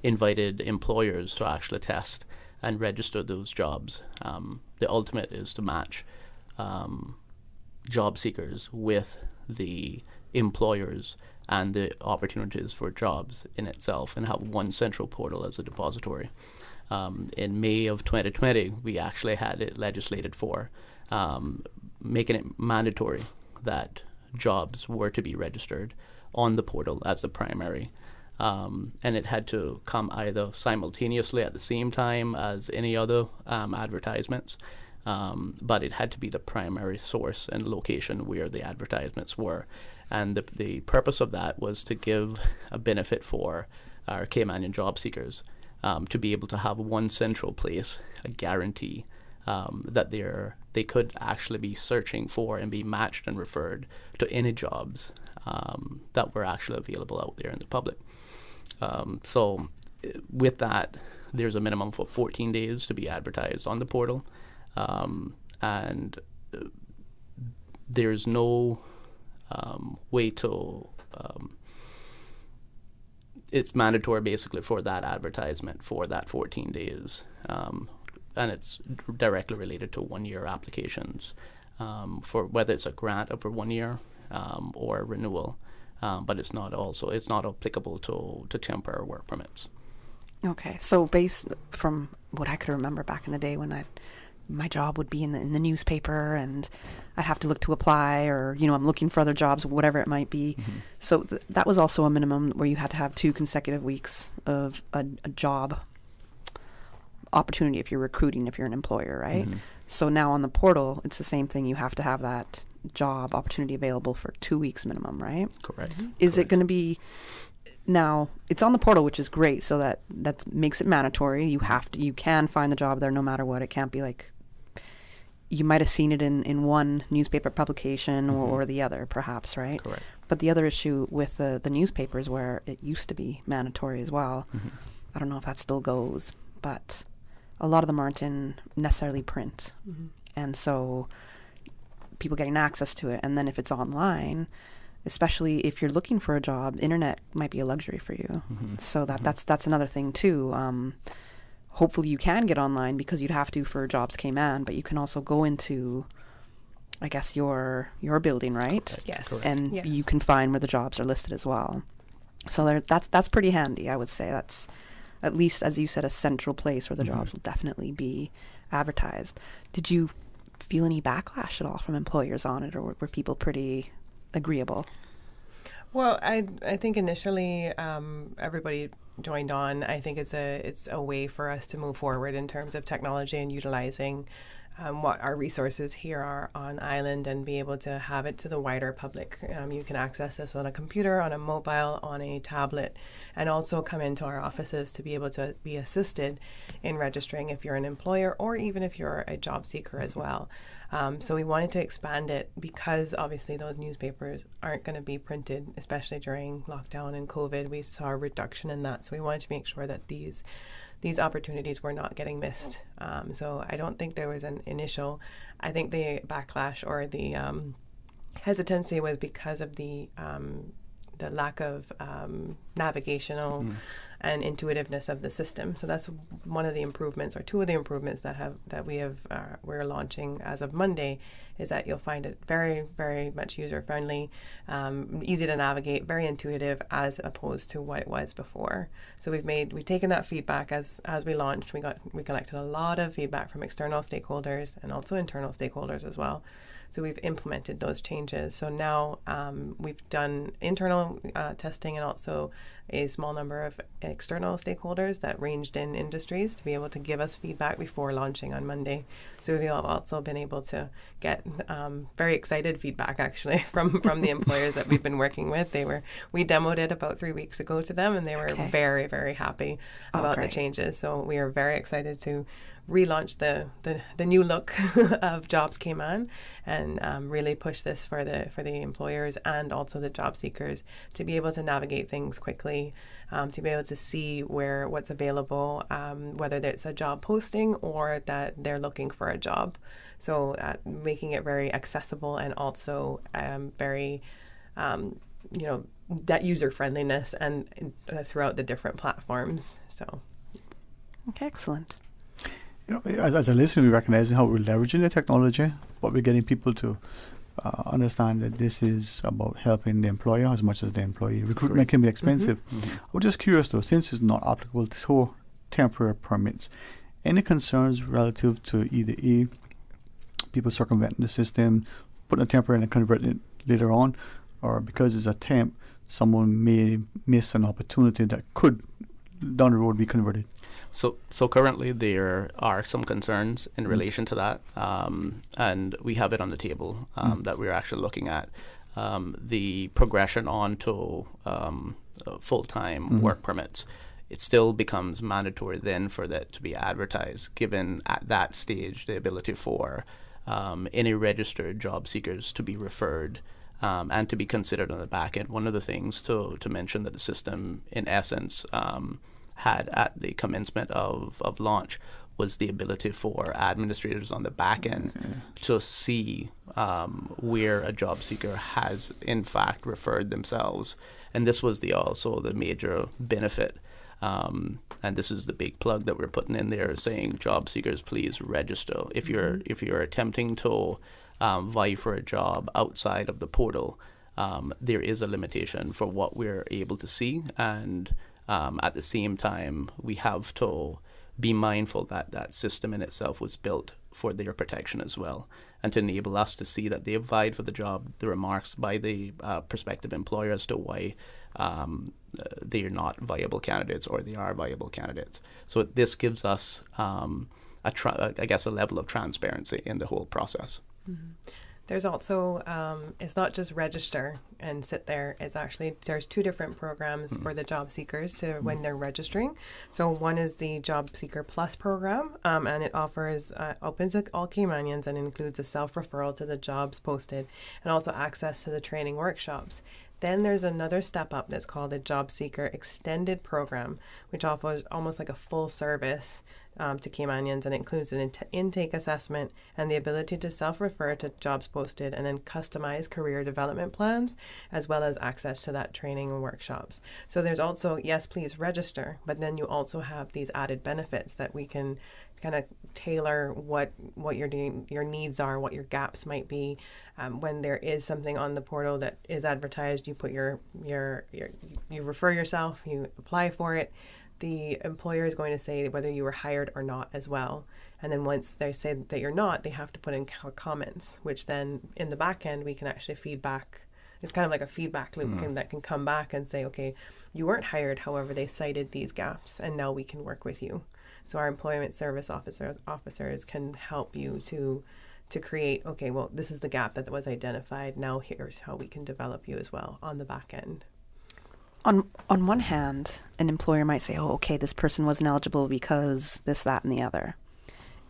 Speaker 20: invited employers to actually test and register those jobs. The ultimate is to match job seekers with the employers and the opportunities for jobs in itself, and have one central portal as a depository. In May of 2020, we actually had it legislated for making it mandatory that jobs were to be registered on the portal as the primary. And it had to come either simultaneously at the same time as any other advertisements, but it had to be the primary source and location where the advertisements were. And the purpose of that was to give a benefit for our Caymanian job seekers to be able to have one central place, a guarantee that they could actually be searching for and be matched and referred to any jobs that were actually available out there in the public. So with that, there's a minimum for 14 days to be advertised on the portal. And there's no way to it's mandatory basically for that advertisement for that 14 days, and it's directly related to 1-year applications for whether it's a grant over 1 year or a renewal, but it's not applicable to temporary work permits.
Speaker 8: Okay, so based from what I could remember back in the day when my job would be in the newspaper and I'd have to look to apply, or, I'm looking for other jobs, whatever it might be. Mm-hmm. So that was also a minimum where you had to have 2 consecutive weeks of a job opportunity if you're recruiting, if you're an employer, right? Mm-hmm. So now on the portal, it's the same thing. You have to have that job opportunity available for 2 weeks minimum, right?
Speaker 20: Correct.
Speaker 8: Mm-hmm. Is it going to be... Now, it's on the portal, which is great, so that makes it mandatory. You can find the job there no matter what. It can't be like you might have seen it in one newspaper publication or the other, perhaps, right?
Speaker 20: Correct.
Speaker 8: But the other issue with the newspapers, where it used to be mandatory as well, I don't know if that still goes, but a lot of them aren't in necessarily print. And so people getting access to it, and then if it's online, especially if you're looking for a job, the internet might be a luxury for you. So that's another thing too. Hopefully you can get online, because you'd have to for Jobs Cayman, but you can also go into, I guess, your building, right?
Speaker 21: Yes.
Speaker 8: And
Speaker 21: Yes.
Speaker 8: you can find where the jobs are listed as well. So that's pretty handy, I would say. That's, at least, as you said, a central place where the jobs will definitely be advertised. Did you feel any backlash at all from employers on it, or were people pretty agreeable?
Speaker 21: Well, I think initially everybody joined on. I think it's a way for us to move forward in terms of technology and utilizing what our resources here are on island, and be able to have it to the wider public. You can access this on a computer, on a mobile, on a tablet, and also come into our offices to be able to be assisted in registering if you're an employer, or even if you're a job seeker as well. So we wanted to expand it, because obviously those newspapers aren't going to be printed, especially during lockdown and COVID. We saw a reduction in that. So we wanted to make sure that these opportunities were not getting missed. So I don't think there was an initial, I think the backlash or the hesitancy was because of the lack of navigational and intuitiveness of the system. So that's one of the improvements, or two of the improvements that we're launching as of Monday, is that you'll find it very, very much user friendly, easy to navigate, very intuitive, as opposed to what it was before. So we've taken that feedback as we launched. We collected a lot of feedback from external stakeholders and also internal stakeholders as well. So we've implemented those changes. So now we've done internal testing, and also a small number of external stakeholders that ranged in industries to be able to give us feedback before launching on Monday. So we've also been able to get very excited feedback, actually, from the employers that we've been working with. We demoed it about 3 weeks ago to them, and they were very, very happy about the changes. So we are very excited to relaunch the new look of Jobs Cayman, and really push this for the employers and also the job seekers to be able to navigate things quickly, to be able to see what's available, whether it's a job posting or that they're looking for a job. So making it very accessible, and also very that user friendliness and throughout the different platforms. So
Speaker 8: okay, excellent.
Speaker 15: As a listener, we recognize how we're leveraging the technology, but we're getting people to understand that this is about helping the employer as much as the employee. Recruitment can be expensive. I was just curious though, since it's not applicable to temporary permits, any concerns relative to either people circumventing the system, putting a temporary and converting it later on, or because it's a temp, someone may miss an opportunity that could down the road be converted?
Speaker 20: So currently there are some concerns in relation to that, and we have it on the table that we're actually looking at. The progression on to full-time work permits, it still becomes mandatory then for that to be advertised, given at that stage the ability for any registered job seekers to be referred and to be considered on the back end. One of the things to mention that the system, in essence, had at the commencement of launch was the ability for administrators on the back end to see where a job seeker has in fact referred themselves. And this was also the major benefit. And this is the big plug that we're putting in there, saying job seekers, please register. If you're attempting to vie for a job outside of the portal, there is a limitation for what we're able to see, and at the same time, we have to be mindful that that system in itself was built for their protection as well, and to enable us to see that they have vied for the job, the remarks by the prospective employer as to why they are not viable candidates or they are viable candidates. So this gives us, I guess, a level of transparency in the whole process.
Speaker 21: There's also, it's not just register and sit there. It's actually, there's 2 different programs for the job seekers to when they're registering. So one is the Job Seeker Plus program, and it offers, open to all Caymanians and includes a self-referral to the jobs posted and also access to the training workshops. Then there's another step up that's called the Job Seeker Extended Program, which offers almost like a full service to Caymanians, and includes an intake assessment and the ability to self-refer to jobs posted and then customize career development plans, as well as access to that training and workshops. So there's also, yes, please register, but then you also have these added benefits that we can kind of tailor what you're doing, your needs are, what your gaps might be. When there is something on the portal that is advertised, you put you refer yourself, you apply for it. The employer is going to say whether you were hired or not as well. And then once they say that you're not, they have to put in comments, which then in the back end, we can actually feedback. It's kind of like a feedback loop that can come back and say, okay, you weren't hired. However, they cited these gaps and now we can work with you. So our employment service officers can help you to create, okay, well, this is the gap that was identified. Now here's how we can develop you as well on the back end.
Speaker 8: On one hand, an employer might say, oh, okay, this person wasn't eligible because this, that, and the other.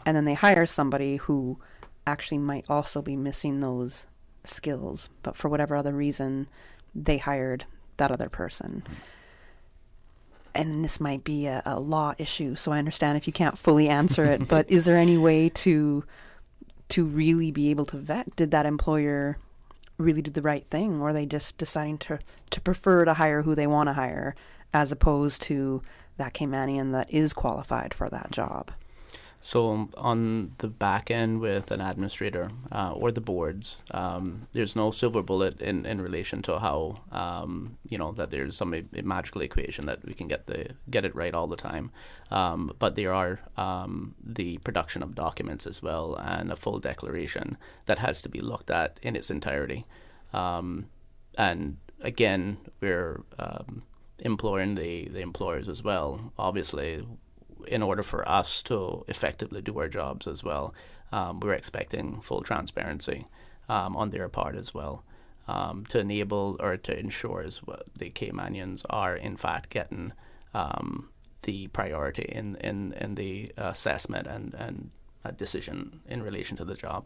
Speaker 8: And then they hire somebody who actually might also be missing those skills, but for whatever other reason, they hired that other person. And this might be a law issue, so I understand if you can't fully answer it, but is there any way to really be able to vet, did that employer really do the right thing, or are they just deciding to prefer to hire who they want to hire as opposed to that Caymanian that is qualified for that job?
Speaker 20: So on the back end with an administrator or the boards, there's no silver bullet in relation to how that there's some magical equation that we can get it right all the time. But there are the production of documents as well, and a full declaration that has to be looked at in its entirety. And again, we're imploring the employers as well, obviously. In order for us to effectively do our jobs as well, we're expecting full transparency on their part as well, to enable or to ensure as well the Caymanians are in fact getting the priority in the assessment and decision in relation to the job.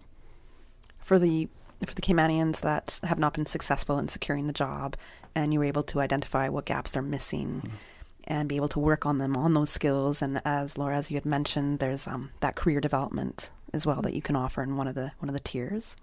Speaker 8: For the Caymanians that have not been successful in securing the job, and you were able to identify what gaps they're missing. And be able to work on them, on those skills. And as Laura, as you had mentioned, there's that career development as well that you can offer in one of the tiers.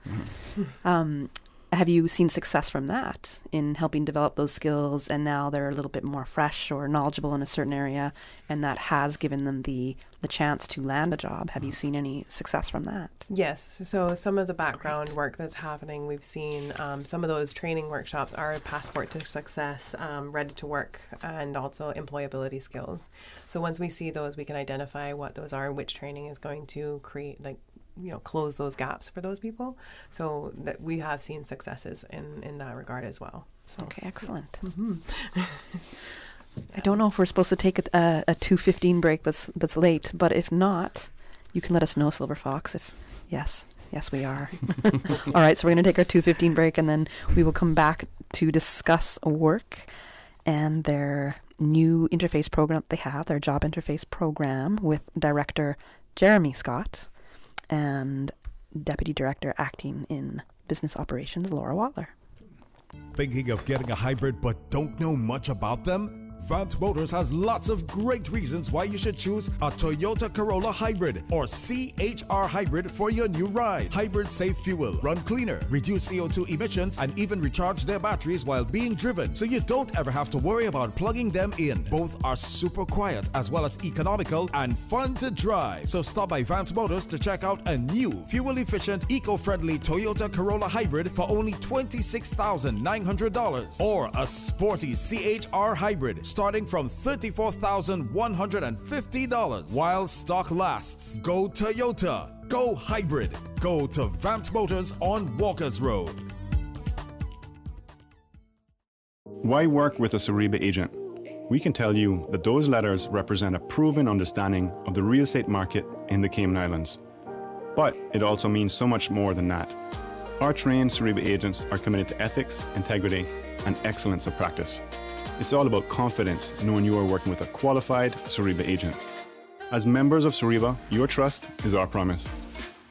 Speaker 8: Have you seen success from that in helping develop those skills, and now they're a little bit more fresh or knowledgeable in a certain area, and that has given them the chance to land a job? Have you seen any success from that?
Speaker 21: Yes. So some of the background work that's happening, we've seen some of those training workshops are Passport to Success, Ready to Work, and also employability skills. So once we see those, we can identify what those are and which training is going to create, close those gaps for those people. So that we have seen successes in that regard as well. So.
Speaker 8: Okay, excellent. I don't know if we're supposed to take a 2:15 break that's late, but if not, you can let us know, Silver Fox. If yes, we are. All right, so we're going to take our 2:15 break, and then we will come back to discuss work and their new interface program they have, their job interface program, with Director Jeremy Scott and Deputy Director acting in Business Operations, Laura Wattler.
Speaker 3: Thinking of getting a hybrid but don't know much about them? Vant Motors has lots of great reasons why you should choose a Toyota Corolla Hybrid or CHR Hybrid for your new ride. Hybrids save fuel, run cleaner, reduce CO2 emissions, and even recharge their batteries while being driven, so you don't ever have to worry about plugging them in. Both are super quiet as well as economical and fun to drive. So stop by Vant Motors to check out a new, fuel-efficient, eco-friendly Toyota Corolla Hybrid for only $26,900, or a sporty CHR Hybrid starting from $34,150 while stock lasts. Go Toyota. Go hybrid. Go to Vant Motors on Walkers Road.
Speaker 9: Why work with a Sariba agent? We can tell you that those letters represent a proven understanding of the real estate market in the Cayman Islands. But it also means so much more than that. Our trained Suriba agents are committed to ethics, integrity, and excellence of practice. It's all about confidence, knowing you are working with a qualified Suriba agent. As members of Suriba, your trust is our promise.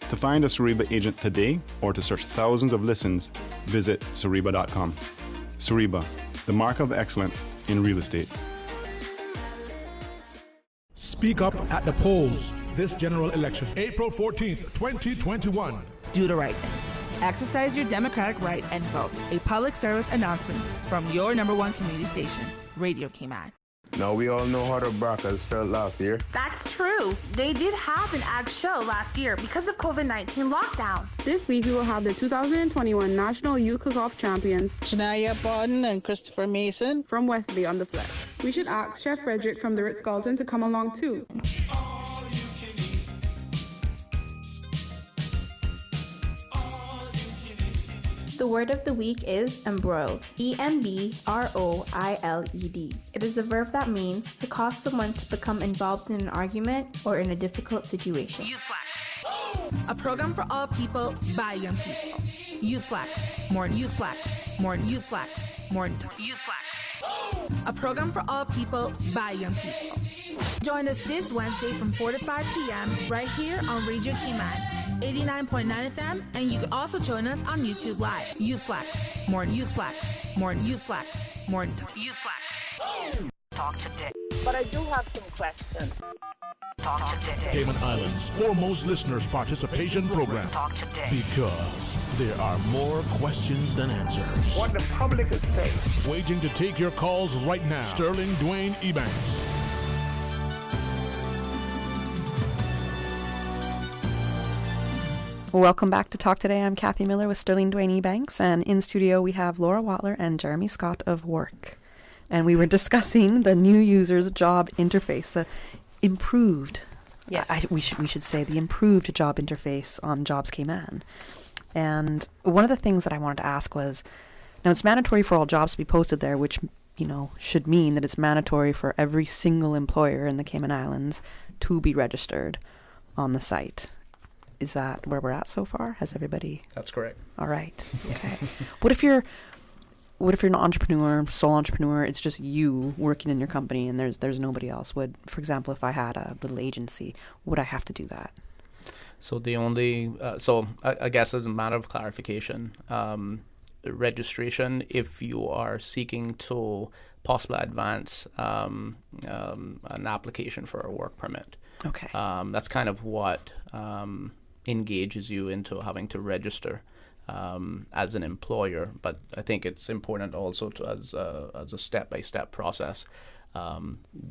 Speaker 9: To find a Suriba agent today or to search thousands of listens, visit Suriba.com. Suriba, the mark of excellence in real estate.
Speaker 2: Speak up at the polls this general election, April 14th, 2021.
Speaker 4: Do the right thing. Exercise your democratic right and vote. A public service announcement from your number one community station, Radio Cayman.
Speaker 13: Now we all know how the Broncos felt last year.
Speaker 16: That's true. They did have an ag show last year because of COVID-19 lockdown.
Speaker 24: This week we will have the 2021 National Youth Cook-Off Champions,
Speaker 22: Shania Barton and Christopher Mason
Speaker 24: from Wesley on the flex. We should ask Chef Frederick from the Ritz-Carlton to come along too.
Speaker 23: The word of the week is embroiled. E-M-B-R-O-I-L-E-D. It is a verb that means to cause someone to become involved in an argument or in a difficult situation.
Speaker 4: A program for all people by young people. Youth Flex. More Youth Flex. More Youth Flex. More Youth Flex. A program for all people by young people. Join us this Wednesday from 4 to 5 p.m. right here on Radio Cayman. 89.9 FM, and you can also join us on YouTube Live. Youth Flex. More Youth Flex. More Youth Flex. More Youth Flex.
Speaker 14: Talk today. But I do have some questions. Talk today.
Speaker 5: Cayman Islands' foremost listeners' participation program.
Speaker 14: Talk today.
Speaker 5: Because there are more questions than answers.
Speaker 14: What the public is saying.
Speaker 5: Waiting to take your calls right now. Sterling Dwayne Ebanks.
Speaker 8: Welcome back to Talk Today. I'm Kathy Miller with Sterling Dwayne Ebanks, and in studio we have Laura Watler and Jeremy Scott of Work. And we were discussing the new user's job interface, the improved,
Speaker 21: yes.
Speaker 8: we should say the improved job interface on Jobs Cayman. And one of the things that I wanted to ask was, now it's mandatory for all jobs to be posted there, which, should mean that it's mandatory for every single employer in the Cayman Islands to be registered on the site. Is that where we're at so far? Has everybody?
Speaker 20: That's correct.
Speaker 8: All right. Okay. What if you're an entrepreneur, sole entrepreneur? It's just you working in your company, and there's nobody else. For example, if I had a little agency, would I have to do that?
Speaker 20: So the only I guess as a matter of clarification, registration, if you are seeking to possibly advance an application for a work permit.
Speaker 8: Okay.
Speaker 20: That's kind of what engages you into having to register as an employer. But I think it's important also to, as a step-by-step process,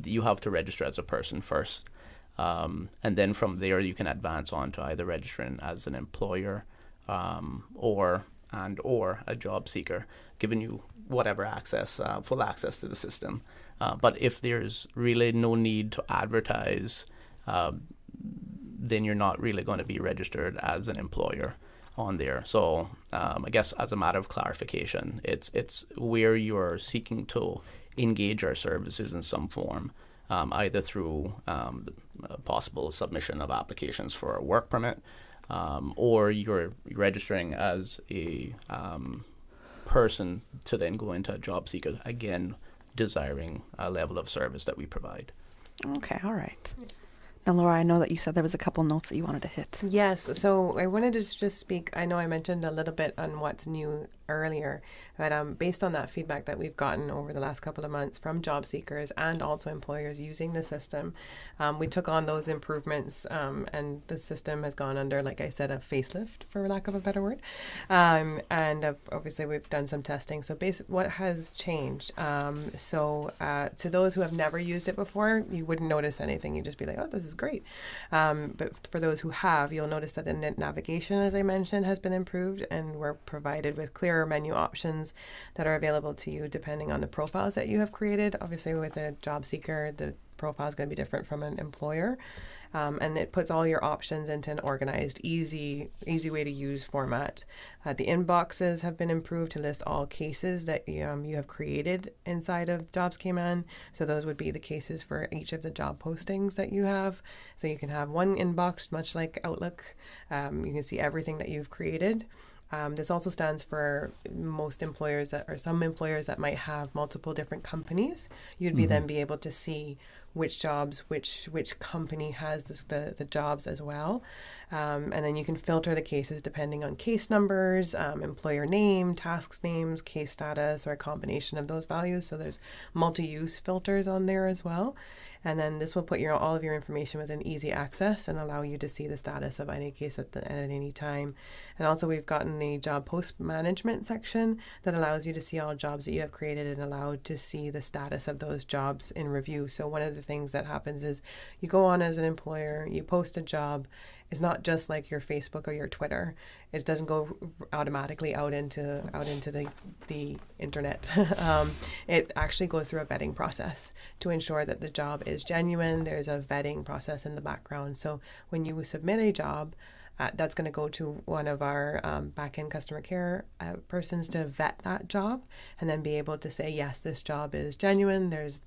Speaker 20: you have to register as a person first. And then from there you can advance on to either registering as an employer or a job seeker, giving you whatever access, full access to the system. But if there's really no need to advertise, then you're not really going to be registered as an employer on there. So I guess as a matter of clarification, it's where you're seeking to engage our services in some form, either through possible submission of applications for a work permit, or you're registering as a person to then go into a job seeker, again, desiring a level of service that we provide.
Speaker 8: Okay, all right. Now, Laura, I know that you said there was a couple notes that you wanted to hit.
Speaker 21: Yes, so I wanted to just speak. I know I mentioned a little bit on what's new earlier, but based on that feedback that we've gotten over the last couple of months from job seekers and also employers using the system, we took on those improvements, and the system has gone under, like I said, a facelift, for lack of a better word. And obviously we've done some testing. So basically what has changed? To those who have never used it before, you wouldn't notice anything. You'd just be like, oh, this is great. But for those who have, you'll notice that the navigation, as I mentioned, has been improved, and we're provided with clearer menu options that are available to you depending on the profiles that you have created. Obviously, with a job seeker, the profile is going to be different from an employer. And it puts all your options into an organized, easy way to use format. The inboxes have been improved to list all cases that you have created inside of Jobs Cayman. So those would be the cases for each of the job postings that you have. So you can have one inbox, much like Outlook. You can see everything that you've created. This also stands for most employers or some employers that might have multiple different companies. You'd be then be able to see which jobs, which company has the jobs as well. And then you can filter the cases depending on case numbers, employer name, tasks names, case status, or a combination of those values. So there's multi-use filters on there as well. And then this will put all of your information within easy access and allow you to see the status of any case at any time. And also we've gotten the job post management section that allows you to see all jobs that you have created and allowed to see the status of those jobs in review. So one of the things that happens is you go on as an employer, you post a job. It's not just like your Facebook or your Twitter. It doesn't go automatically out into the internet. It actually goes through a vetting process to ensure that the job is genuine. There's a vetting process in the background. So when you submit a job, that's going to go to one of our back-end customer care persons to vet that job and then be able to say, yes, this job is genuine. There's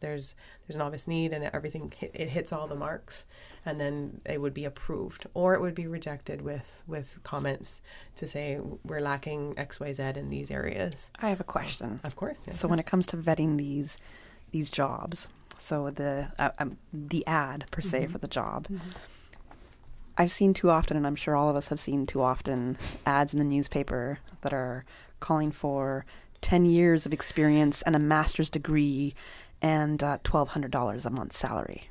Speaker 21: an obvious need and everything. It hits all the marks, and then it would be approved, or it would be rejected with comments to say we're lacking X, Y, Z in these areas.
Speaker 8: I have a question.
Speaker 21: Of course. Yeah.
Speaker 8: So when it comes to vetting these jobs, so the ad per se for the job. I've seen too often, and I'm sure all of us have seen too often, ads in the newspaper that are calling for 10 years of experience and a master's degree and $1,200 a month salary.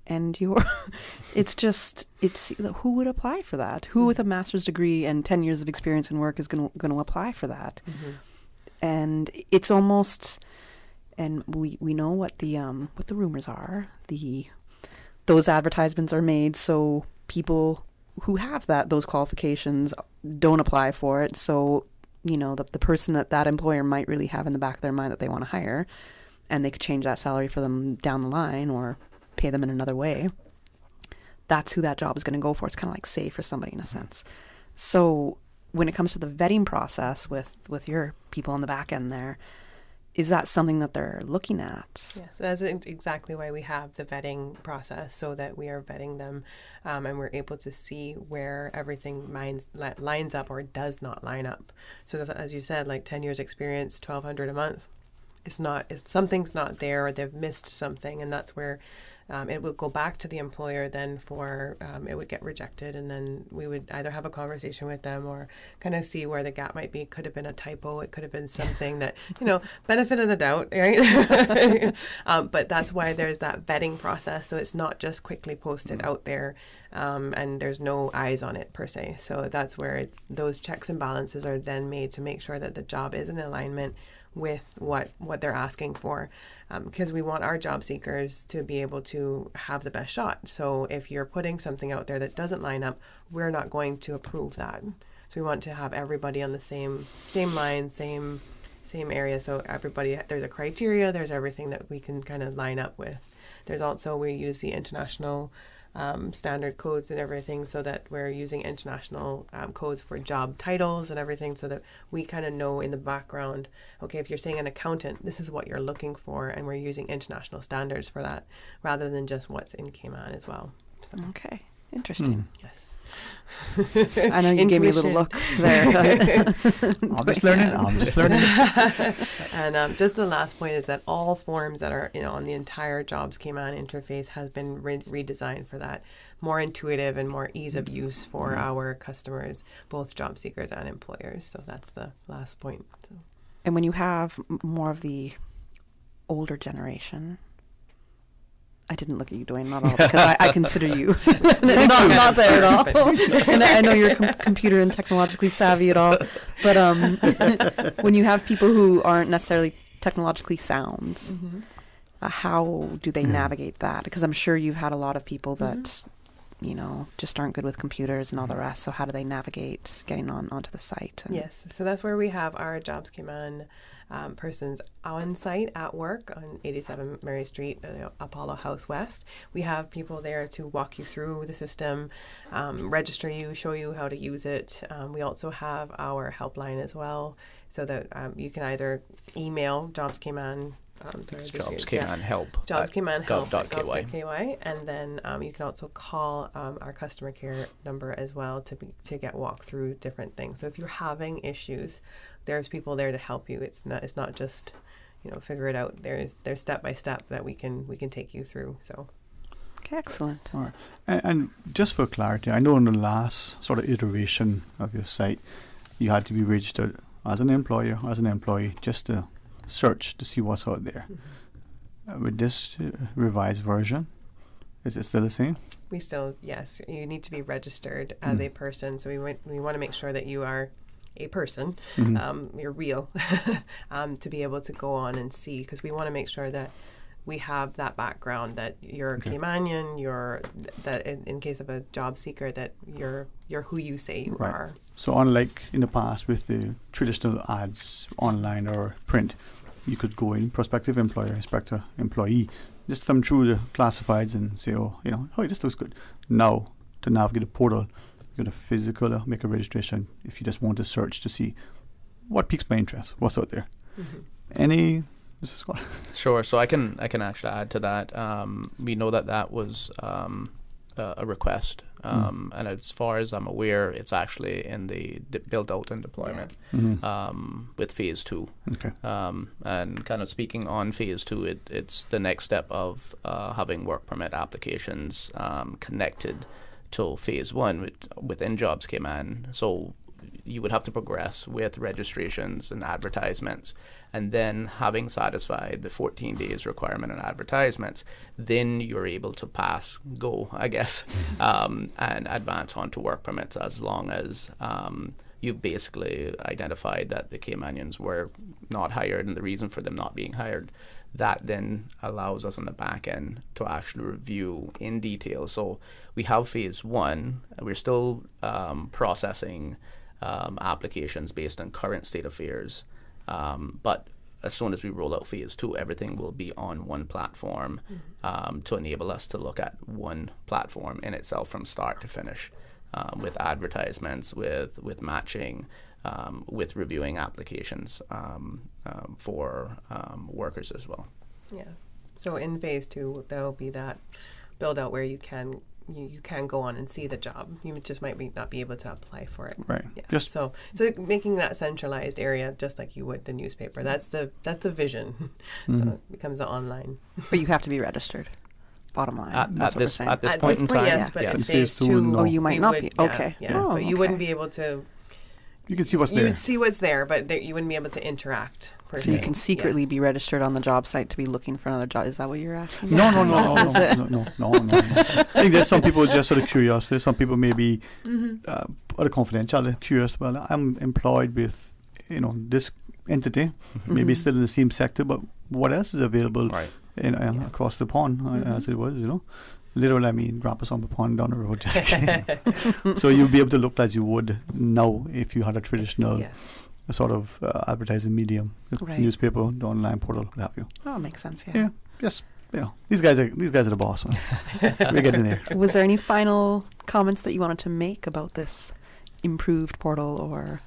Speaker 8: And it's who would apply for that? Who with a master's degree and 10 years of experience in work is going to apply for that? And it's almost, and we know what the rumors are. Those advertisements are made so people who have those qualifications don't apply for it. So, the person that employer might really have in the back of their mind that they want to hire, and they could change that salary for them down the line or pay them in another way. That's who that job is going to go for. It's kind of like safe for somebody in a sense. So when it comes to the vetting process with your people on the back end there, is that something that they're looking at?
Speaker 21: Yes, that's exactly why we have the vetting process, so that we are vetting them and we're able to see where everything lines up or does not line up. So as you said, like 10 years experience, $1,200 a month, something's not there, or they've missed something, and that's where it will go back to the employer then for it would get rejected, and then we would either have a conversation with them or kind of see where the gap might be. It could have been a typo, it could have been something that, benefit of the doubt, right? But that's why there's that vetting process, so it's not just quickly posted out there and there's no eyes on it per se. So that's where those checks and balances are then made to make sure that the job is in alignment with what they're asking for, because we want our job seekers to be able to have the best shot. So if you're putting something out there that doesn't line up, we're not going to approve that. So we want to have everybody on the same line, same area. So everybody, there's a criteria, there's everything that we can kind of line up with. There's also, we use the international standard codes and everything, so that we're using international codes for job titles and everything, so that we kind of know in the background, okay, if you're saying an accountant, this is what you're looking for, and we're using international standards for that rather than just what's in Cayman as well. So.
Speaker 8: Okay, interesting.
Speaker 21: Yes.
Speaker 8: I know you gave me a little look there.
Speaker 15: I'm just learning.
Speaker 21: And just the last point is that all forms that are on the entire Jobs Cayman interface has been redesigned for that more intuitive and more ease of use for our customers, both job seekers and employers. So that's the last point. So.
Speaker 8: And when you have more of the older generation, I didn't look at you, Dwayne, not at all, because I consider you not there at all. And I know you're computer and technologically savvy at all. But when you have people who aren't necessarily technologically sound, how do they navigate that? Because I'm sure you've had a lot of people that, just aren't good with computers and all the rest. So how do they navigate getting onto the site?
Speaker 21: Yes, so that's where we have our Jobs Cayman persons on site at work on 87 Mary Street, Apollo House West. We have people there to walk you through the system, register you, show you how to use it. We also have our helpline as well, so that you can either email Jobs Cayman
Speaker 20: Jobs Cayman Help.
Speaker 21: Jobs Cayman Help.
Speaker 20: .gov.ky.
Speaker 21: And then you can also call our customer care number as well to get walked through different things. So if you're having issues, there's people there to help you. It's not just figure it out. There's step by step that we can take you through. So.
Speaker 8: Okay, excellent.
Speaker 15: All right. And just for clarity, I know in the last sort of iteration of your site, you had to be registered as an employer, as an employee, just to search to see what's out there. With this revised version, is it still the same?
Speaker 21: Yes, you need to be registered as a person. So we want to make sure that you are a person, you're real, to be able to go on and see, because we want to make sure that we have that background, that you're a Caymanian, that in case of a job seeker, that you're who you say you are.
Speaker 15: So unlike in the past with the traditional ads online or print, you could go in, prospective employer, inspector, employee, just thumb through the classifieds and say, oh, this looks good. Now, to navigate a portal, you got a physical, make a registration if you just want to search to see what piques my interest, what's out there. This is what.
Speaker 20: Sure. So I can actually add to that. We know that was a request, and as far as I'm aware, it's actually in the build out and deployment with phase 2.
Speaker 15: Okay.
Speaker 20: And kind of speaking on phase 2, it's the next step of having work permit applications connected to phase 1 within Jobs Cayman. So you would have to progress with registrations and advertisements, and then having satisfied the 14 days requirement on advertisements, then you're able to go, and advance on to work permits, as long as you've basically identified that the Caymanians were not hired and the reason for them not being hired. That then allows us on the back end to actually review in detail. So we have phase 1, we're still processing applications based on current state affairs. But as soon as we roll out phase 2, everything will be on one platform to enable us to look at one platform in itself from start to finish, with advertisements, with matching, with reviewing applications for workers as well.
Speaker 21: Yeah. So in phase 2, there will be that build out where you can go on and see the job. You just might not be able to apply for it.
Speaker 15: Right.
Speaker 21: Yeah. So making that centralized area, just like you would the newspaper. That's the vision. So it becomes the online.
Speaker 8: But you have to be registered. Bottom line.
Speaker 20: At this point in time,
Speaker 21: yes. But in phase 2,
Speaker 8: no. You might not be. Okay.
Speaker 21: Yeah. But you wouldn't be able to.
Speaker 15: You can see what's there.
Speaker 21: You would see what's there, but you wouldn't be able to interact.
Speaker 8: So you can secretly be registered on the job site to be looking for another job. Is that what you're asking?
Speaker 15: No. I think there's some people just sort of curious. There's some people maybe out of confidentiality curious. Well, I'm employed with this entity, maybe still in the same sector, but what else is available across the pond, as it was, Literally, I mean, grab us on the pond down the road. Just kidding. So you'll be able to look as you would now if you had a traditional sort of advertising medium, newspaper, the online portal, what have you.
Speaker 8: Oh, makes sense.
Speaker 15: Yeah. Yes. Yeah. These guys are the boss. We're getting there.
Speaker 8: Was there any final comments that you wanted to make about this improved portal, or?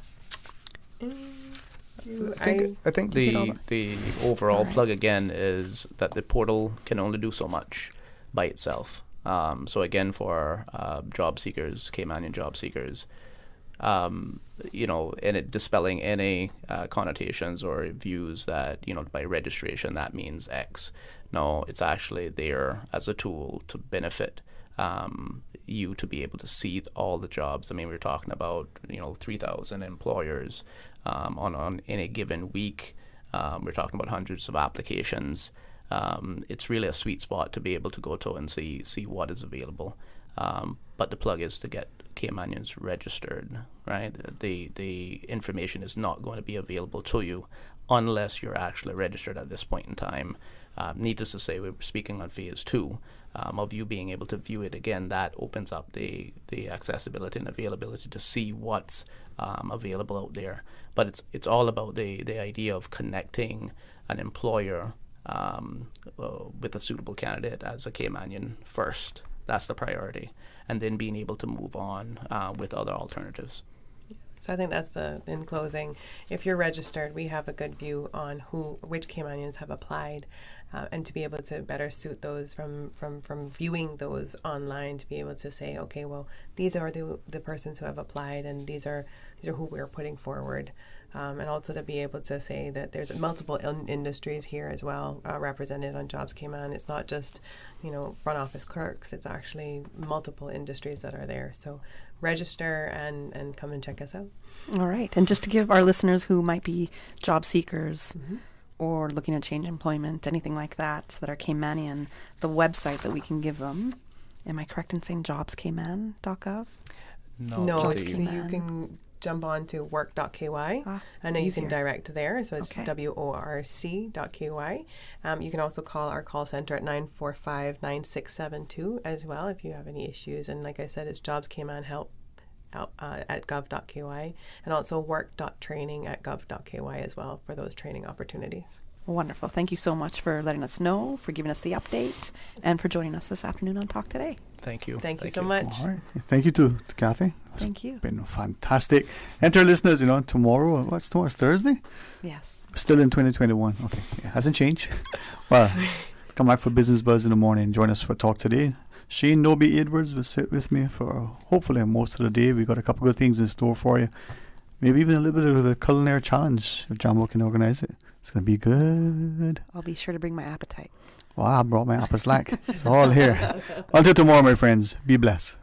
Speaker 20: I think the overall plug again is that the portal can only do so much by itself. So again, for job seekers, Caymanian job seekers, and it dispelling any connotations or views that by registration that means X. No, it's actually there as a tool to benefit you to be able to see all the jobs. I mean, we're talking about 3,000 employers on any given week. We're talking about hundreds of applications. It's really a sweet spot to be able to go to and see what is available. But the plug is to get Caymanians registered, right? The information is not going to be available to you unless you're actually registered at this point in time. Needless to say, we're speaking on phase 2 of you being able to view it again. That opens up the accessibility and availability to see what's available out there. But it's all about the idea of connecting an employer with a suitable candidate as a Caymanian first. That's the priority. And then being able to move on with other alternatives.
Speaker 21: So I think that's in closing. If you're registered, we have a good view on which Caymanians have applied, and to be able to better suit those from viewing those online, to be able to say, okay, well, these are the persons who have applied, and these are who we're putting forward. And also to be able to say that there's multiple industries here as well represented on Jobs Cayman. It's not just, front office clerks. It's actually multiple industries that are there. So register and come and check us out.
Speaker 8: All right. And just to give our listeners who might be job seekers or looking to change employment, anything like that are Caymanian, the website that we can give them, am I correct in saying jobscayman.gov?
Speaker 21: No, you can jump on to work.ky, and then you can direct there. So it's worc.ky. You can also call our call center at 945-9672 as well if you have any issues. And like I said, it's Jobs Cayman help at gov.ky, and also work.training at gov.ky as well for those training opportunities.
Speaker 8: Wonderful. Thank you so much for letting us know, for giving us the update, and for joining us this afternoon on Talk Today.
Speaker 20: Thank you.
Speaker 21: Thank you so much.
Speaker 15: All right. Thank you to Kathy.
Speaker 8: Thank you.
Speaker 15: It's been fantastic. And to our listeners, tomorrow, what's tomorrow? Thursday?
Speaker 8: Yes.
Speaker 15: Still in 2021. Okay. Yeah, hasn't changed. Well, come back for Business Buzz in the morning and join us for Talk Today. Shane Noby Edwards will sit with me for hopefully most of the day. We've got a couple good things in store for you. Maybe even a little bit of the culinary challenge if Jambo can organize it. It's going to be good.
Speaker 8: I'll be sure to bring my appetite.
Speaker 15: Well, I brought my apple slack. It's all here. Until tomorrow, my friends. Be blessed.